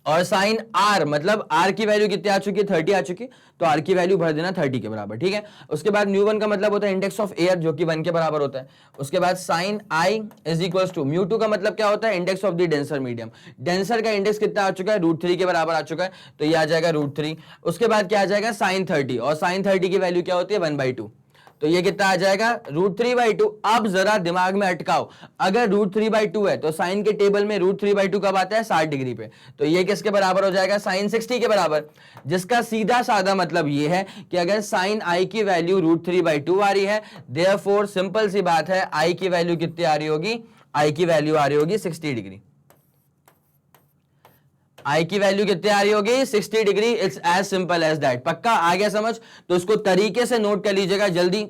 और साइन आर मतलब आर की वैल्यू कितनी आ चुकी है, 30 आ चुकी, तो आर की वैल्यू भर देना 30 के बराबर, ठीक है। उसके बाद μ1 का मतलब होता है इंडेक्स ऑफ एयर, जो कि 1 के बराबर होता है। उसके बाद sine i is equals to μ2 का मतलब क्या होता है, index of the denser medium. Denser का इंडेक्स कितना आ चुका है, √3 के बराबर आ चुका है, तो ये आ जाएगा √3। उसके बाद क्या आ जाएगा, साइन 30, और साइन 30 की वैल्यू क्या होती है, 1/2, तो ये कितना आ जाएगा, √3/2। अब जरा दिमाग में अटकाओ, अगर √3/2 है तो साइन के टेबल में √3/2 कब आता है, 60 डिग्री पे, तो ये किसके बराबर हो जाएगा, साइन 60 के बराबर। जिसका सीधा साधा मतलब ये है कि अगर साइन आई की वैल्यू √3/2 आ रही है, देयरफॉर सिंपल सी बात है आई की वैल्यू कितनी आ रही होगी, आई की वैल्यू आ रही होगी 60 डिग्री। आई की वैल्यू कितनी आ रही होगी 60 degree. It's as simple as that. पक्का आ गया समझ? तो इसको तरीके से नोट कर लीजिएगा जल्दी।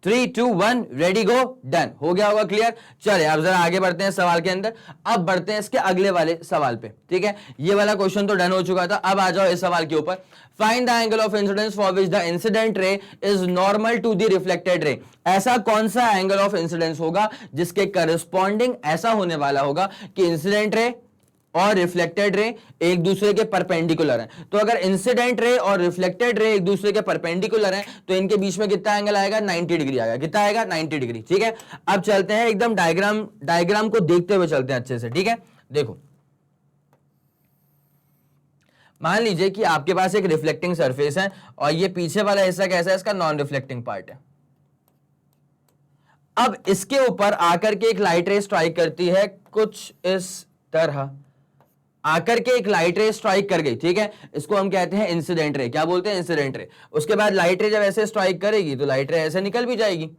3 2 1 रेडी गो डन। हो गया होगा क्लियर? चलिए अब जरा आगे बढ़ते हैं सवाल के अंदर। अब बढ़ते हैं इसके अगले वाले सवाल पे। ठीक है, ये वाला क्वेश्चन तो डन हो चुका था। अब आ जाओ इस सवाल के ऊपर। Find the angle of incidence for which the incident ray is normal to the reflected ray. ऐसा कौन सा एंगल ऑफ इंसिडेंस होगा जिसके करस्पॉन्डिंग ऐसा होने वाला होगा कि इंसिडेंट रे और रिफ्लेक्टेड रे एक दूसरे के परपेंडिकुलर हैं। तो अगर इंसिडेंट रे और रिफ्लेक्टेड रे एक दूसरे के परपेंडिकुलर हैं तो इनके बीच में कितना एंगल आएगा 90 डिग्री आएगा। कितना आएगा 90 डिग्री। ठीक है, अब चलते हैं एकदम डायग्राम को देखते हुए चलते हैं अच्छे से। ठीक है, देखो मान लीजिए कि आपके पास एक रिफ्लेक्टिंग सरफेस है और ये पीछे वाला हिस्सा कैसा है, इसका नॉन रिफ्लेक्टिंग पार्ट है। अब इसके ऊपर आकर के एक लाइट रे स्ट्राइक करती है कुछ इस तरह। आकर के एक लाइट रे स्ट्राइक कर गई। ठीक है, इसको हम कहते हैं इंसिडेंट रे। क्या बोलते हैं? Incident ray. उसके बाद लाइट रे जब ऐसे स्ट्राइक करेगी तो लाइट रे ऐसे निकल भी जाएगी।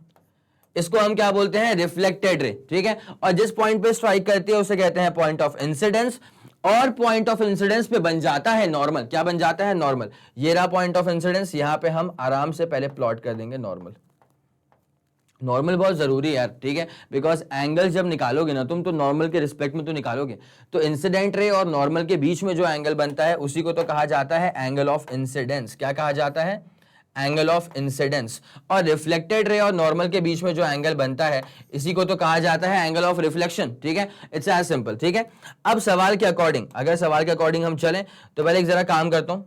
इसको हम क्या बोलते हैं? Reflected ray. ठीक है, और जिस पॉइंट पे स्ट्राइक करती है उसे कहते हैं पॉइंट ऑफ इंसिडेंस। और पॉइंट ऑफ इंसिडेंस पे बन जाता है नॉर्मल। क्या बन जाता है? नॉर्मल। ये रहा पॉइंट ऑफ इंसिडेंस। यहां पे हम आराम से पहले प्लॉट कर देंगे नॉर्मल। नॉर्मल बहुत जरूरी है यार। ठीक है, बिकॉज एंगल जब निकालोगे ना तुम तो नॉर्मल के रिस्पेक्ट में तो निकालोगे। तो इंसिडेंट रे और नॉर्मल के बीच में जो एंगल बनता है उसी को तो कहा जाता है एंगल ऑफ इंसिडेंस। क्या कहा जाता है? Angle of incidence. और रिफ्लेक्टेड रे और नॉर्मल के बीच में जो एंगल बनता है इसी को तो कहा जाता है एंगल ऑफ रिफ्लेक्शन। ठीक है, इट्स एज सिंपल। ठीक है, अब सवाल के अकॉर्डिंग, अगर सवाल के अकॉर्डिंग हम चलें तो पहले एक जरा काम करता हूं,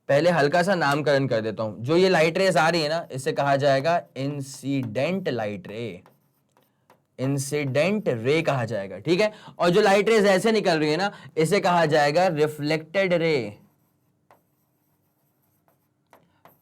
पहले हल्का सा नामकरण कर देता हूं। जो ये लाइट रेस आ रही है ना इसे कहा जाएगा इंसिडेंट लाइट रे। इंसिडेंट रे कहा जाएगा। ठीक है, और जो लाइट रेस ऐसे निकल रही है ना इसे कहा जाएगा रिफ्लेक्टेड रे।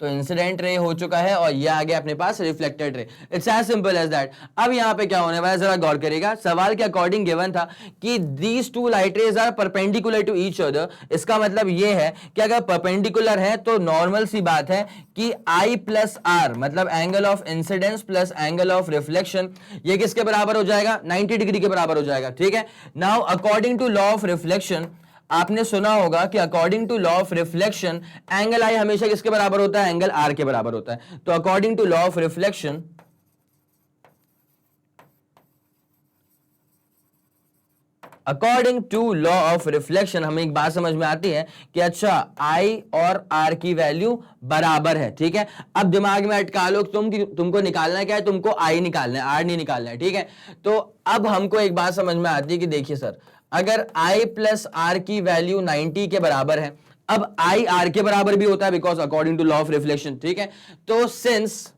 तो इंसिडेंट रे हो चुका है और ये आ गया अपने पास reflected ray. It's as simple as that. अब यहां पे क्या होने वाला है जरा गौर करिएगा। सवाल के अकॉर्डिंग गिवन था कि these two light rays are perpendicular to each other. इसका मतलब ये है कि अगर परपेंडिकुलर है तो नॉर्मल सी बात है कि I प्लस आर मतलब angle of incidence plus angle of reflection ये किसके बराबर हो जाएगा? 90 डिग्री के बराबर हो जाएगा। ठीक है, now according to law of reflection आपने सुना होगा कि according to law of reflection angle i हमेशा किसके बराबर होता है? एंगल आर के बराबर होता है। तो according to law of reflection हमें एक बात समझ में आती है कि अच्छा आई और आर की वैल्यू बराबर है। ठीक है, अब दिमाग में अटका लो तुमको निकालना क्या है? तुमको आई निकालना है, आर नहीं निकालना है। ठीक है, तो अब हमको एक बात समझ में आती है कि देखिए सर, अगर I प्लस आर की वैल्यू 90 के बराबर है, अब I आर के बराबर भी होता है because according to law of reflection. ठीक है, तो सिंस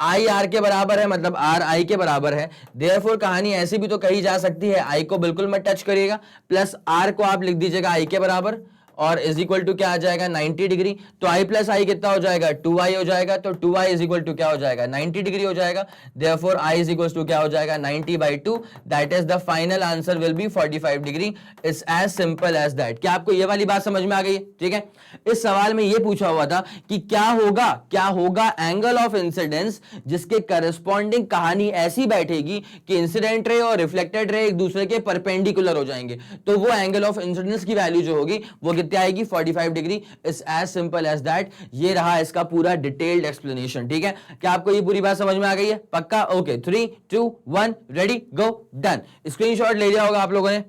I आर के बराबर है मतलब R I के बराबर है, देयरफॉर कहानी ऐसी भी तो कही जा सकती है I को बिल्कुल मत टच करिएगा, प्लस R को आप लिख दीजिएगा I के बराबर और इज इक्वल टू क्या आ जाएगा 90 डिग्री। तो I प्लस आई कितना हो जाएगा? 2i हो जाएगा। तो 2i इज इक्वल टू क्या हो जाएगा? 90 डिग्री हो जाएगा। Therefore I is equal to क्या हो जाएगा? 90/2। That is the final answer will be 45 degree. It's as simple as that. क्या आपको ये वाली बात समझ में आ गई? ठीक है, इस सवाल में ये पूछा हुआ था कि क्या होगा एंगल ऑफ इंसिडेंस जिसके करस्पॉन्डिंग कहानी ऐसी बैठेगी कि इंसिडेंट रे और रिफ्लेक्टेड रे एक दूसरे के परपेंडिकुलर हो जाएंगे। तो वो एंगल ऑफ इंसिडेंस की वैल्यू जो होगी वो आएगी 45 degree. It's as simple as that. ये रहा इसका पूरा डिटेल्ड एक्सप्लेनेशन। ठीक है, क्या आपको ये पूरी बात समझ में आ गई है? पक्का? ओके, 3 2 1 रेडी गो डन। स्क्रीनशॉट ले लिया होगा आप लोगों ने,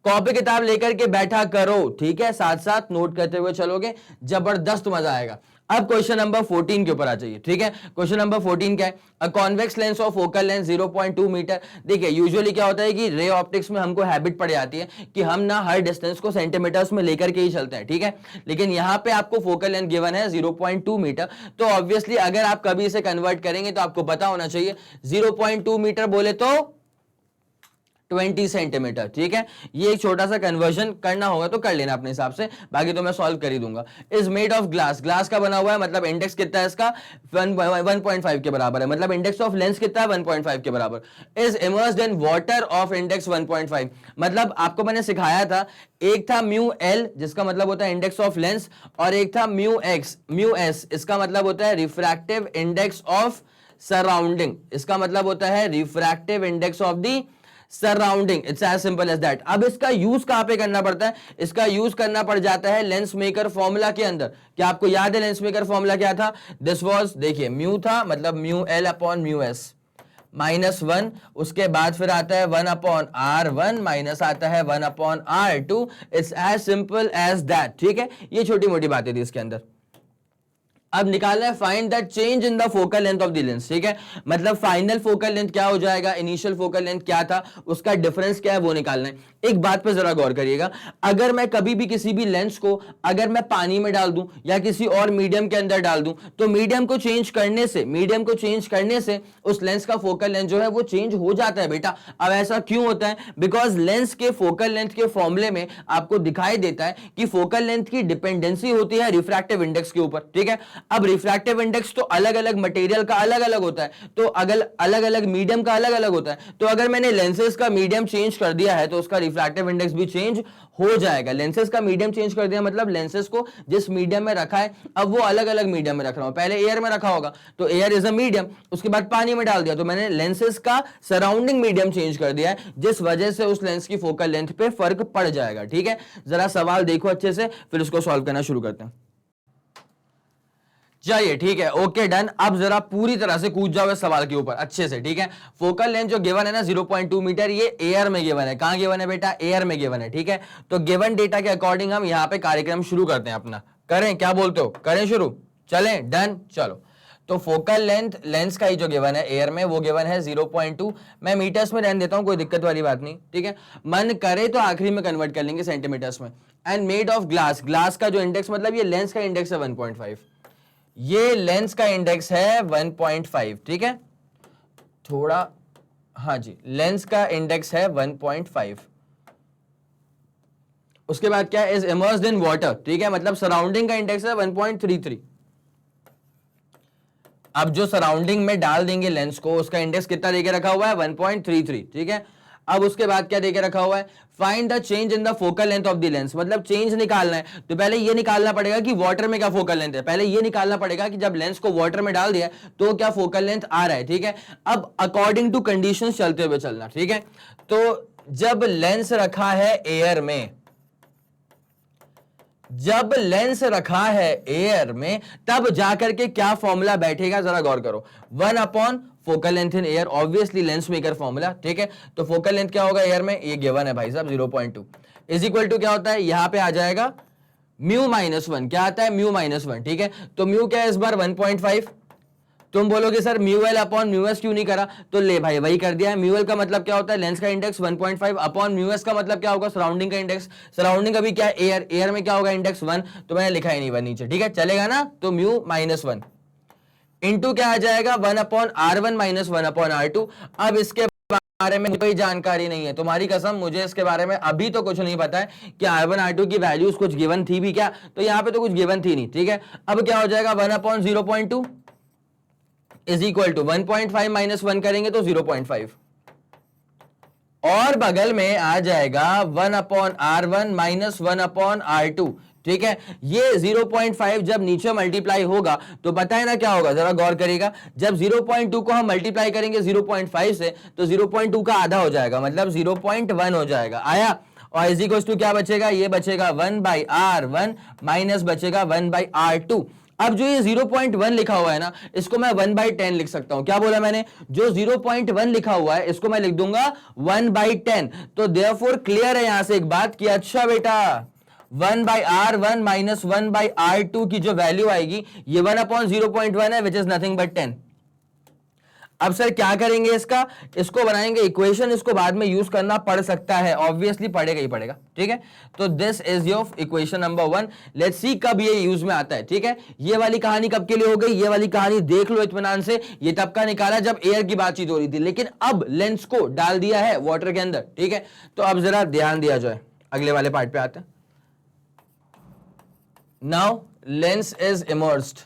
कॉपी किताब लेकर के बैठा करो। ठीक है, साथ साथ नोट करते हुए चलोगे, जबरदस्त मजा आएगा। अब क्वेश्चन नंबर 14 के ऊपर आ जाइए। ठीक है, क्वेश्चन नंबर 14 क्या है? A convex lens of focal length 0.2 metre. देखिए यूजुअली क्या होता है कि रे ऑप्टिक्स में हमको हैबिट पड़ जाती है कि हम ना हर डिस्टेंस को सेंटीमीटर्स में लेकर के ही चलते हैं। ठीक है, लेकिन यहां पे आपको फोकल लेंथ गिवन है 0.2 मीटर। तो ऑब्वियसली अगर आप कभी इसे कन्वर्ट करेंगे तो आपको पता होना चाहिए 0.2 मीटर बोले तो 20 सेंटीमीटर। ठीक है, ये एक छोटा सा कन्वर्जन करना होगा तो कर लेना अपने हिसाब से, बाकी तो मैं सॉल्व कर ही दूंगा। Is made of glass, glass का बना हुआ है मतलब इंडेक्स कितना है इसका 1.5 के बराबर है, मतलब इंडेक्स ऑफ लेंस कितना है 1.5 के बराबर। Is immersed in water of index 1.5, मतलब आपको मैंने सिखाया था एक था म्यू एल जिसका मतलब होता है इंडेक्स ऑफ लेंस, और एक था म्यू एक्स म्यू एस इसका मतलब होता है रिफ्रैक्टिव इंडेक्स ऑफ सराउंडिंग, इसका मतलब होता है refractive index of the surrounding. It's as simple as that. अब इसका यूज कहां पे करना पड़ता है? इसका यूज करना पड़ जाता है लेंस मेकर फॉर्मूला के अंदर। क्या आपको याद है लेंस मेकर फॉर्मूला क्या था? दिस वाज, देखिए म्यू था, मतलब mu L upon mu S -1, उसके बाद फिर आता है 1/R1 माइनस आता है 1/R2। It's as simple as that, ठीक है। ये छोटी मोटी बातें थी इसके अंदर। अब निकालना है find that change in the focal length of the lens, ठीक है। मतलब फाइनल फोकल लेंथ क्या हो जाएगा, इनिशियल फोकल लेंथ क्या था, उसका डिफरेंस क्या है वो निकालना है। एक बात पे जरा गौर करिएगा, अगर मैं कभी भी किसी भी लेंस को अगर मैं पानी में डाल दूं या किसी और मीडियम के अंदर डाल दूं, तो मीडियम को चेंज करने से उस लेंस का फोकल लेंथ जो है वो चेंज हो जाता है बेटा। अब ऐसा क्यों होता है? बिकॉज लेंस के फोकल लेंथ के फॉर्मूले में आपको दिखाई देता है कि फोकल लेंथ की डिपेंडेंसी होती है रिफ्रैक्टिव इंडेक्स के ऊपर, ठीक है। अब रिफ्रैक्टिव इंडेक्स तो अलग अलग मटेरियल का अलग अलग होता है, तो अलग अलग मीडियम का अलग अलग होता है। तो अगर मैंने लेंसेज का मीडियम चेंज कर दिया है तो उसका रिफ्रैक्टिव इंडेक्स भी चेंज हो जाएगा। लेंसेज का मीडियम चेंज कर दिया मतलब लेंसेज को जिस मीडियम में रखा है अब वो अलग अलग मीडियम में रख रहा हूं। पहले एयर में रखा होगा तो एयर इज अ मीडियम, उसके बाद पानी में डाल दिया तो मैंने लेंसेज का सराउंडिंग मीडियम चेंज कर दिया है, जिस वजह से उस लेंस की फोकल लेंथ पे फर्क पड़ जाएगा, ठीक है। जरा सवाल देखो अच्छे से, फिर उसको सॉल्व करना शुरू करते हैं। चाहिए, ठीक है, ओके डन। अब जरा पूरी तरह से कूद जाओ इस सवाल के ऊपर अच्छे से, ठीक है। फोकल लेंथ जो गिवन है ना 0.2 मीटर, ये एयर में गिवन है। कहां गिवन है बेटा? एयर में गिवन है, ठीक है। तो गिवन डेटा के अकॉर्डिंग हम यहां पे कार्यक्रम शुरू करते हैं अपना। करें, क्या बोलते हो, करें शुरू? चलें, डन, चलो। तो फोकल लेंथ लेंस का ही जो गिवन है एयर में वो गिवन है 0.2। मैं मीटर्स में रहने देता हूं, कोई दिक्कत वाली बात नहीं, ठीक है। मन करे तो आखिरी में कन्वर्ट कर लेंगे सेंटीमीटर्स में। And made of glass, glass का जो इंडेक्स मतलब ये लेंस का इंडेक्स है 1.5, ये लेंस का इंडेक्स है 1.5, ठीक है। थोड़ा, हाँ जी, लेंस का इंडेक्स है 1.5। उसके बाद क्या है? इज इमर्स्ड इन वाटर, ठीक है, मतलब सराउंडिंग का इंडेक्स है 1.33। अब जो सराउंडिंग में डाल देंगे लेंस को उसका इंडेक्स कितना देके रखा हुआ है? 1.33, ठीक है। अब उसके बाद क्या देके रखा हुआ है? Find the change in the focal length of the lens, मतलब चेंज निकालना है। तो पहले ये निकालना पड़ेगा कि वाटर में क्या फोकल लेंथ है। पहले ये निकालना पड़ेगा कि जब लेंस को वाटर में डाल दिया तो क्या फोकल लेंथ आ रहा है, ठीक है। अब अकॉर्डिंग टू कंडीशंस चलते हुए चलना, ठीक है। तो जब लेंस रखा है एयर में, जब लेंस रखा है एयर में तब जाकर के क्या फॉर्मूला बैठेगा, जरा गौर करो। 1 focal length in air, obviously lens maker formula, ठीक है। तो फोकल लेंथ क्या होगा एयर में? ये गिवन है भाई साहब 0.2 इज इक्वल टू क्या होता है? यहां पे आ जाएगा म्यू -1। क्या आता है? म्यू -1, ठीक है। तो म्यू क्या है इस बार? 1.5। तुम बोलोगे sir mu L upon mu S क्यों नहीं करा? तो ले भाई वही कर दिया है। म्यू एल का मतलब क्या होता है? लेंस का इंडेक्स 1.5 अपॉन म्यू एस का मतलब क्या होगा? सराउंडिंग का इंडेक्स। सराउंडिंग अभी क्या है? एयर। एयर में क्या होगा? इंडेक्स 1, तो मैंने लिखा ही नहीं 1 नीचे, ठीक है, चलेगा ना। तो म्यू -1 इंटू क्या आ जाएगा? 1/R1 minus 1/R2। अब इसके बारे में कोई जानकारी नहीं है, तुम्हारी कसम मुझे इसके बारे में अभी तो कुछ नहीं पता है कि R1 R2 की वैल्यूज कुछ गिवन थी भी क्या, तो यहां पे तो कुछ गिवन थी नहीं, ठीक है। अब क्या हो जाएगा? 1/0.2 इज इक्वल टू 1.5 माइनस 1 करेंगे तो 0.5, और बगल में आ जाएगा 1/R1 माइनस 1/R2, ठीक है। ये 0.5 जब नीचे मल्टीप्लाई होगा तो पता है ना क्या होगा, जरा गौर करिएगा। जब 0.2 को हम मल्टीप्लाई करेंगे 0.5 से तो 0.2 का आधा हो जाएगा, मतलब 0.1 हो जाएगा। आया? और इज इक्वल टू क्या बचेगा? ये बचेगा 1/R1 माइनस बचेगा 1/R2। अब जो ये 0.1 लिखा हुआ है ना, इसको मैं 1/10 लिख सकता हूं। क्या बोला मैंने? जो 0.1 लिखा हुआ है इसको मैं लिख दूंगा 1/10। तो देयरफॉर क्लियर है यहां से एक बात कि अच्छा बेटा 1/R1 माइनस 1/R2 की जो वैल्यू आएगी ये 1/0.1 है, विच इज नथिंग बट 10। अब सर क्या करेंगे इसको बनाएंगे इक्वेशन, इसको बाद में यूज करना पड़ सकता है, ऑब्वियसली पड़ेगा ही पड़ेगा, ठीक है। तो this is your equation number 1। Let's see कब ये यूज में आता है, ठीक है। ये वाली कहानी कब के लिए हो गई? ये वाली कहानी देख लो इत्मीनान से, ये तब का निकाला जब एयर की बातचीत हो रही थी, लेकिन अब लेंस को डाल दिया है वाटर के अंदर, ठीक है। तो अब जरा ध्यान दिया जाए, अगले वाले पार्ट पे आते हैं। Now lens is immersed.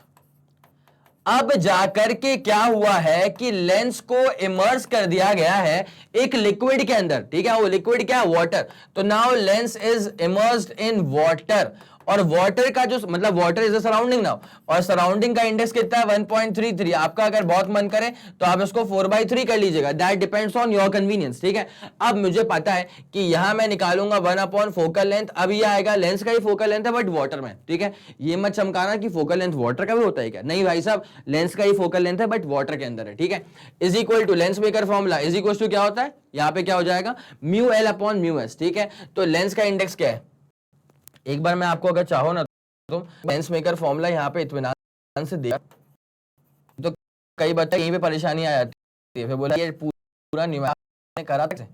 अब जाकर के क्या हुआ है कि लेंस को इमर्स कर दिया गया है एक लिक्विड के अंदर, ठीक है। वो लिक्विड क्या है? वाटर। तो now lens is immersed in water, और वाटर का जो मतलब water is a surrounding now, और सराउंडिंग का इंडेक्स कितना है 1.33। आपका अगर बहुत मन करे तो आप इसको 4/3 कर लीजिएगा, that depends on your convenience, ठीक है। अब मुझे पता है कि यहां मैं निकालूंगा 1 फोकल लेंथ, अब ये आएगा लेंस का ही फोकल लेंथ है बट वाटर में, ठीक है। ये मत चमकाना कि फोकल लेंथ वाटर का भी होता है क्या, नहीं भाई साहब, लेंस का ही फोकल लेंथ है बट वाटर के अंदर है, ठीक है। Is equal to lens maker formula is equal to क्या होता है, यहां पे क्या हो जाएगा mu L upon mu S, ठीक है। तो लेंस का इंडेक्स क्या है, एक बार मैं आपको अगर चाहो ना तो लेंस मेकर फॉर्मूला यहाँ पे इत्मीनान से दिया तो कई बच्चे यहीं पे परेशानी आ जाती है, फिर बोला ये पूरा न्यूमेरिकल करा था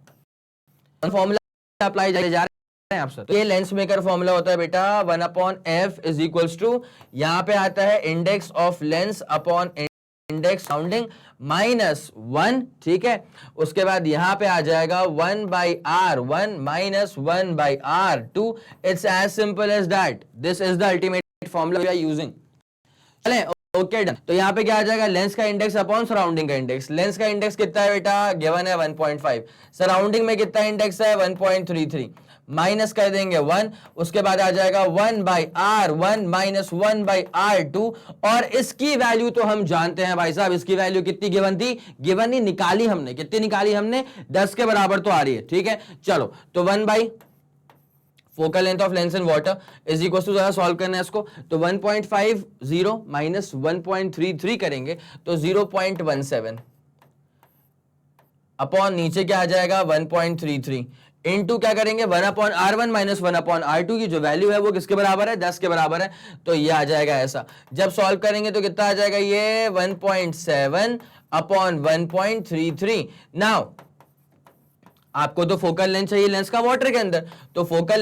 फॉर्मूला अप्लाई जा रहे हैं आपसे। तो ये लेंस मेकर फॉर्मूला होता है बेटा 1/f इज इक्वल्स टू, यहाँ पे आता है index of lens upon index sounding -1, ठीक है। उसके बाद यहां पे आ जाएगा 1/r1 -1/r2। It's as simple as that, this is the ultimate formula we are using. चलें, ओके डन। तो यहां पे क्या आ जाएगा लेंस का इंडेक्स अपॉन सराउंडिंग का इंडेक्स। लेंस का इंडेक्स कितना है बेटा, गिवन है 1.5, सराउंडिंग में कितना इंडेक्स है 1.33, माइनस कर देंगे 1, उसके बाद आ जाएगा 1/r1 -1/r2, और इसकी वैल्यू तो हम जानते हैं भाई साहब, इसकी वैल्यू कितनी गिवन थी, गिवन नहीं निकाली हमने, कितनी निकाली हमने 10 के बराबर तो आ रही है, ठीक है। चलो तो 1 focal length of lens in water is equal to, जरा सॉल्व करना है इसको, तो 1.50 माइनस 1.33 करेंगे तो 0.17 अपॉन नीचे क्या आ जाएगा 1.33 इनटू क्या करेंगे 1/r1 माइनस 1/r2 की जो वैल्यू है वो किसके बराबर है 10 के बराबर है, तो ये आ जाएगा ऐसा। जब सॉल्व करेंगे तो कितना आ जाएगा ये 1.7 अपॉन 1.33। नाउ आपको तो फोकल लेंथ चाहिए लेंस का वाटर के अंदर, तो focal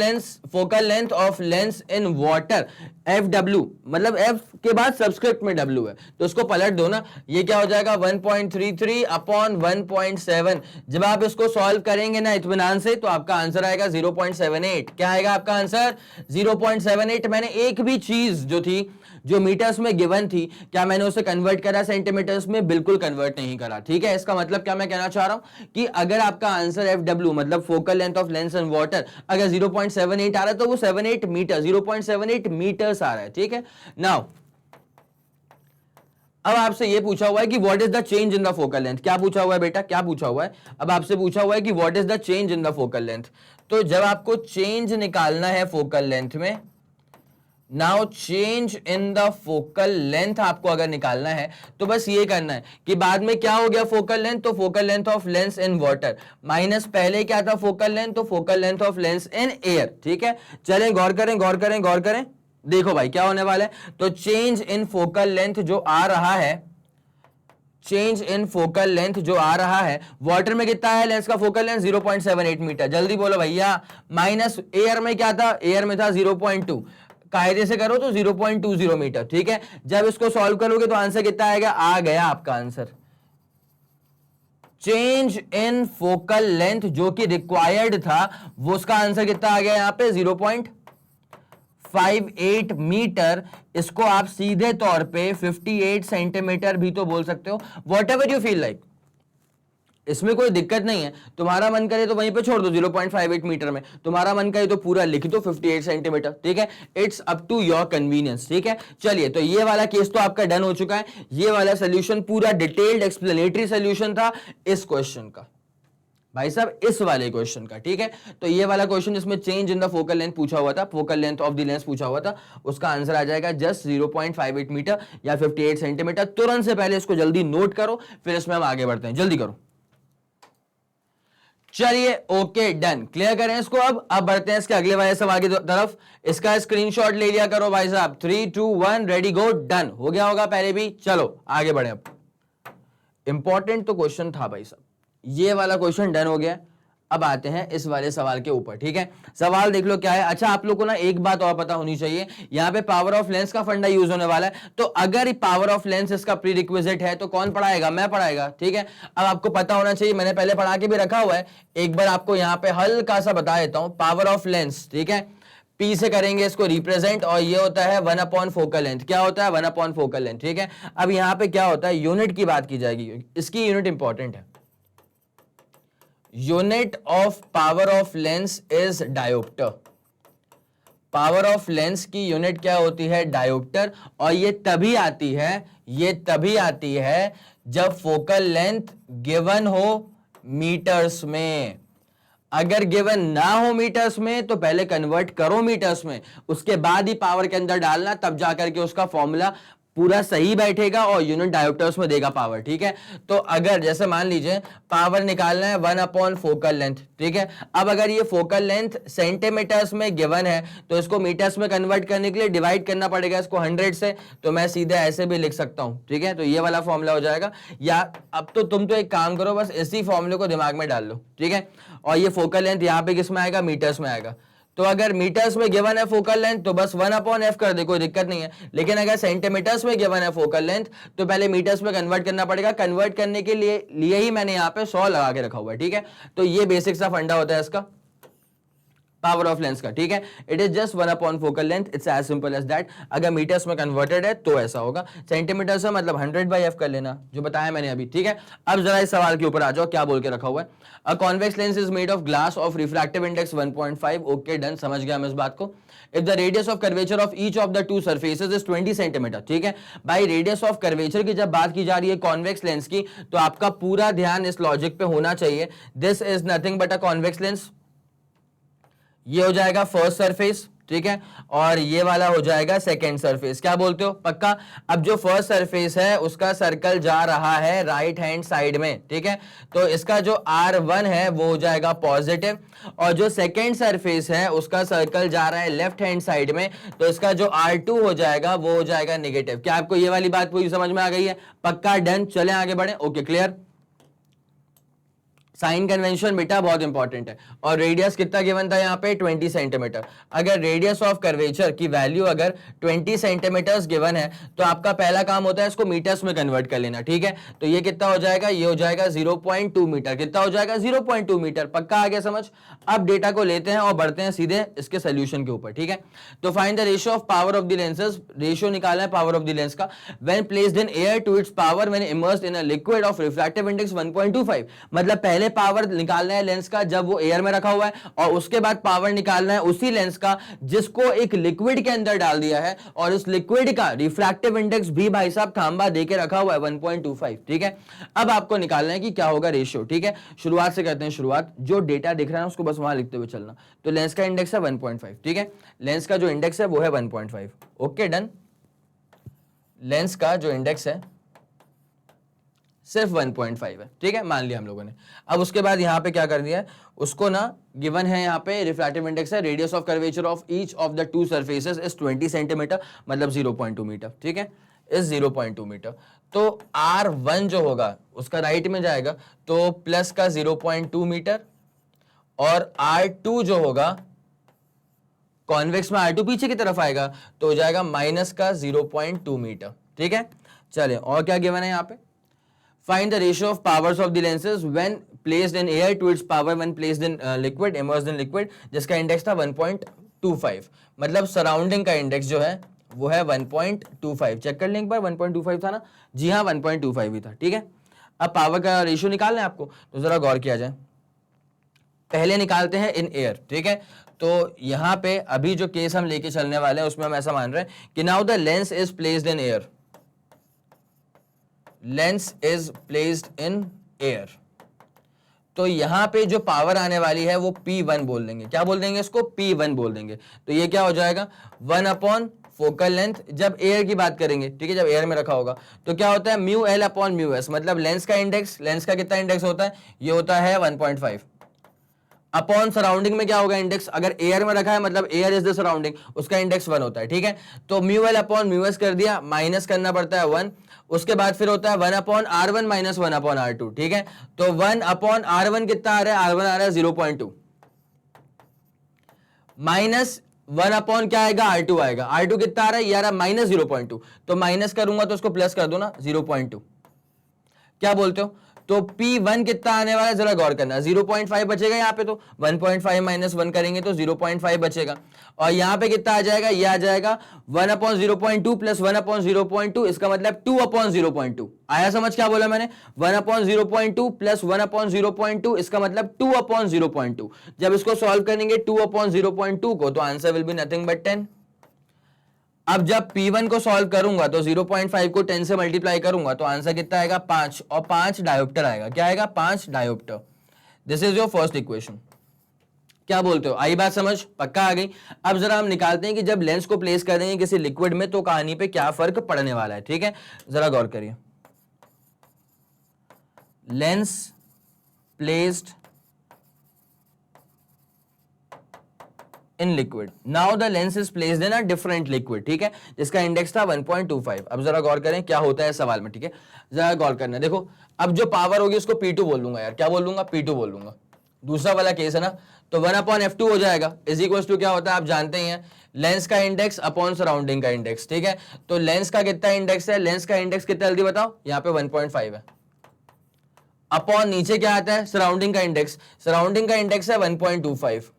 length of lens in water FW, मतलब F के बाद सबस्क्रिप्ट में W है तो उसको पलट दो ना, ये क्या हो जाएगा 1.33 अपॉन 1.7। जब आप इसको सॉल्व करेंगे ना इत्मीनान से तो आपका आंसर आएगा 0.78। क्या आएगा आपका आंसर 0.78। मैंने एक भी चीज जो थी जो मीटर्स में गिवन थी क्या मैंने उसे कन्वर्ट करा सेंटीमीटर्स में, बिल्कुल कन्वर्ट नहीं करा, ठीक है। इसका मतलब क्या मैं कहना चाह रहा हूं कि अगर आपका आंसर FW मतलब focal length of lens in water अगर 0.78 आ रहा है तो वो 78 मीटर 0.78 मीटर्स आ रहा है, ठीक है। नाउ अब आपसे ये पूछा हुआ है कि what is the change in the focal length, क्या पूछा हुआ है बेटा, क्या पूछा हुआ है, अब आपसे पूछा हुआ है कि what is the change in the focal length. तो जब आपको चेंज निकालना है फोकल लेंथ में, now change in the focal length आपको अगर निकालना है तो बस ये करना है कि बाद में क्या हो गया फोकल लेंथ, तो focal length of lens in water minus पहले क्या था फोकल लेंथ, तो focal length of lens in air, ठीक है। चलें गौर करें गौर करें गौर करें, देखो भाई क्या होने वाला है, तो चेंज इन फोकल लेंथ जो आ रहा है, चेंज इन फोकल लेंथ जो आ रहा है वाटर में कितना है लेंस का फोकल लेंथ 0.78 मीटर, जल्दी बोलो भैया, माइनस एयर में क्या था, एयर में था 0.2, कायदे से करो तो 0.20 मीटर, ठीक है। जब इसको सॉल्व करोगे तो आंसर कितना आएगा, आ गया आपका answer. Change in focal length जो कि रिक्वायर्ड था वो उसका आंसर कितना आ गया यहां पे 0.58 मीटर। इसको आप सीधे तौर पे 58 सेंटीमीटर भी तो बोल सकते हो, what ever you feel like, इसमें कोई दिक्कत नहीं है। तुम्हारा मन करे तो वहीं पे छोड़ दो 0.58 मीटर में, तुम्हारा मन करे तो पूरा लिख दो 58 सेंटीमीटर, ठीक है। It's up to your convenience, ठीक है। चलिए तो ये वाला केस तो आपका डन हो चुका है, ये वाला सोल्यूशन पूरा डिटेल्ड एक्सप्लेनेटरी सोल्यूशन था इस क्वेश्चन का, भाई साहब इस वाले क्वेश्चन का, ठीक है। तो ये वाला क्वेश्चन जिसमें change in the focal length पूछा हुआ था, focal length of the lens पूछा हुआ था, उसका आंसर आ जाएगा जस्ट 0.58 मीटर या 58 सेंटीमीटर। तुरंत से पहले इसको जल्दी नोट करो, फिर इसमें हम आगे बढ़ते हैं, जल्दी करो। चलिए ओके डन, क्लियर करें इसको। अब बढ़ते हैं इसके अगले वाले सवाल की तरफ। इसका स्क्रीनशॉट ले लिया करो भाई साहब, 3 2 1 रेडी गो, डन हो गया होगा पहले भी। चलो आगे बढ़े, अब इंपॉर्टेंट तो क्वेश्चन था भाई साहब, ये वाला क्वेश्चन डन हो गया। अब आते हैं इस वाले सवाल के ऊपर, ठीक है। सवाल देख लो क्या है। अच्छा आप लोग को ना एक बात और पता होनी चाहिए, यहाँ पे पावर ऑफ लेंस का फंडा यूज होने वाला है, तो अगर पावर ऑफ लेंस इसका प्री रिक्विजिट है तो कौन पढ़ाएगा, मैं पढ़ाएगा, ठीक है। अब आपको पता होना चाहिए, मैंने पहले पढ़ा के भी रखा हुआ है, एक बार आपको यहाँ पे हल्का सा बता देता हूं। पावर ऑफ लेंस, ठीक है, P से करेंगे इसको रिप्रेजेंट, और ये होता है 1 फोकल लेंथ, क्या होता है 1 फोकल लेंथ, ठीक है। अब यहाँ पे क्या होता है, यूनिट की बात की जाएगी, इसकी यूनिट इंपॉर्टेंट है। Unit of power of lens is dioptre, power of lens की यूनिट क्या होती है? डायोप्टर। और ये तभी आती है जब फोकल लेंथ गिवन हो मीटर्स में। अगर गिवन ना हो मीटर्स में तो पहले कन्वर्ट करो मीटर्स में, उसके बाद ही पावर के अंदर डालना, तब जाकर के उसका फॉर्मूला पूरा सही बैठेगा और यूनिट डायोप्टर्स में देगा पावर। ठीक है, तो अगर जैसे मान लीजिए पावर निकालना है 1 फोकल लेंथ। ठीक है, अब अगर ये फोकल लेंथ सेंटीमीटर्स में गिवन है तो इसको मीटर्स में कन्वर्ट करने के लिए डिवाइड करना पड़ेगा इसको 100 से, तो मैं सीधे ऐसे भी लिख सकता हूं। ठीक है, तो ये वाला फॉर्मूला हो जाएगा। या अब तो तुम तो एक काम करो, बस इसी फॉर्मूले को दिमाग में डाल लो। ठीक है, और ये फोकल लेंथ यहाँ पे किस में आएगा? मीटर्स में आएगा। तो अगर मीटर्स में गिवन है फोकल लेंथ तो बस 1/f कर दे, कोई दिक्कत नहीं है। लेकिन अगर सेंटीमीटर्स में गिवन है फोकल लेंथ तो पहले मीटर्स में कन्वर्ट करना पड़ेगा। कन्वर्ट करने के लिए ही मैंने यहाँ पे 100 लगा के रखा हुआ है। ठीक है, तो ये बेसिक सा फंडा होता है इसका पावर ऑफ लेंस का। ठीक है, it is just 1 focal length, it's as simple as that. अगर मीटर्स में कन्वर्टेड है तो ऐसा होगा, सेंटीमीटर से मतलब 100/f कर लेना, जो बताया मैंने अभी। ठीक है, अब जरा इस सवाल के ऊपर आ जाओ, क्या बोल के रखा हुआ है? A convex lens is made of glass of refractive index 1.5। Okay done, समझ गया हम इस बात को। If the radius of curvature of each of the two surfaces is 20 centimetre. ठीक है भाई, रेडियस ऑफ कर्वेचर की जब बात की जा रही है कॉन्वेक्स लेंस की, तो आपका पूरा ध्यान इस लॉजिक पे होना चाहिए। This is nothing but a convex lens. ये हो जाएगा फर्स्ट सरफेस। ठीक है, और ये वाला हो जाएगा सेकेंड सरफेस। क्या बोलते हो? पक्का? अब जो फर्स्ट सरफेस है उसका सर्कल जा रहा है राइट हैंड साइड में। ठीक है, तो इसका जो R1 है वो हो जाएगा पॉजिटिव, और जो सेकेंड सरफेस है उसका सर्कल जा रहा है लेफ्ट हैंड साइड में, तो इसका जो R2 हो जाएगा वो हो जाएगा नेगेटिव। क्या आपको ये वाली बात पूरी समझ में आ गई है? पक्का? डन, चले आगे बढ़े। Okay, clear. साइन कन्वेंशन बेटा बहुत इंपॉर्टेंट है। और रेडियस कितना गिवन था यहाँ पे? 20 सेंटीमीटर। अगर रेडियस ऑफ कर्वेचर की वैल्यू अगर 20 सेंटीमीटर्स गिवन है तो आपका पहला काम होता है इसको मीटर्स में कन्वर्ट कर लेना। ठीक है, तो ये कितना हो जाएगा? ये हो जाएगा 0.2 मीटर। कितना हो जाएगा? 0.2 मीटर। पक्का आ गया समझ? अब डेटा को लेते हैं और बढ़ते हैं सीधे इसके सोल्यूशन के ऊपर। ठीक है, तो find the ratio of power of the lenses. Ratio निकालना है पावर ऑफ द लेंस का when placed in air to its power when immersed in a liquid of refractive index 1.25। मतलब पहले पावर निकालना है लेंस का जब वो एयर में रखा हुआ है, और उसके बाद पावर निकालना है उसी लेंस का जिसको एक लिक्विड के अंदर डाल दिया है, और उस लिक्विड का रिफ्रैक्टिव इंडेक्स भी भाई साहब खांबा देके रखा हुआ है 1.25। ठीक है, अब आपको निकालना है कि क्या होगा रेशियो। ठीक है, शुरुआत से करते हैं शुरुआत। जो डेटा दिख रहा है उसको बस वहां लिखते हुए चलना। तो लेंस का इंडेक्स है 1.5। ठीक है, लेंस का जो इंडेक्स है वो है 1.5। ओके डन, लेंस का जो इंडेक्स है सिर्फ 1.5 है। ठीक है, मान लिया हम लोगों ने। अब उसके बाद यहाँ पे क्या कर दिया है उसको ना, गिवन है यहाँ पे रिफ्रैक्टिव इंडेक्स है, radius of curvature of each of the two surfaces is 20 centimetre, मतलब 0.2 मीटर। ठीक है, इज 0.2 मीटर। तो R1 जो होगा उसका राइट में जाएगा तो प्लस का 0.2 मीटर, और R2 जो होगा कॉन्वेक्स में R2 पीछे की तरफ आएगा तो हो जाएगा माइनस का 0.2 मीटर। ठीक है, चले और क्या गिवन है यहाँ पे? Find the ratio of powers of the lenses when placed in air to its power when placed in liquid, immersed in liquid, जिसका इंडेक्स था 1.25। मतलब सराउंडिंग का इंडेक्स जो है वो है 1.25। चेक कर लें एक बार, 1.25 था ना? जी हाँ, 1.25 ही था। ठीक है, अब पावर का रेशियो निकालना है आपको, तो जरा गौर किया जाए। पहले निकालते हैं इन एयर। ठीक है, तो यहां पे अभी जो केस हम लेके चलने वाले हैं उसमें हम ऐसा मान रहे हैं कि now the lens is placed in air, lens is placed in air. तो यहां पे जो पावर आने वाली है वो P1 बोल देंगे। क्या बोल देंगे इसको? P1 बोल देंगे। तो ये क्या हो जाएगा? 1 फोकल लेंथ, जब एयर की बात करेंगे, ठीक है, जब एयर में रखा होगा तो क्या होता है? Mu L upon mu S. मतलब लेंस का इंडेक्स, लेंस का कितना इंडेक्स होता है? ये होता है 1.5 अपॉन सराउंडिंग में क्या होगा इंडेक्स? अगर एयर में रखा है मतलब एयर इज द सराउंडिंग, उसका इंडेक्स 1 होता है। ठीक है, तो mu L upon mu S कर दिया, माइनस करना पड़ता है 1। उसके बाद फिर होता है 1/R1 माइनस 1/R2। ठीक है, तो 1/R1 कितना आ रहा है? R1 आ रहा है 0.2 माइनस 1 क्या आएगा? R2 आएगा। R2 कितना आ रहा है? ये आ रहा है माइनस 0.2। तो माइनस करूंगा तो उसको प्लस कर दो ना, 0.2। क्या बोलते हो? तो P1 कितना आने वाला है जरा गौर करना, 0.5 बचेगा यहाँ पे, तो 1.5 माइनस 1 करेंगे तो 0.5 बचेगा, और यहाँ पे कितना आ जाएगा, ये आ जाएगा 1/0.2 प्लस 1/0.2, इसका मतलब 2/0.2। आया समझ क्या बोला मैंने, 1/0.2 प्लस 1/0.2, इसका मतलब 2/0.2। जब इसको सॉल्व करेंगे 2/0.2 को, तो answer will be nothing but 10। अब जब P1 को सॉल्व करूंगा तो 0.5 को 10 से मल्टीप्लाई करूंगा तो आंसर कितना आएगा, 5, और 5 डायोप्टर आएगा। क्या आएगा, 5 dioptre. This is your first equation. क्या बोलते हो, आई बात समझ, पक्का आ गई। अब जरा हम निकालते हैं कि जब लेंस को प्लेस कर देंगे किसी लिक्विड में तो कहानी पे क्या फर्क पड़ने वाला है। ठीक है, जरा गौर करिए। Lens placed in liquid, now the lens is placed in a different liquid. ठीक है, जिसका इंडेक्स था 1.25। अब जरा गौर करें क्या होता है सवाल में। ठीक है, जरा गौर करना। देखो अब जो पावर होगी उसको P2 बोल दूंगा यार, क्या बोल दूंगा, P2 बोल दूंगा। दूसरा वाला केस है ना, तो 1/F2 हो जाएगा, इज इक्वल टू क्या होता है आप जानते ही हैं, लेंस का इंडेक्स अपॉन सराउंडिंग का इंडेक्स। ठीक है, तो लेंस का कितना इंडेक्स है, लेंस का इंडेक्स कितना जल्दी बताओ, यहाँ पे 1.5 है, अपॉन नीचे क्या आता है, सराउंडिंग का इंडेक्स, सराउंडिंग का इंडेक्स है 1.25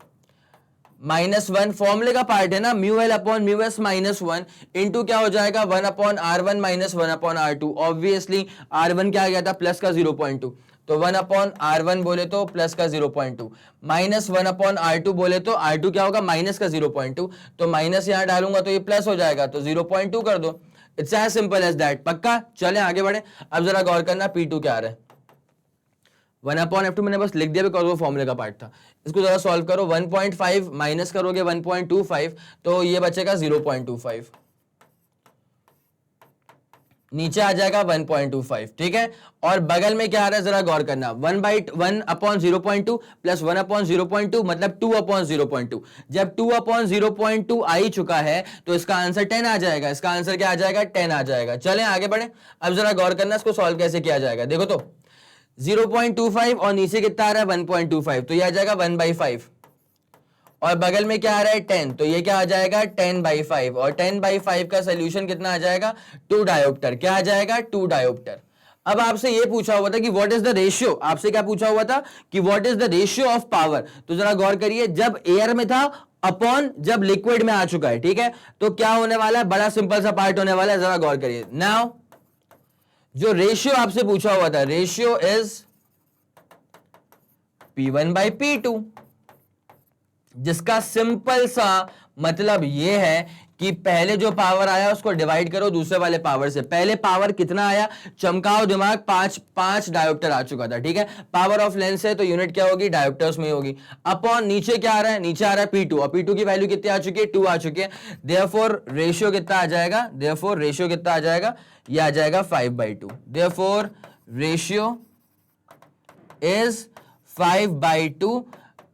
-1, फॉर्मूले का पार्ट है ना, mu L upon mu S -1 into क्या हो जाएगा 1/R1 minus 1/R2। Obviously R1 क्या आ गया था, प्लस का 0.2, तो 1/R1 बोले तो प्लस का 0.2 माइनस 1/R2 बोले तो R2 क्या होगा, माइनस का 0.2, तो माइनस यहां डालूंगा तो ये प्लस हो जाएगा, तो 0.2 कर दो। It's as simple as that. पक्का, चले आगे बढ़े। अब जरा गौर करना P2 क्या आ रहा है, 1/F2 मैंने बस लिख दिया बिकॉज वो फॉर्मूले का पार्ट था। इसको जरा सॉल्व करो, 1.5 माइनस करोगे 1.25 तो ये बचेगा 0.25, नीचे आ जाएगा 1.25। ठीक है, और बगल में क्या आ रहा है जरा गौर करना, 1/1/0.2 प्लस 1/0.2 मतलब 2/0.2। जब 2/0.2 आ ही चुका है तो इसका आंसर 10 आ जाएगा, इसका आंसर क्या आ जाएगा, 10 आ जाएगा। चलें आगे बढ़े। अब जरा गौर करना इसको सॉल्व कैसे किया जाएगा। देखो तो 0.25 और नीचे कितना आ रहा है 1.25, तो ये आ जाएगा 1/5, और बगल में क्या आ रहा है 10, तो ये क्या आ जाएगा 10/5, और 10/5 का सोल्यूशन कितना आ जाएगा, 2 डायोप्टर। क्या आ जाएगा, 2 डायोप्टर। अब आपसे ये पूछा हुआ था कि व्हाट इज द रेशियो, आपसे क्या पूछा हुआ था कि what is the ratio of power, तो जरा गौर करिए, जब एयर में था अपॉन जब लिक्विड में आ चुका है। ठीक है, तो क्या होने वाला है, बड़ा सिंपल सा पार्ट होने वाला है, जरा गौर करिए। नाउ जो रेशियो आपसे पूछा हुआ था, रेशियो इज P1/P2, जिसका सिंपल सा मतलब यह है कि पहले जो पावर आया उसको डिवाइड करो दूसरे वाले पावर से। पहले पावर कितना आया, चमकाओ दिमाग, 5 डायोप्टर आ चुका था। ठीक है, पावर ऑफ लेंस है तो यूनिट क्या होगी, डायोप्टर्स में होगी, अपॉन नीचे क्या आ रहा है, नीचे आ रहा है P2, और P2 की वैल्यू कितनी आ चुकी है, 2 आ चुकी है। देयरफॉर रेशियो कितना आ जाएगा, देयरफॉर रेशियो कितना आ जाएगा, ये आ जाएगा 5/2। देयरफॉर रेशियो इज 5/2,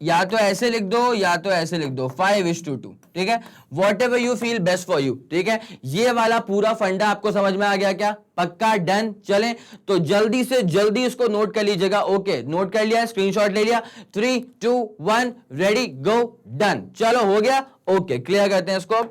या तो ऐसे लिख दो या तो ऐसे लिख दो, 5:2। ठीक है, what ever you feel best for you. ठीक है, ये वाला पूरा फंडा आपको समझ में आ गया क्या, पक्का, डन। चलें तो जल्दी से जल्दी इसको नोट कर लीजिएगा। ओके, नोट कर लिया, स्क्रीनशॉट ले लिया, 3 2 1 रेडी गो डन। चलो हो गया, ओके, क्लियर करते हैं इसको।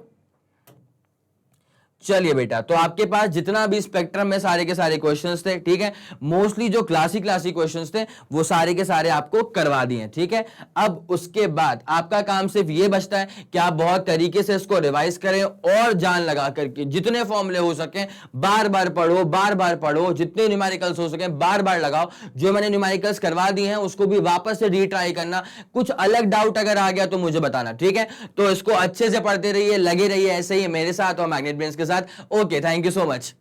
चलिए बेटा, तो आपके पास जितना भी स्पेक्ट्रम में सारे के सारे क्वेश्चंस थे, ठीक है, मोस्टली जो क्लासिक क्वेश्चंस थे वो सारे के सारे आपको करवा दिए। ठीक है, अब उसके बाद आपका काम सिर्फ ये बचता है कि आप बहुत तरीके से इसको रिवाइज करें और जान लगा करके जितने फॉर्मूले हो सके बार बार पढ़ो, बार बार पढ़ो, जितने न्यूमेरिकल्स हो सके बार बार लगाओ। जो मैंने न्यूमेरिकल्स करवा दिए हैं उसको भी वापस से रीट्राई करना, कुछ अलग डाउट अगर आ गया तो मुझे बताना। ठीक है, तो इसको अच्छे से पढ़ते रहिए, लगे रहिए ऐसे ही मेरे साथ और मैग्नेट ब्रेन्स के साथ। Okay, thank you so much.